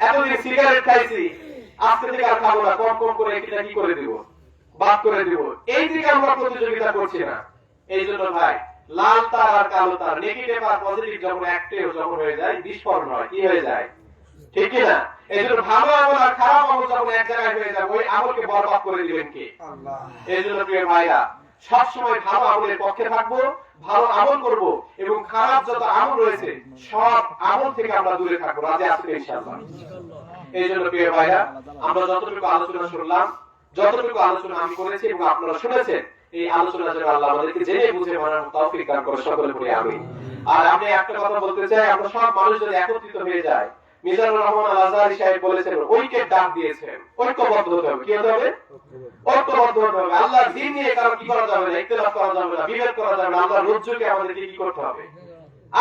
এতদিন সিগারেট খাইছি, আজকে থেকে আর খাবো না, কম কম করে এটা কি করে দিব, বাদ করে দিব, এই দিকে আমরা প্রতিযোগিতা করছি না। এই জন্য ভাই, লাল তার আর কালো তার, নেগেটিভ আর পজিটিভ যখন একটেও যখন হয়ে যায়, বিস্ফোরণ হয়, কি হয়ে যায়, ঠিক কি না? এই জন্য ভালো আমল আর খারাপ আমল যখন এক জায়গায় হয়ে যায়, ওই আমলকে বরবাদ করে দিবেন কে? আল্লাহ। এই জন্য প্রিয় ভাইরা, সবসময় ভালো আমলের পক্ষে থাকবো, ভালো আমল করব, এবং খারাপ যত আমল রয়েছে সব আমল থেকে আমরা দূরে থাকবো, রাজি আছি ইনশাআল্লাহ। এই জন্য প্রিয় ভাইরা, আমরা যতটুকু আলোচনা শুনলাম, যতটুকু আলোচনা আমি করেছি এবং আপনারা শুনেছেন, এই আলোচনা যেন আল্লাহ আমাদেরকে জেনে বুঝে মানার তৌফিক দান করে, সকলে পড়ে আমিন। আর আমি একটা কথা বলতে চাই, আমরা সব মানুষ যদি একত্রিত হয়ে যায়, মিজানুর রহমান আল আজহারি সাহেব বলেছেন ঐক্যের ডাক দিয়েছেন, ঐক্যবদ্ধ হতে হবে। কি হতে হবে? ঐক্যবদ্ধ হতে হবে। আল্লাহর দ্বীন নিয়ে কারো কি করা যাবে না, ইখতিলাফ করা যাবে না, বিভেদ করা যাবে না। আল্লাহর রজ্জুকে আমাদেরকে কি করতে হবে,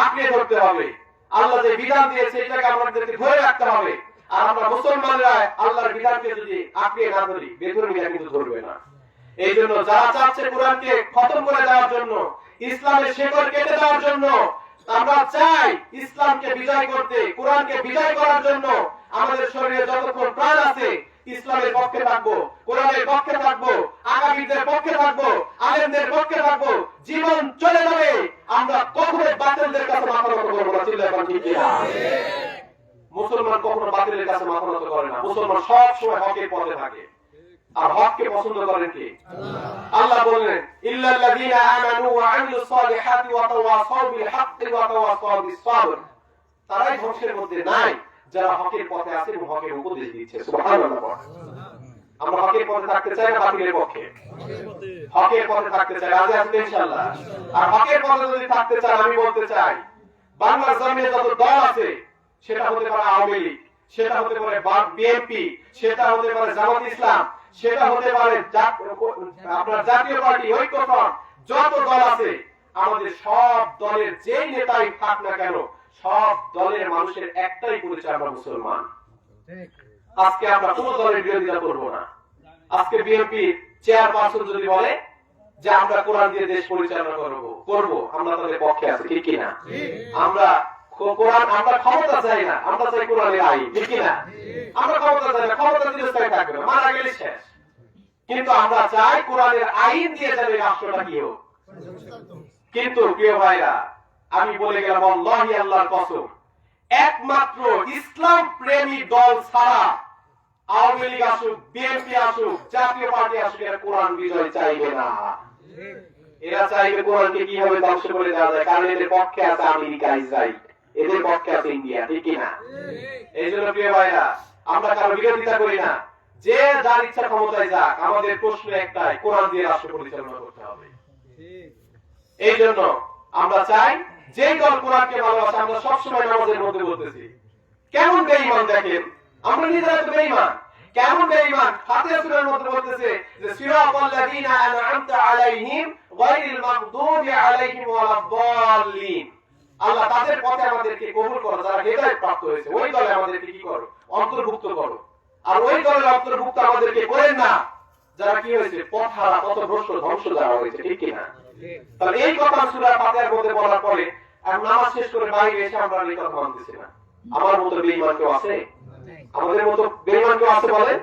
আঁকড়ে ধরতে হবে। আল্লাহ যে বিধান দিয়েছে এটাকে আমাদেরকে ধরে রাখতে হবে। আর আমরা মুসলমানরা আল্লাহর বিধানকে যদি আঁকড়ে না ধরি, বেধর্মীরা কিন্তু ধরবে না। এই জন্য যারা চাচ্ছে কোরআনকে খতম করে দেওয়ার জন্য, ইসলামের শেকড় কেটে দেওয়ার জন্য, আমরা চাই ইসলামকে বিজয় করতে, কোরআনকে বিজয় করার জন্য আমাদের শরীরে যতক্ষণ প্রাণ আছে ইসলামের পক্ষে থাকবো, কোরআনের পক্ষে থাকবো, আগামীদের পক্ষে থাকবো, আলেমদের পক্ষে থাকবো। জীবন চলে যাবে, আমরা কখনো বাতিলদের কাছে মাথা নত করবো না। চিল্লায় বলেন ঠিক কিনা? মুসলমান কখনো বাতিলের কাছে মাথা নত করে না। মুসলমান সব সময় হকের পথে থাকে। আর হককে পছন্দ করেন কি? আল্লাহ বলেন ইল্লাল্লাযীনা আমানু ওয়া আমিলুস সালিহাতি ওয়া তাওয়াসাউ বিল হাক্কি ওয়া তাওয়াসাউ বিস সাবর। তারাই ধ্বংসের মধ্যে নাই যারা হকের পথে আছে এবং হকের উপদেশ দিচ্ছে। সুবহানাল্লাহ। আমরা হকের পথে থাকতে চাই না বাতিলের পক্ষে? হকের পথে থাকতে চাই, রাজি আছেন ইনশাআল্লাহ? আর হকের পথে যদি থাকতে চান, আমি বলতে চাই বাংলার জমিনে যত দল আছে, সেটা হতে পারে আওয়ামী লীগ, সেটা হতে পারে বিএনপি, সেটা হতে পারে জামাত ইসলাম, সেটা হতে পারে আপনার জাতীয় পার্টি, ঐক্যফ্রন্ট, যত দল আছে, আমাদের সব দলের যেই নেতাই থাক না কেন, সব দলের মানুষের একটাই পরিচয়, আমরা মুসলমান। আজকে আমরা কোন দলের বিরোধিতা করব না। আজকে বিএনপি চেয়ারপারসন যদি বলে যে আমরা কোরআন দিয়ে দেশ পরিচালনা করব, আমরা তাদের পক্ষে আছি, ঠিক কিনা? আমরা কোরআন, আমরা ক্ষমতা চাই না, আমরা চাই কোরআনের আইন, ঠিক কিনা? আমরা ক্ষমতা চাই না, ক্ষমতা চিরস্থায়ী থাকবে না, মারা গেলে শেষ। কিন্তু আমরা চাই কোরআনের আইন দিয়ে যাবে রাষ্ট্রটা কি হোক। কিন্তু প্রিয় ভাইরা, আমি বলে গেলাম আল্লাহি, আল্লাহর কসম, একমাত্র ইসলাম প্রেমী দল ছাড়া আওয়ামী লীগ আসুক, বিএনপি আসুক, জাতীয় পার্টি আসুক, এরা কোরআন বিজয় চাইবে না। এরা চাইবে কোরআনকে কিভাবে ধ্বংস করে দেওয়া যায়, কারণ এদের পক্ষে আছে আমেরিকা, ইসরায়েল, এদের পক্ষে আছে ইন্ডিয়া, ঠিক কিনা? এই জন্য প্রিয় ভাইরা, আমরা কারো বিরোধিতা করি না, যে যার ইচ্ছা ক্ষমতায় যাক, আমাদের প্রশ্ন একটাই, কোরআন দিয়ে রাষ্ট্র পরিচালনা করতে হবে। এই জন্য আমরা চাই যে দল কোরআনকে ভালোবাসে, আমরা সবসময় নামাজের মধ্যে বলতেছি কেমন বেঈমান দেখেন, আমরা নিজেরা তো বেঈমান, কেমন বেঈমান। ফাতিহা সূরার মধ্যে বলতেছে যে সিরাতাল্লাযীনা আন'আমতা আলাইহিম গায়রিল মাগদুবি আলাইহিম ওয়ালাদ-দাল্লিন। আল্লাহ তাদের পথে আমাদেরকে কবুল করো, যারা হেদায়েত প্রাপ্ত হয়েছে, ওই দলে আমাদেরকে কি করো, অন্তর্ভুক্ত করো। আর ওই দলের অন্তর্ভুক্ত আমাদেরকে করেন না যারা কি হয়েছে পথহারা পথ ভ্রষ্ট ধ্বংস যারা হয়েছে, ঠিক কিনা? তাহলে এই কথা সূরা ফাতিহার মধ্যে বলার পরে আমি নামাজ শেষ করে বাইরে এসে আমরা এই কথা মানতেছি না। আমার মতো বেঈমান কেউ আছে? আমাদের মতো বেঈমান কেউ আছে বলে?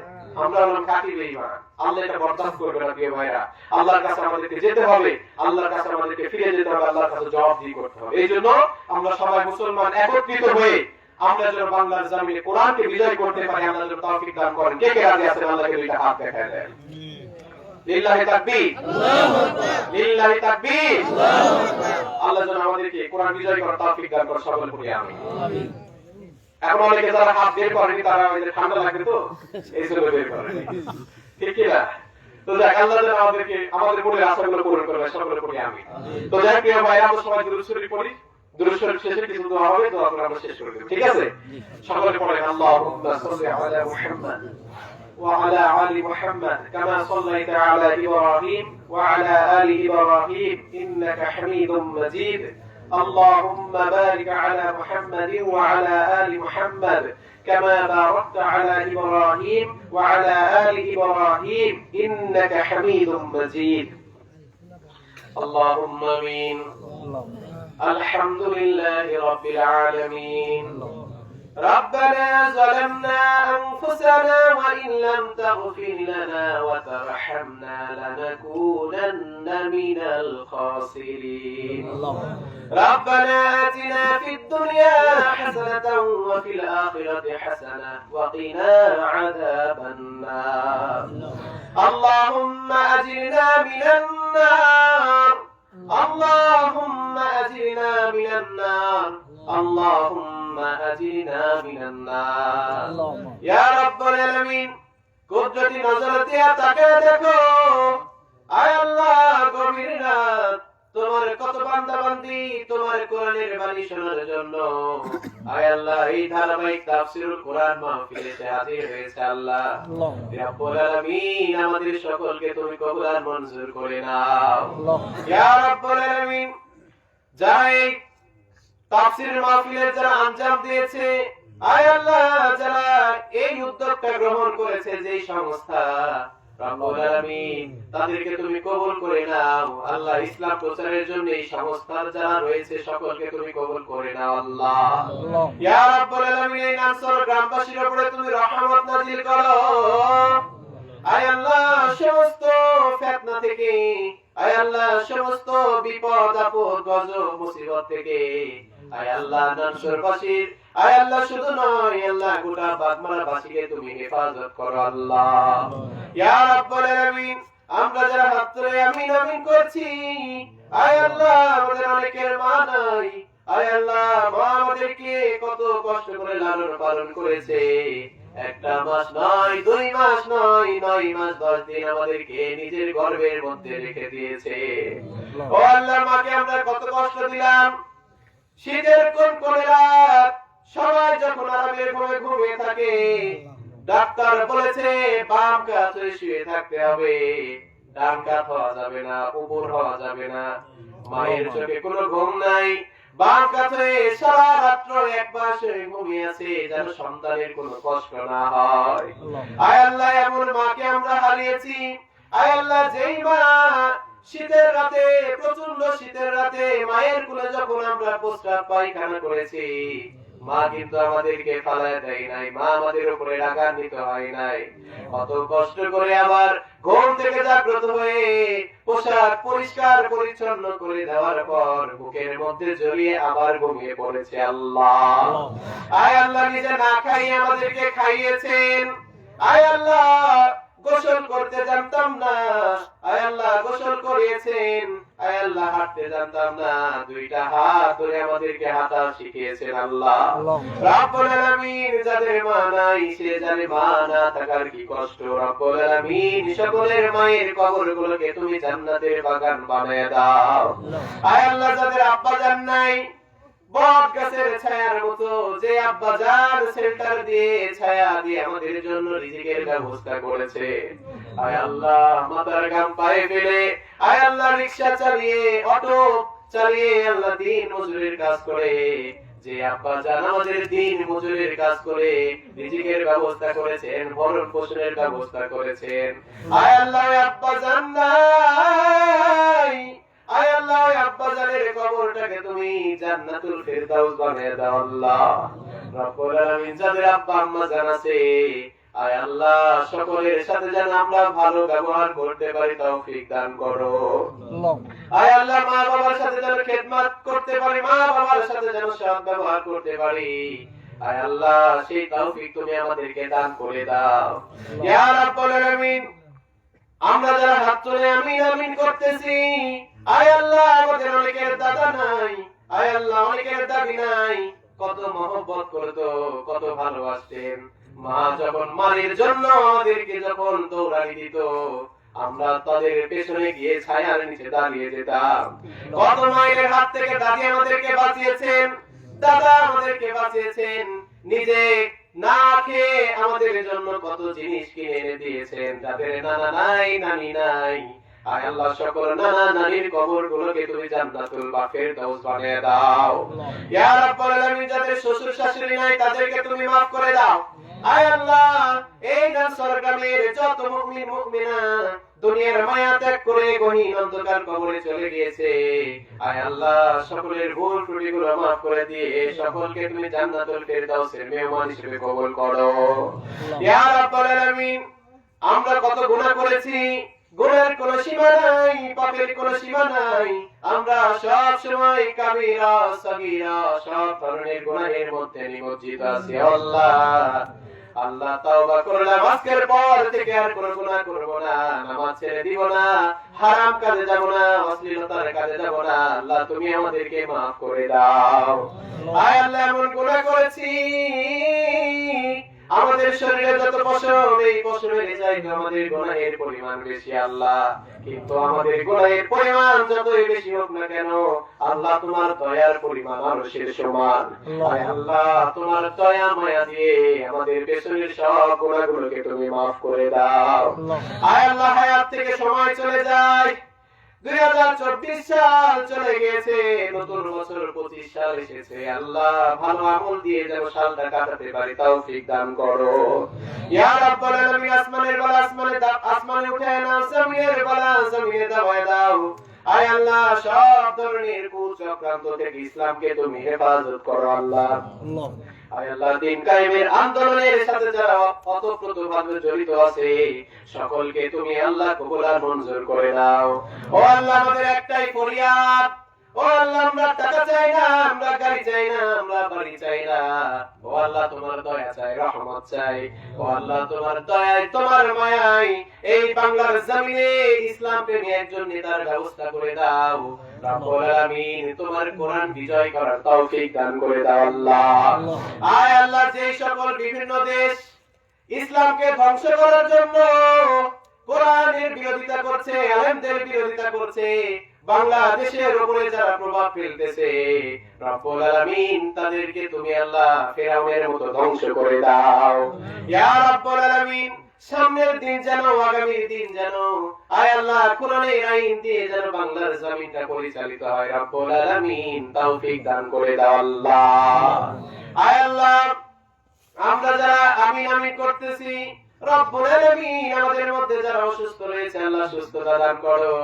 আমরা হলাম খাঁটি বেঈমান। আল্লাহ এটা বরদাস্ত করবে না প্রিয় ভাইরা। আল্লাহর কাছে আমাদেরকে যেতে হবে, আল্লাহর কাছে আমাদেরকে ফিরে যেতে হবে, আল্লাহর কাছে জবাবদিহি করতে হবে। এই জন্য আমরা সবাই মুসলমান একত্রিত হয়ে আমরা যেন বাংলার জমিনে কোরআনকে বিজয় করতে পারি, আল্লাহ যেন তৌফিক দান করেন। কে কে রাজি আছেন আল্লাহকে দুইটা হাত দেখায় দেন। লিল্লাহি তাকবীর, আল্লাহু আকবার, লিল্লাহি তাকবীর, আল্লাহু আকবার। আল্লাহ যেন আমাদেরকে কোরআন বিজয় করার তৌফিক দান করেন, সকলে পড়ি আমিন। আমিন। এখন অনেকে যারা হাত বের করেনি তারা ওই যে ঠান্ডা লাগবে তো এই জন্য বের করেনি, ঠিক কি না? তো যাক, আল্লাহ যেন আমাদেরকে আমাদের মনের আশাগুলো পূরণ করবে, সকলে পড়ি আমিন। তো যাক প্রিয় ভাই, আমরা সবাই দুরূদ শরীফ পড়ি। দুরূদ শরীফ শেষে কিছু দোয়া হবে, দোয়া করে আমরা শেষ করে দেব, ঠিক আছে? সকলে পড়েন আল্লাহুম্মা সাল্লি আলা মুহাম্মাদ وعلى آل محمد كما صليت على إبراهيم وعلى آل إبراهيم إنك حميد مجيد اللهم بارك على محمد وعلى آل محمد كما باركت على إبراهيم وعلى آل إبراهيم إنك حميد مجيد اللهم آمين الحمد لله رب العالمين ربنا ظلمنا أنفسنا وإن لم تغفر لنا وترحمنا لنكونن من الخاسرين ربنا آتنا في الدنيا حسنة وفي الآخرة حسنة وقنا عذاب النار اللهم أجرنا من النار اللهم أجرنا من النار اللهم أجرنا من النار يا رب العالمين কুদরতি নজরতে তাকায় দেখো আয় আল্লাহ গভীর রাত তোমার কত বান্দা বান্দি তোমার কোরআনের বাণী শোনার জন্য আয় আল্লাহ এই ধারাবাহিক তাফসীরুল কোরআন মাহফিলে হাজির হয়েছে আল্লাহ রব্বুল আলামিন আমাদের সকলকে তুমি কবুল আর মঞ্জুর করে নাও ইয়া রব্বুল আলামিন যাই তাফসীরের মাহফিলে যারা আঞ্জাম দিয়েছে আয় আল্লাহ যারা এই উদ্যোগটা গ্রহণ করেছে যেই সংস্থা রব্বুল আলামিন তাদেরকে তুমি কবুল করে নাও আল্লাহ ইসলাম প্রচারের জন্য এই সংস্থার যারা রয়েছে সকলকে তুমি কবুল করে নাও আল্লাহ ইয়া রাব্বুল আলামিন এই নাসর গ্রামবাসীর উপরে তুমি রহমত নাযিল করো আয় আল্লাহ সমস্ত ফিতনা থেকে আয় আল্লাহ সমস্ত বিপদ আপদ গজব মুসিবত থেকে আয় আল্লাহ নাসরবাসীর আয় আল্লাহ শুধু নয় আল্লাহ গোটা বাগমারাবাসীকে তুমি হেফাজত করো আল্লাহ ইয়া রাব্বুল আলামিন আমরা যারা হাত তুলে আমিন আমিন করছি আয় আল্লাহ আমাদের অনেকের মা নাই আয় আল্লাহ মা আমাদেরকে কত কষ্ট করে লালন পালন করেছে একটা মাস নয় 2 মাস নয় 9 মাস 10 দিন আমাদেরকে নিজের গর্ভের মধ্যে রেখে দিয়েছে ও আল্লাহ মাকে আমরা কত কষ্ট দিলাম শীতের কোন রাত সবাই যখন আরামের ঘুমে ঘুমিয়ে থাকে ডাক্তার বলেছে বাম কাতে শুয়ে থাকতে হবে ডান কাত হওয়া যাবে না উপর হওয়া যাবে না মায়ের চোখে কোনো ঘুম নাই বাম কাতে সারা রাত এক পাশে ঘুমিয়ে আছে যেন সন্তানের কোনো কষ্ট না হয় আয় আল্লাহ এমন মাকে আমরা হারিয়েছি আয় আল্লাহ যেই মা শীতের রাতে প্রচন্ড শীতের রাতে মায়ের কোলে যখন আমরা প্রস্রাব পায়খানা করেছি মা কিন্তু আমাদেরকে ফালায় দেয় নাই মা আমাদের উপরে রাগান্বিত হয় নাই কত কষ্ট করে আবার ঘুম থেকে জাগ্রত হয়ে পোশাক পরিষ্কার পরিচ্ছন্ন করে দেওয়ার পর বুকের মধ্যে জড়িয়ে আবার ঘুমিয়ে পড়েছে আল্লাহ আয় আল্লাহ নিজে না খাইয়ে আমাদেরকে খাইয়েছেন আয় আল্লাহ গোসল করতে জানতাম না আয় আল্লাহ গোসল করিয়েছেন আয় আল্লাহ হাঁটতে জানতাম না দুইটা হাত ধরে আমাদেরকে হাঁটা শিখিয়েছেন আল্লাহ রব্বুল আলামিন যাদের মা নাই সে জানে মা না থাকার কি কষ্ট রব্বুল আলামিন সকলের মায়ের কবরগুলোকে তুমি জান্নাতের বাগান বানায় দাও আয় আল্লাহ যাদের আব্বা জান নাই বট গাছের ছায়ার মতো যে আব্বা জান শেল্টার দিয়ে ছায়া দিয়ে আমাদের জন্য রিজিকের ব্যবস্থা করেছে আয় আল্লাহ মাথার ঘাম পায়ে ফেলে আয় আল্লাহ রিকশা চালিয়ে অটো চালিয়ে আল্লাহ দিন মজুরির কাজ করে যে আব্বা জান আমাদের দিন মজুরের কাজ করে রিজিকের ব্যবস্থা করেছেন, ভরণ পোষণের ব্যবস্থা করেছেন, আয় আল্লাহ আব্বা জান নাই, আয় আল্লাহ আব্বা জানের কবরটাকে তুমি জান্নাতুল ফেরদাউস বানিয়ে দাও আল্লাহ রব্বুল আলামিন। যাদের আব্বা আম্মা জান আছে আয় আল্লাহ সকলের সাথে যেন আমরা ভালো ব্যবহার করতে পারি তৌফিক দান করো। আয় আল্লাহ মা বাবার সাথে যেন খেদমত করতে পারি, মা বাবার সাথে যেন সৎ ব্যবহার করতে পারি, আয় আল্লাহ সেই তৌফিক তুমি আমাদেরকে দান করে দাও ইয়া রাব্বুল আলামিন। আমরা যারা হাত তুলে আমিন আমিন করতেছি, আয় আল্লাহ আমাদের অনেকের দাদা নাই, আয় আল্লাহ অনেকের দাদি নাই, কত মহব্বত করতো, কত ভালোবাসতেন। মা যখন মায়ের জন্য আমাদেরকে যখন দৌড়ানি দিত, আমরা তাদের পেছনে গিয়ে ছায়ার নিচে দাঁড়িয়ে যেতাম। কত মায়ের হাত থেকে দাদি আমাদেরকে বাঁচিয়েছেন, দাদা আমাদেরকে বাঁচিয়েছেন, নিজে না খেয়ে আমাদের জন্য কত জিনিস কিনে এনে দিয়েছেন। যাদের নানা নাই নানি নাই, আয় আল্লাহ সকল নানা নানির কবর গুলোকে তুমি জান্নাতুল ফেরদাউস বানিয়ে দাও ইয়া রাব্বুল আলামিন। যাদের শ্বশুর শাশুড়ি নাই তাদেরকে তুমি মাফ করে দাও আয় আল্লাহ। এই না সরকারের যত মুমিন মুমিনা দুনিয়ার মায়া ত্যাগ করে গহীন অন্ধকার কবরে চলে গিয়েছে, আয় আল্লাহ সকলের ভুল ত্রুটিগুলো মাফ করে দিয়ে সকলকে তুমি জান্নাতুল ফেরদাউসের মেহমান হিসেবে কবুল করো ইয়া রাব্বুল আলামিন। আমরা কত গুনাহ করেছি, গুনাহের কোনো সীমা নাই, পাপের কোনো সীমা নাই। আমরা সব সময় কাবীরা সগীরা সব ধরনের গুনাহের মধ্যে নিমজ্জিত আছি আল্লাহ। আল্লাহ তাওবা করলাম, আজকের পর থেকে আর কোনো গুনাহ করব না, নামাজ ছেড়ে দিব না, হারাম কাজে যাব না, অশ্লীলতার কাজে যাব না। আল্লাহ তুমি আমাদেরকে maaf করে দাও আয় আল্লাহ। এমন গুনাহ করেছি আমাদের শরীরে যত পশম, এই পশমের চাইতে আমাদের গুনাহের পরিমাণ বেশি আল্লাহ। কিন্তু আমাদের গুনাহের পরিমাণ যতই বেশি হোক না কেন আল্লাহ তোমার দয়ার পরিমাণ আরশের সমান। আয় আল্লাহ তোমার দয়া মায়া দিয়ে আমাদের পেছনের সব গুনাহগুলোকে তুমি maaf করে দাও আয় আল্লাহ। হায়াত থেকে সময় চলে যায়, 2024 সাল চলে গেছে, নতুন বছর 25 সাল এসেছে। আল্লাহ ভালো আমল দিয়ে যেন সালটা কাটাতে পারি তৌফিক দান করো ইয়া রাব্বুল আলামিন। আসমানের বালা আসমানে উঠায় নাও, জমিনের বালা জমিনে দাবায় দাও আয় আল্লাহ। সব ধরনের কুচক্রান্ত থেকে ইসলামকে তুমি হেফাজত করো আল্লাহ। আয় আল্লাহ দিন কায়েমের আন্দোলনের সাথে যারা ওতপ্রোতভাবে জড়িত আছে সকলকে তুমি আল্লাহ কবুল আর মঞ্জুর করে নাও ও আল্লাহ। আমাদের একটাই ফরিয়াদ, ও আল্লাহ আমরা টাকা চাই না, আমরা গাড়ি চাই না, আমরা বাড়ি চাই না, ও আল্লাহ তোমার দয়া চাই, রহমত চাই, ও আল্লাহ তোমার দয়ায় তোমার মায়ায় এই বাংলার জমিনে ইসলাম প্রেমী একজন নেতার ব্যবস্থা করে দাও রব্বুল আলামিন। তোমার কোরআন বিজয় করার তৌফিক দান করে দাও আল্লাহ। আয় আল্লাহ যেই সকল বিভিন্ন দেশ ইসলামকে ধ্বংস করার জন্য কোরআনের বিরোধিতা করছে, আলেমদের বিরোধিতা করছে, বাংলাদেশের উপরে যারা প্রভাব ফেলতেছে রব্বুল আলামিন তাদেরকে তুমি আল্লাহ ফেরাউনের মতো ধ্বংস করে দাও ইয়া রব্বুল আলামিন। সামনের দিন যেন, আগামীর দিন যেন আয় আল্লাহ কোরআনের আইন দিয়ে যেন বাংলার জমিনটা পরিচালিত হয় রব্বুল আলামিন তৌফিক দান করে দাও আল্লাহ। আয় আল্লাহ আমরা যারা আমিন আমিন করতেছি রব্বুল আলামিন আমাদের মধ্যে যারা অসুস্থ রয়েছে আল্লাহ সুস্থতা দান করো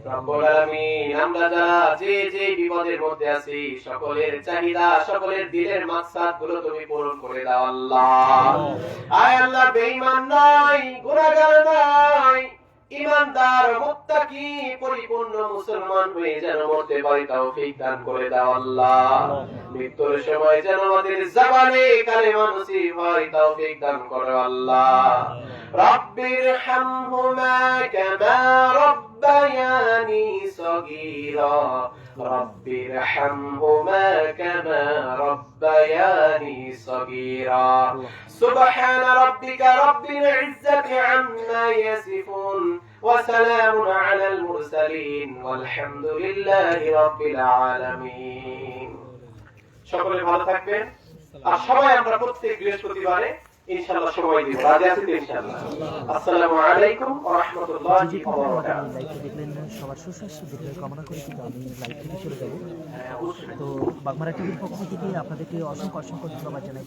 রব্বুল আলামিন। আমরা যারা যে যে বিপদের মধ্যে আছি সকলের চাহিদা, সকলের দিলের মাকসাদ গুলো তুমি পূরণ করে দাও আল্লাহ। আয় আল্লাহ বেঈমান নাই, গুনাহগার নাই, ঈমানদার মুত্তাকি পরিপূর্ণ মুসলমান হয়ে যেন মরতে পারি তৌফিক দান করে দাও আল্লাহ। মৃত্যুর সময় যেন আমাদের জবানে কালেমা নসিব হয় তৌফিক দান করো আল্লাহ। রব্বির হামহুমা কামা রব্বায়ানি সগীরা, রব্বির হামহুমা কামা রব্বায়ানি সগীরা। সুবহান রাব্বিকা রাব্বিল ইজ্জাতি আম্মা ইয়াসিফুন ওয়া সালামুন আলাল মুরসালিন ওয়ালহামদুলিল্লাহি রাব্বিল আলামিন। সকলে ভালো থাকবেন। আর সবাই আমরা প্রত্যেক বৃহস্পতিবারে ইনশাআল্লাহ সময় দিব। রাজি আছি তো ইনশাআল্লাহ? আসসালামু আলাইকুম ওয়া রাহমাতুল্লাহি ওয়া বারাকাতুহু। লাইভটা দেখলেন, সবার সুস্বাস্থ্য দীর্ঘায়ু কামনা করে কিন্তু আমি লাইভ থেকে চলে যাব। তো বাগমারা টিভির পক্ষ থেকে আপনাদেরকে অসংখ্য ধন্যবাদ জানাই।